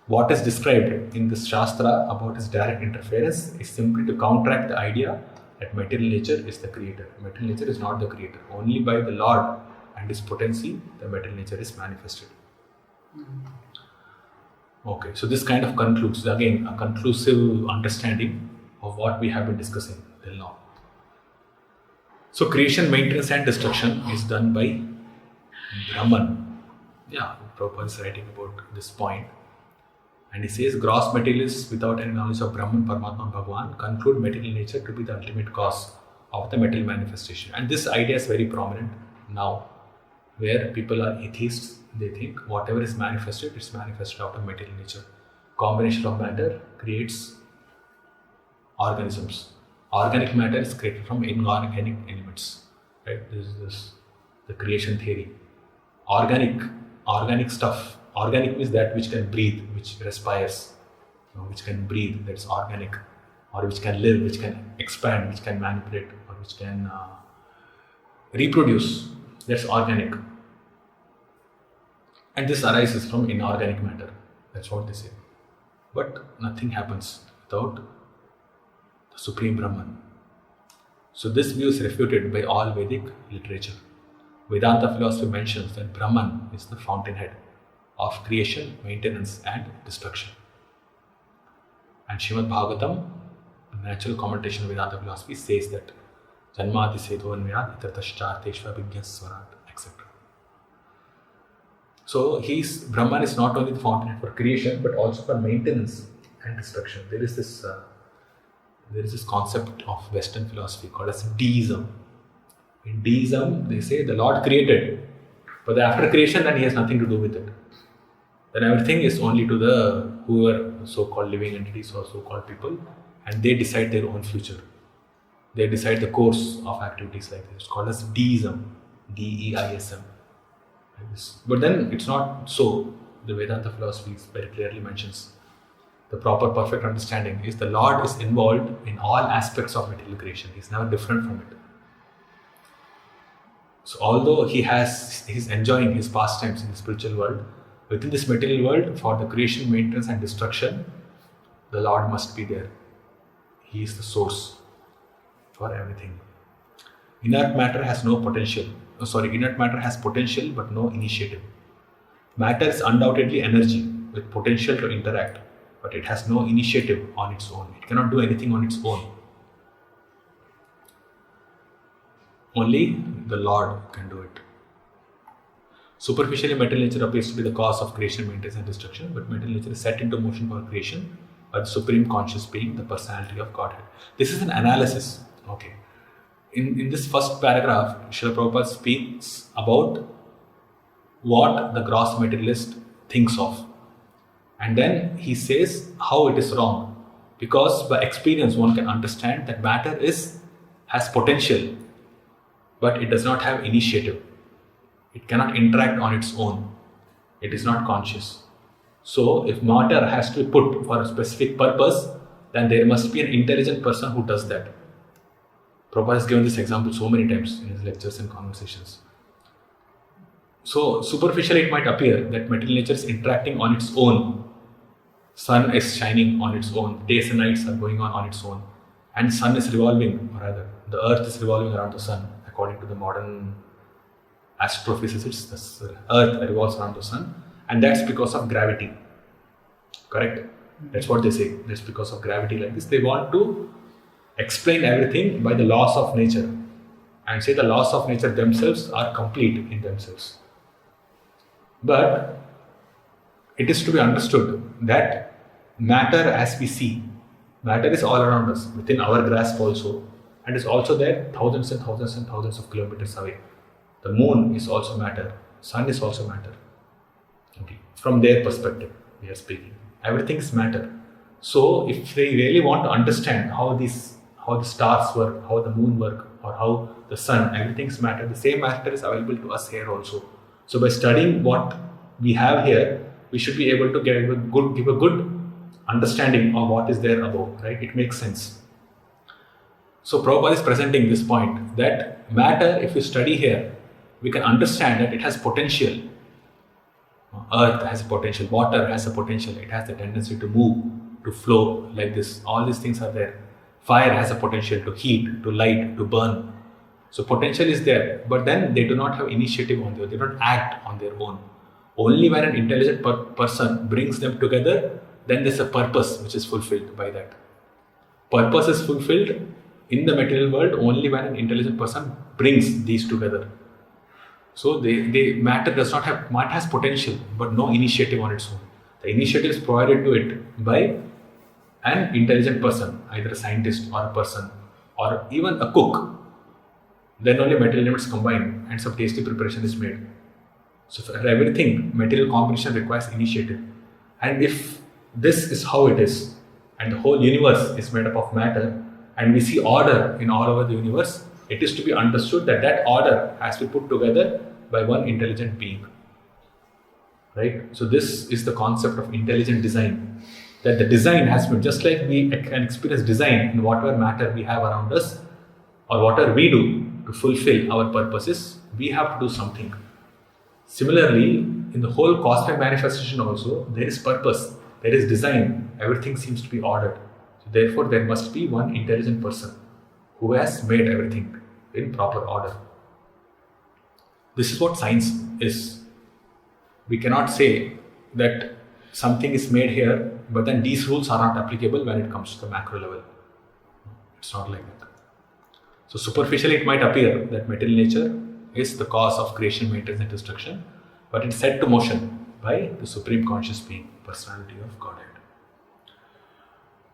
What is described in this Shastra about his direct interference is simply to counteract the idea that material nature is the creator. Material nature is not the creator. Only by the Lord and his potency, the material nature is manifested. Okay, so this kind of concludes, again, a conclusive understanding of what we have been discussing till now. So creation, maintenance and destruction is done by Brahman. Yeah, Prabhupada is writing about this point. And he says, gross materialists without any knowledge of Brahman, Paramatma and Bhagavan conclude material nature to be the ultimate cause of the material manifestation. And this idea is very prominent now, where people are atheists. They think whatever is manifested, it's manifested out of material nature. Combination of matter creates organisms. Organic matter is created from inorganic elements. Right? This is the creation theory. Organic stuff. Organic means that which can breathe, which respires, which can breathe, that's organic, or which can live, which can expand, which can manipulate, or which can reproduce, that's organic. And this arises from inorganic matter, that's what they say. But nothing happens without the Supreme Brahman. So this view is refuted by all Vedic literature. Vedanta philosophy mentions that Brahman is the fountainhead of creation, maintenance and destruction. And Srimad Bhagavatam, the natural commentation of Vedanta philosophy, says that Janmati Sedovanvyat Itartashcharteshva Vigyaswarat, etc. So Brahman is not only the fountainhead for creation but also for maintenance and destruction. There is this concept of Western philosophy called as deism. In deism, they say the Lord created, but after creation, then he has nothing to do with it. Then everything is only to the who are so-called living entities or so-called people, and they decide their own future. they decide the course of activities like this. It's called as deism, deism. Like this. But then it's not so. The Vedanta philosophy very clearly mentions the proper perfect understanding is the Lord is involved in all aspects of material creation. He's never different from it. So although he's enjoying his pastimes in the spiritual world, within this material world, for the creation, maintenance and destruction, the Lord must be there. He is the source for everything. Inert matter has no potential. Inert matter has potential but no initiative. Matter is undoubtedly energy with potential to interact, but it has no initiative on its own. It cannot do anything on its own. Only the Lord can do it. Superficially, material nature appears to be the cause of creation, maintenance and destruction, but material nature is set into motion for creation by the Supreme Conscious Being, the personality of Godhead. This is an analysis. Okay. In this first paragraph, Srila Prabhupada speaks about what the gross materialist thinks of. And then he says how it is wrong. Because by experience one can understand that matter has potential, but it does not have initiative. It cannot interact on its own. It is not conscious. So if matter has to be put for a specific purpose, then there must be an intelligent person who does that. Prabhupada has given this example so many times in his lectures and conversations. So superficially it might appear that material nature is interacting on its own. Sun is shining on its own. Days and nights are going on its own. And sun is revolving, or rather, the earth is revolving around the sun. According to the modern astrophysicists, the earth revolves around the sun. And that's because of gravity. Correct? That's what they say. That's because of gravity like this. They want to explain everything by the laws of nature. And say the laws of nature themselves are complete in themselves. But it is to be understood that matter as we see, matter is all around us, within our grasp also, and is also there thousands and thousands and thousands of kilometers away. The moon is also matter, sun is also matter. Okay. From their perspective, we are speaking. Everything is matter. So if they really want to understand how the stars work, how the moon work, or how the sun, everything is matter, the same matter is available to us here also. So by studying what we have here, we should be able to give a good understanding of what is there above, right? It makes sense. So Prabhupada is presenting this point that matter, if you study here, we can understand that it has potential. Earth has a potential, water has a potential, it has the tendency to move, to flow like this. All these things are there. Fire has a potential to heat, to light, to burn. So potential is there, but then they do not have initiative on their own. They don't act on their own. Only when an intelligent person brings them together, then there's a purpose which is fulfilled by that. Purpose is fulfilled in the material world only when an intelligent person brings these together. So matter has potential, but no initiative on its own. The initiative is provided to it by an intelligent person, either a scientist or a person, or even a cook. Then only material elements combine and some tasty preparation is made. So for everything, material combination requires initiative. And if this is how it is, and the whole universe is made up of matter, and we see order in all over the universe, it is to be understood that order has to be put together by one intelligent being. Right? So this is the concept of intelligent design. That the design has been, just like we can experience design in whatever matter we have around us, or whatever we do to fulfill our purposes, we have to do something. Similarly, in the whole cosmic manifestation also, there is purpose, there is design, everything seems to be ordered. So therefore, there must be one intelligent person who has made everything in proper order. This is what science is. We cannot say that something is made here, but then these rules are not applicable when it comes to the macro level. It's not like that. So superficially it might appear that material nature is the cause of creation, maintenance and destruction, but it's set to motion by the Supreme Conscious Being, personality of Godhead.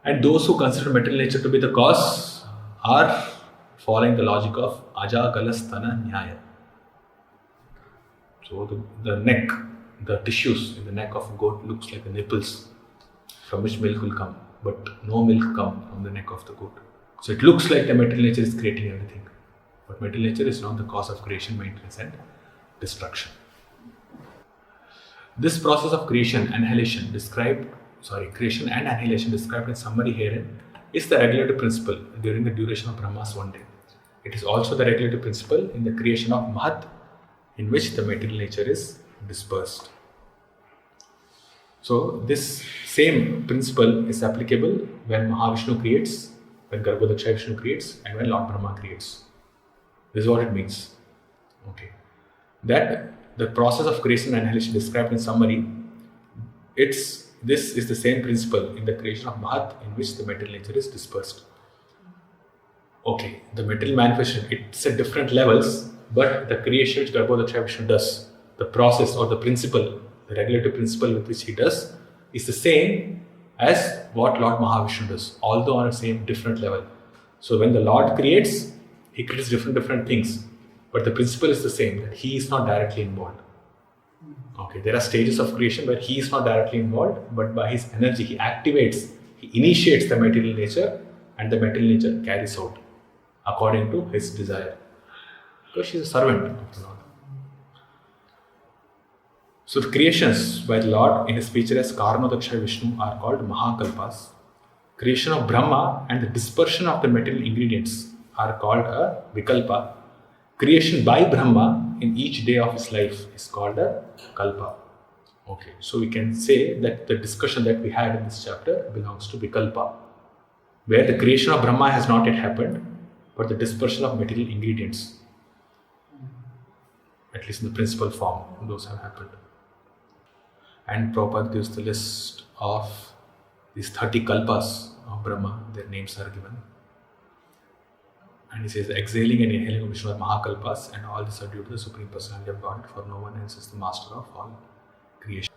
And those who consider material nature to be the cause are following the logic of Aja Galastana Nyaya. So the neck, the tissues in the neck of a goat looks like the nipples from which milk will come, but no milk comes from the neck of the goat. So it looks like the material nature is creating everything, but material nature is not the cause of creation, maintenance and destruction. This process of creation and annihilation described in summary herein is the regulative principle during the duration of Brahma's one day. It is also the regulative principle in the creation of Mahat, in which the material nature is dispersed. So this same principle is applicable when Mahavishnu creates, when Garbhodaksha Vishnu creates, and when Lord Brahma creates. This is what it means. Okay. That the process of creation and annihilation described in summary, this is the same principle in the creation of Mahat, in which the material nature is dispersed. Okay, the material manifestation, it's at different levels, but the creation which Garbhodaksha Vishnu does, the process or the principle, the regulative principle with which he does, is the same as what Lord Mahavishnu does, although on a same different level. So when the Lord creates, he creates different things, but the principle is the same, that he is not directly involved. Okay, there are stages of creation where he is not directly involved, but by his energy he activates, he initiates the material nature, and the material nature carries out according to his desire. Because she is a servant of the Lord. So the creations by the Lord in his feature as Karanodaksha Vishnu are called Mahakalpas. Creation of Brahma and the dispersion of the material ingredients are called a Vikalpa. Creation by Brahma in each day of his life is called a Kalpa. Okay, so we can say that the discussion that we had in this chapter belongs to Vikalpa, where the creation of Brahma has not yet happened, but the dispersion of material ingredients, at least in the principal form, those have happened. And Prabhupada gives the list of these 30 Kalpas of Brahma, their names are given. And he says, exhaling and inhaling of Vishnu are Mahakalpas, and all these are due to the Supreme Personality of God, for no one else is the master of all creation.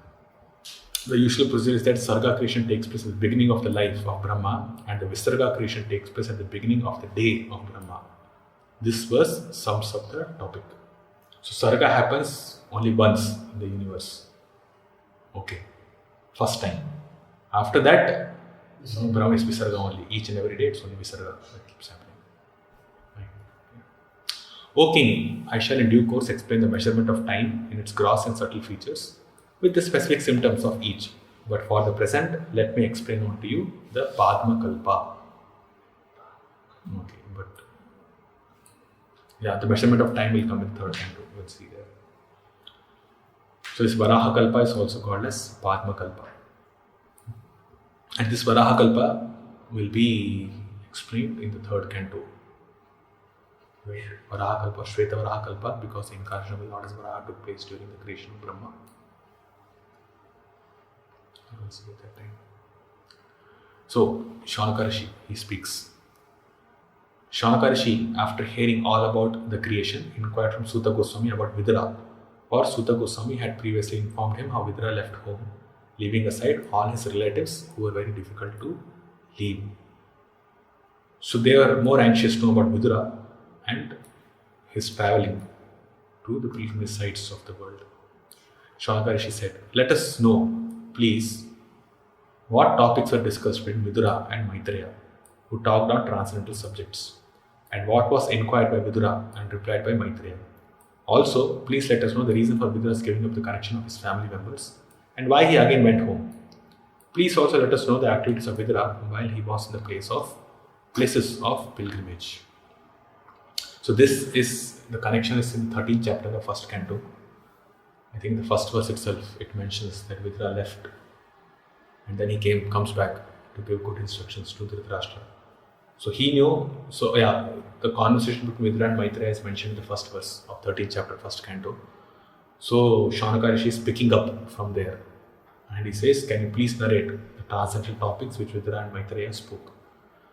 The usual procedure is that Sarga creation takes place at the beginning of the life of Brahma, and the Visarga creation takes place at the beginning of the day of Brahma. This verse sums up the topic. So Sarga happens only once in the universe. Okay, first time. After that, Brahma is Visarga only. Each and every day it's only Visarga that keeps happening. O King, I shall in due course explain the measurement of time in its gross and subtle features with the specific symptoms of each. But for the present, let me explain unto you the Padma Kalpa. Okay, but the measurement of time will come in third canto. We'll see there. So this Varaha Kalpa is also called as Padma Kalpa. And this Varaha Kalpa will be explained in the third canto. Varaha Kalpa, Shweta Varaha Kalpa, because the incarnation of the Lord as Varaha took place during the creation of Brahma. We'll see at that time. So, Shaunaka Rishi, he speaks. Shaunaka Rishi, after hearing all about the creation, inquired from Suta Goswami about Vidura, for Suta Goswami had previously informed him how Vidura left home, leaving aside all his relatives who were very difficult to leave. So they were more anxious to know about Vidura and his travelling to the pilgrimage sites of the world. Shaunaka Rishi said, let us know, please, what topics were discussed between Vidura and Maitreya, who talked on transcendental subjects, and what was inquired by Vidura and replied by Maitreya. Also, please let us know the reason for Vidura's giving up the connection of his family members and why he again went home. Please also let us know the activities of Vidura while he was in the places of pilgrimage. So this is, the connection is in the 13th chapter of first canto. I think the first verse itself, it mentions that Vidura left and then he comes back to give good instructions to Dhritarashtra. So he knew, the conversation between Vidura and Maitreya is mentioned in the first verse of 13th chapter, first canto. So Shaunaka Rishi is picking up from there and he says, can you please narrate the transcendental topics which Vidura and Maitreya spoke?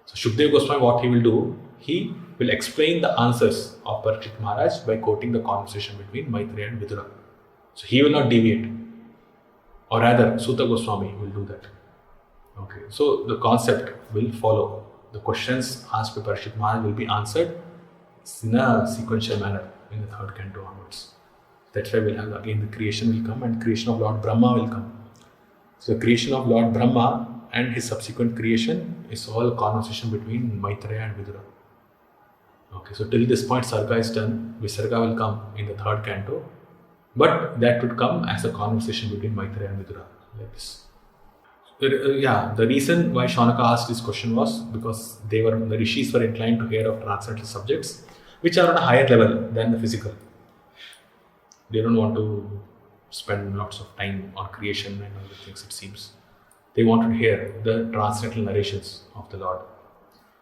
So Shukdev Goswami, what he will do, he will explain the answers of Parikshit Maharaj by quoting the conversation between Maitreya and Vidura. So he will not deviate, or rather Suta Goswami will do that. Okay, so the concept will follow. The questions asked by Parikshit Maharaj will be answered in a sequential manner in the third canto onwards. That's why we'll have again the creation will come and creation of Lord Brahma will come. So the creation of Lord Brahma and his subsequent creation is all conversation between Maitreya and Vidura. Okay, so till this point, Sarga is done. Visarga will come in the third canto, but that would come as a conversation between Maitreya and Vidura, like this. The reason why Shaunaka asked this question was because the rishis were inclined to hear of transcendental subjects which are on a higher level than the physical. They don't want to spend lots of time on creation and other things, it seems. They wanted to hear the transcendental narrations of the Lord.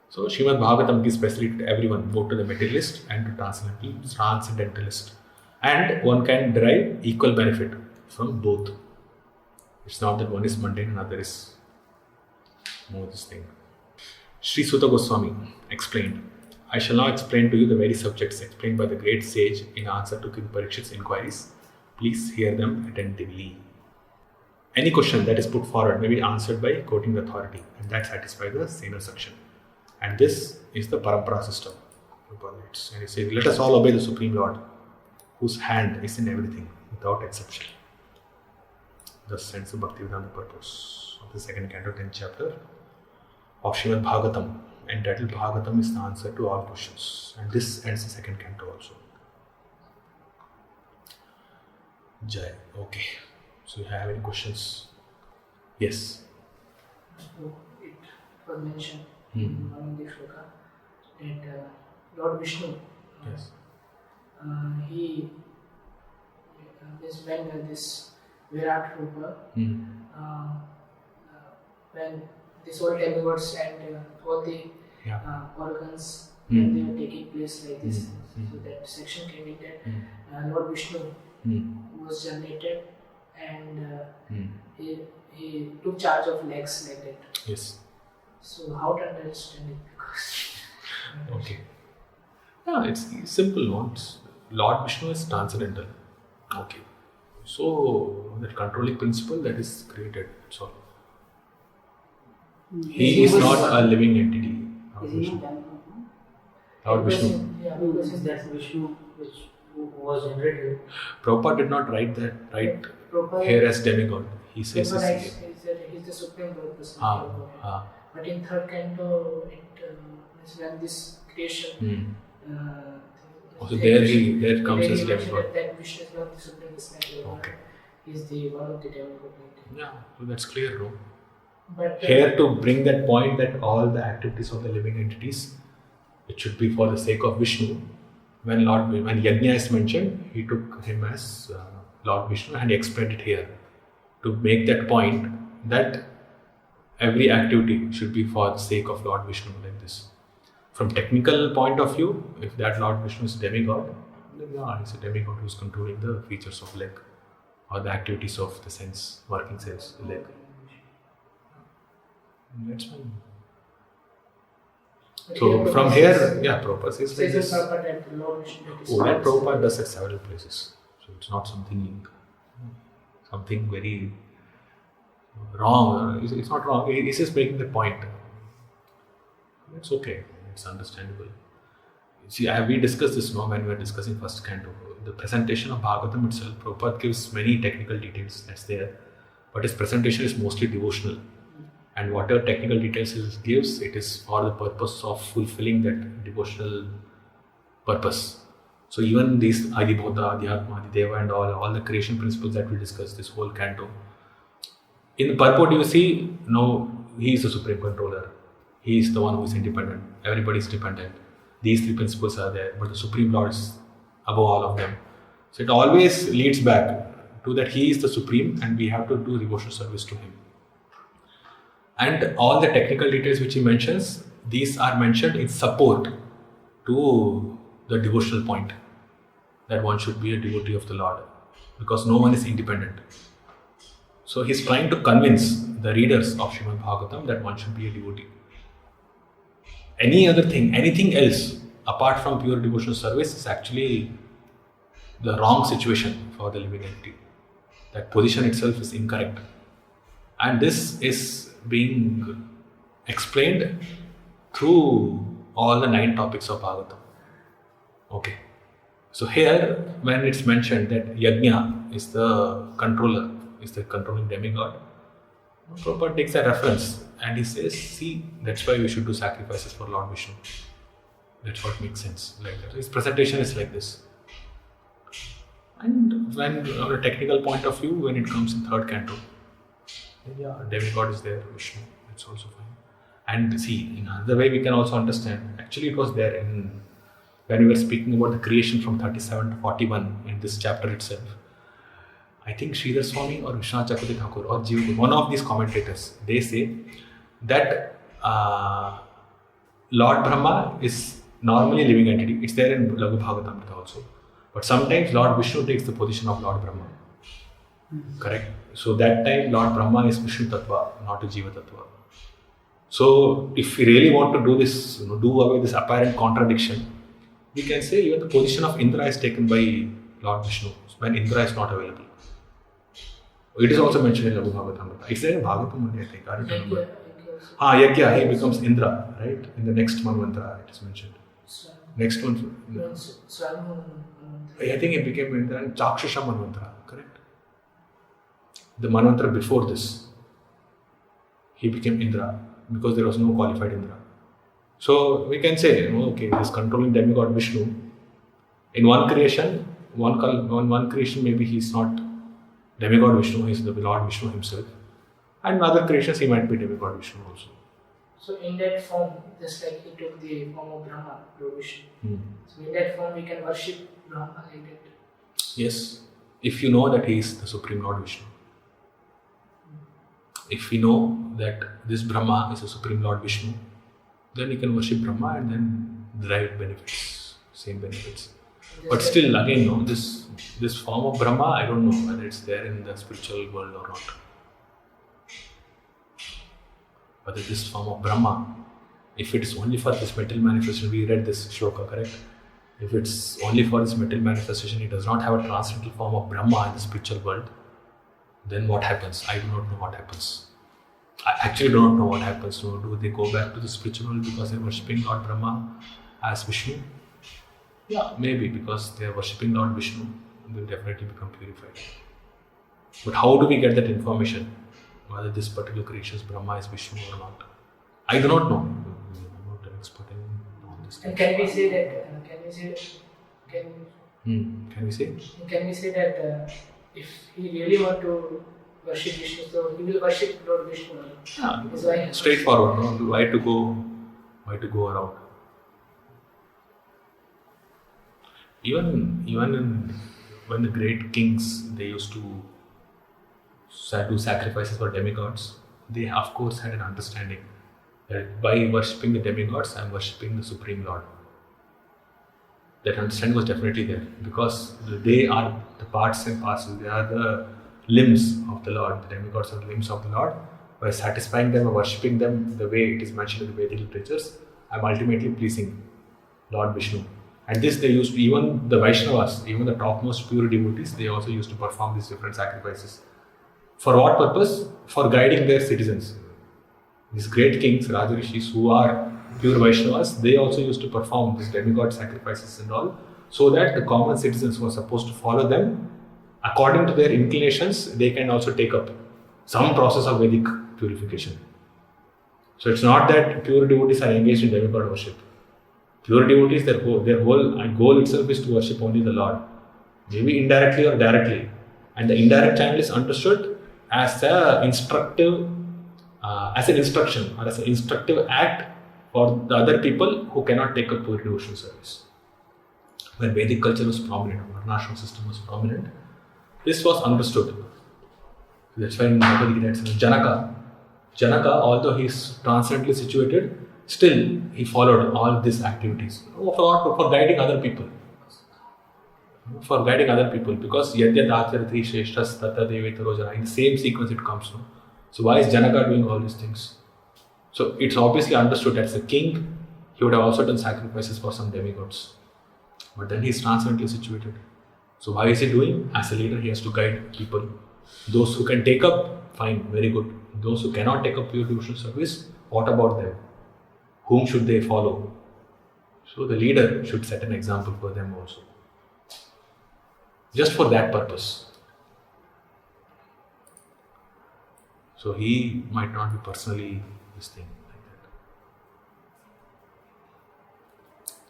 So Srimad Bhagavatam gives facility to everyone, both to the materialist and to transcendentalist. And one can derive equal benefit from both. It's not that one is mundane and other is more this thing. Sri Sutta Goswami explained, I shall now explain to you the very subjects explained by the great sage in answer to King Parikshit's inquiries. Please hear them attentively. Any question that is put forward may be answered by quoting the authority, and that satisfies the Sena section. And this is the Parampara system. And it says, let us all obey the Supreme Lord, whose hand is in everything, without exception. Thus ends the Bhakti-vaibhava purpose of the second canto, 10th chapter of Srimad Bhagavatam, entitled Bhagavatam is the answer to all questions. And this ends the second canto also. Jai. Okay. So, you have any questions? Yes. So it was mentioned in one of the shloka that Lord Vishnu, Yes. he is when this Virat Rupa, when this whole demigods and all the organs, when they are taking place like this, so that section came in that Lord Vishnu was generated and he took charge of legs like that. Yes. So how to understand it? Because Okay. Yeah, it's simple ones. Lord Vishnu is transcendental. Okay. So that controlling principle that is created. That's all. He is not a living entity. Lord Vishnu. Lord Vishnu. Yeah, because That's Vishnu who was generated. Prabhupada did not write that Prabhupada here as demigod. He says Prabhupada this writes that he is the supreme Lord person. here. But in third canto, it is when this creation. So there comes as demigod. That Vishnu is not the supreme personality. Okay. He is the one of the demigod. Yeah, so that's clear, no? But Here to bring that point that all the activities of the living entities, it should be for the sake of Vishnu. When Yajna is mentioned, he took him as Lord Vishnu and he explained it here to make that point that every activity should be for the sake of Lord Vishnu, like this. From technical point of view, if that Lord Vishnu is demigod, then yeah, he's a demigod who's controlling the features of leg or the activities of the sense, working sense, the leg. That's fine. So from here, Prabhupada says like this. That Prabhupada does at several places. So it's not something very wrong. It's not wrong. He's just making the point. It's okay. It's understandable. See, we discussed this now when we were discussing first canto. The presentation of Bhagavatam itself, Prabhupada gives many technical details that's there. But his presentation is mostly devotional. And whatever technical details he gives, it is for the purpose of fulfilling that devotional purpose. So even these Adibhota, Adhyatma, Adideva and all the creation principles that we discussed, this whole canto, in the purport you see, no, he is the supreme controller. He is the one who is independent. Everybody is dependent. These three principles are there, but the Supreme Lord is above all of them. So it always leads back to that he is the supreme and we have to do devotional service to him. And all the technical details which he mentions, these are mentioned in support to the devotional point that one should be a devotee of the Lord because no one is independent. So he's trying to convince the readers of Srimad Bhagavatam that one should be a devotee. Any other thing, anything else apart from pure devotional service is actually the wrong situation for the living entity. That position itself is incorrect. And this is being explained through all the 9 topics of Bhagavatam. Okay. So here, when it's mentioned that Yajna is the controller, is the controlling demigod, Prabhupada takes a reference and he says, see, that's why we should do sacrifices for Lord Vishnu. That's what makes sense. Like that. His presentation is like this. And when, on a technical point of view, when it comes in third canto, yeah, demigod is there, Vishnu, it's also fine. And see, in another way we can also understand, actually it was there in, when we were speaking about the creation from 37 to 41 in this chapter itself. I think Sridhar Swami or Vishwanath Chakravarti Thakur or Jiva, one of these commentators, they say that Lord Brahma is normally a living entity. It's there in Laghu Bhagavatamrita also. But sometimes Lord Vishnu takes the position of Lord Brahma. Correct? So that time Lord Brahma is Vishnu Tattva, not a Jiva Tattva. So if we really want to do this, do away this apparent contradiction, we can say even the position of Indra is taken by Lord Vishnu when Indra is not available. It is also mentioned in Laghu Bhagavatamrita. It's there in Bhagavatam only, I think. I don't remember. Yajna, he becomes Indra, right? In the next Manvantara, it is mentioned. Next one. I think he became Indra in Chakshasha Manvantara, correct? The Manvantara before this, he became Indra because there was no qualified Indra. So we can say, okay, this controlling demigod Vishnu, in one creation, one creation maybe he is not demigod Vishnu, he is the Lord Vishnu himself. And in other creations he might be demigod Vishnu also. So in that form, just like he took the form of Brahma, Lord Vishnu. So in that form we can worship Brahma like that. Yes, if you know that he is the Supreme Lord Vishnu. If we know that this Brahma is the Supreme Lord Vishnu, then you can worship Brahma and then derive benefits, same benefits. But still, again, this form of Brahma, I don't know whether it's there in the spiritual world or not. Whether this form of Brahma, if it is only for this material manifestation, we read this shloka, correct? If it's only for this material manifestation, it does not have a transcendental form of Brahma in the spiritual world, then what happens? I do not know what happens. I actually do not know what happens. So do they go back to the spiritual world because they are worshipping Lord Brahma as Vishnu? Yeah, maybe because they are worshipping Lord Vishnu, they will definitely become purified. But how do we get that information? Whether this particular creation's Brahma is Vishnu or not? I do not know. I'm not an expert in all this. And can we say that? Can we say? Can we say that if he really want to worship Vishnu, so he will worship Lord Vishnu? Yeah, straightforward. No? Why to go around? Even when the great kings, they used to do sacrifices for demigods, they of course had an understanding that by worshipping the demigods, I am worshipping the Supreme Lord. That understanding was definitely there because they are the parts and parcels, they are the limbs of the Lord, the demigods are the limbs of the Lord. By satisfying them or worshipping them the way it is mentioned in the Vedic literatures, I am ultimately pleasing Lord Vishnu. And this they used to, even the Vaishnavas, even the topmost pure devotees, they also used to perform these different sacrifices. For what purpose? For guiding their citizens. These great kings, Rajarishis, who are pure Vaishnavas, they also used to perform these demigod sacrifices and all, so that the common citizens who are supposed to follow them, according to their inclinations, they can also take up some process of Vedic purification. So it's not that pure devotees are engaged in demigod worship. Pure devotees, their whole goal itself is to worship only the Lord, maybe indirectly or directly. And the indirect channel is understood as an instruction or as an instructive act for the other people who cannot take up pure devotional service. When Vedic culture was prominent, Varnashram system was prominent, this was understood. That's why in Bhagavad Gita it says Janaka, although he is transcendently situated, still he followed all these activities for guiding other people. For guiding other people, because Yadyat Acharati Shreshtas Tata Deveta Rojana, in the same sequence it comes. No? So why is Janaka doing all these things? So it's obviously understood that as a king, he would have also done sacrifices for some demigods. But then he is transcendently situated. So why is he doing? As a leader, he has to guide people. Those who can take up, fine, very good. Those who cannot take up pure devotional service, what about them? Whom should they follow? So the leader should set an example for them also. Just for that purpose. So he might not be personally this thing like that.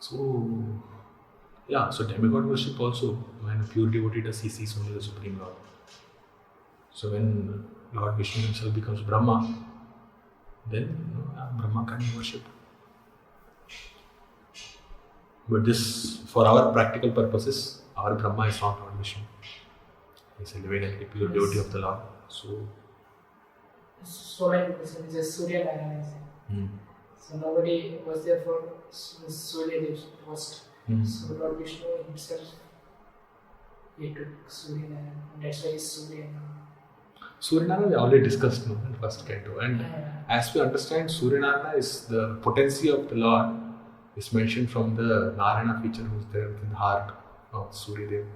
So yeah, so demigod worship also, when a pure devotee does, he sees only the Supreme Lord. So when Lord Vishnu himself becomes Brahma, then Brahma can be worshipped. But this, for our practical purposes, our Brahma is not Lord Vishnu. He is a living entity, pure devotee of the Lord. So many people say this is Surya Narayana. So nobody was there for Surya Dev first. So Lord Vishnu himself, he took Surya Narayana. That's why he's Surya Narayana. Surya Narayana we already discussed in first Canto. And as we understand, Surya Narayana is the potency of the Lord, is mentioned from the Narayana feature who is there within the heart of Surya Dev.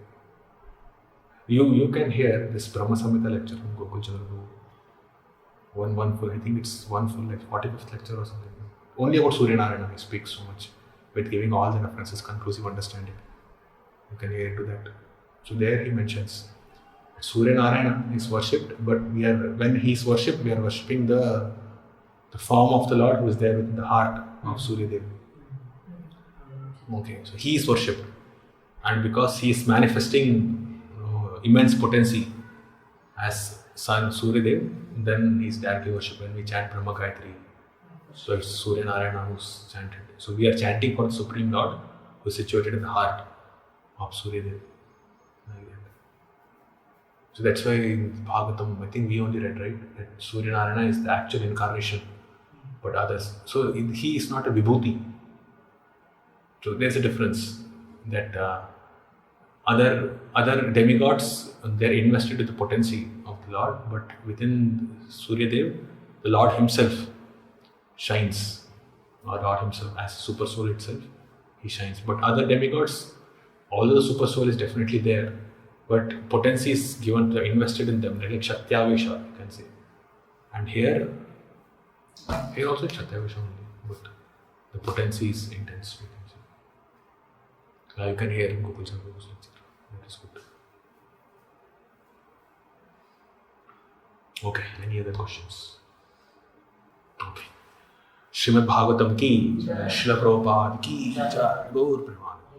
You can hear this Brahma Samhita lecture from Gokul Chandra. One full, I think it's one full, like 45th lecture or something. Only about Surya Narayana he speaks so much, with giving all the references, conclusive understanding. You can hear into that. So there he mentions Surya Narayana is worshipped, but when he is worshipped, we are worshipping the form of the Lord who is there within the heart of Surya Dev. Okay, so he is worshipped, and because he is manifesting immense potency as son Surya Dev, then he is directly worshipped when we chant Brahma Gayatri. So it's Surya Narayana who's chanted. So we are chanting for the Supreme Lord who is situated in the heart of Surya Dev. So that's why in Bhagavatam, I think we only read, right, that Surya Narayana is the actual incarnation, but others. So he is not a vibhuti. So there's a difference that other demigods, they're invested with the potency of the Lord, but within Surya Dev, the Lord himself shines, or Lord himself as Super Soul itself, he shines. But other demigods, although the Super Soul is definitely there, but potency is given, invested in them, like Shatyavesha, you can say. And here also it's Shatyavesha only, but the potency is intense, you can say. You can hear in Gokul Chandра's lecture. That is good. Okay, any other questions? Okay. Srimad Bhagavatam ki, Srila Prabhupada ki, Gaur Premanand.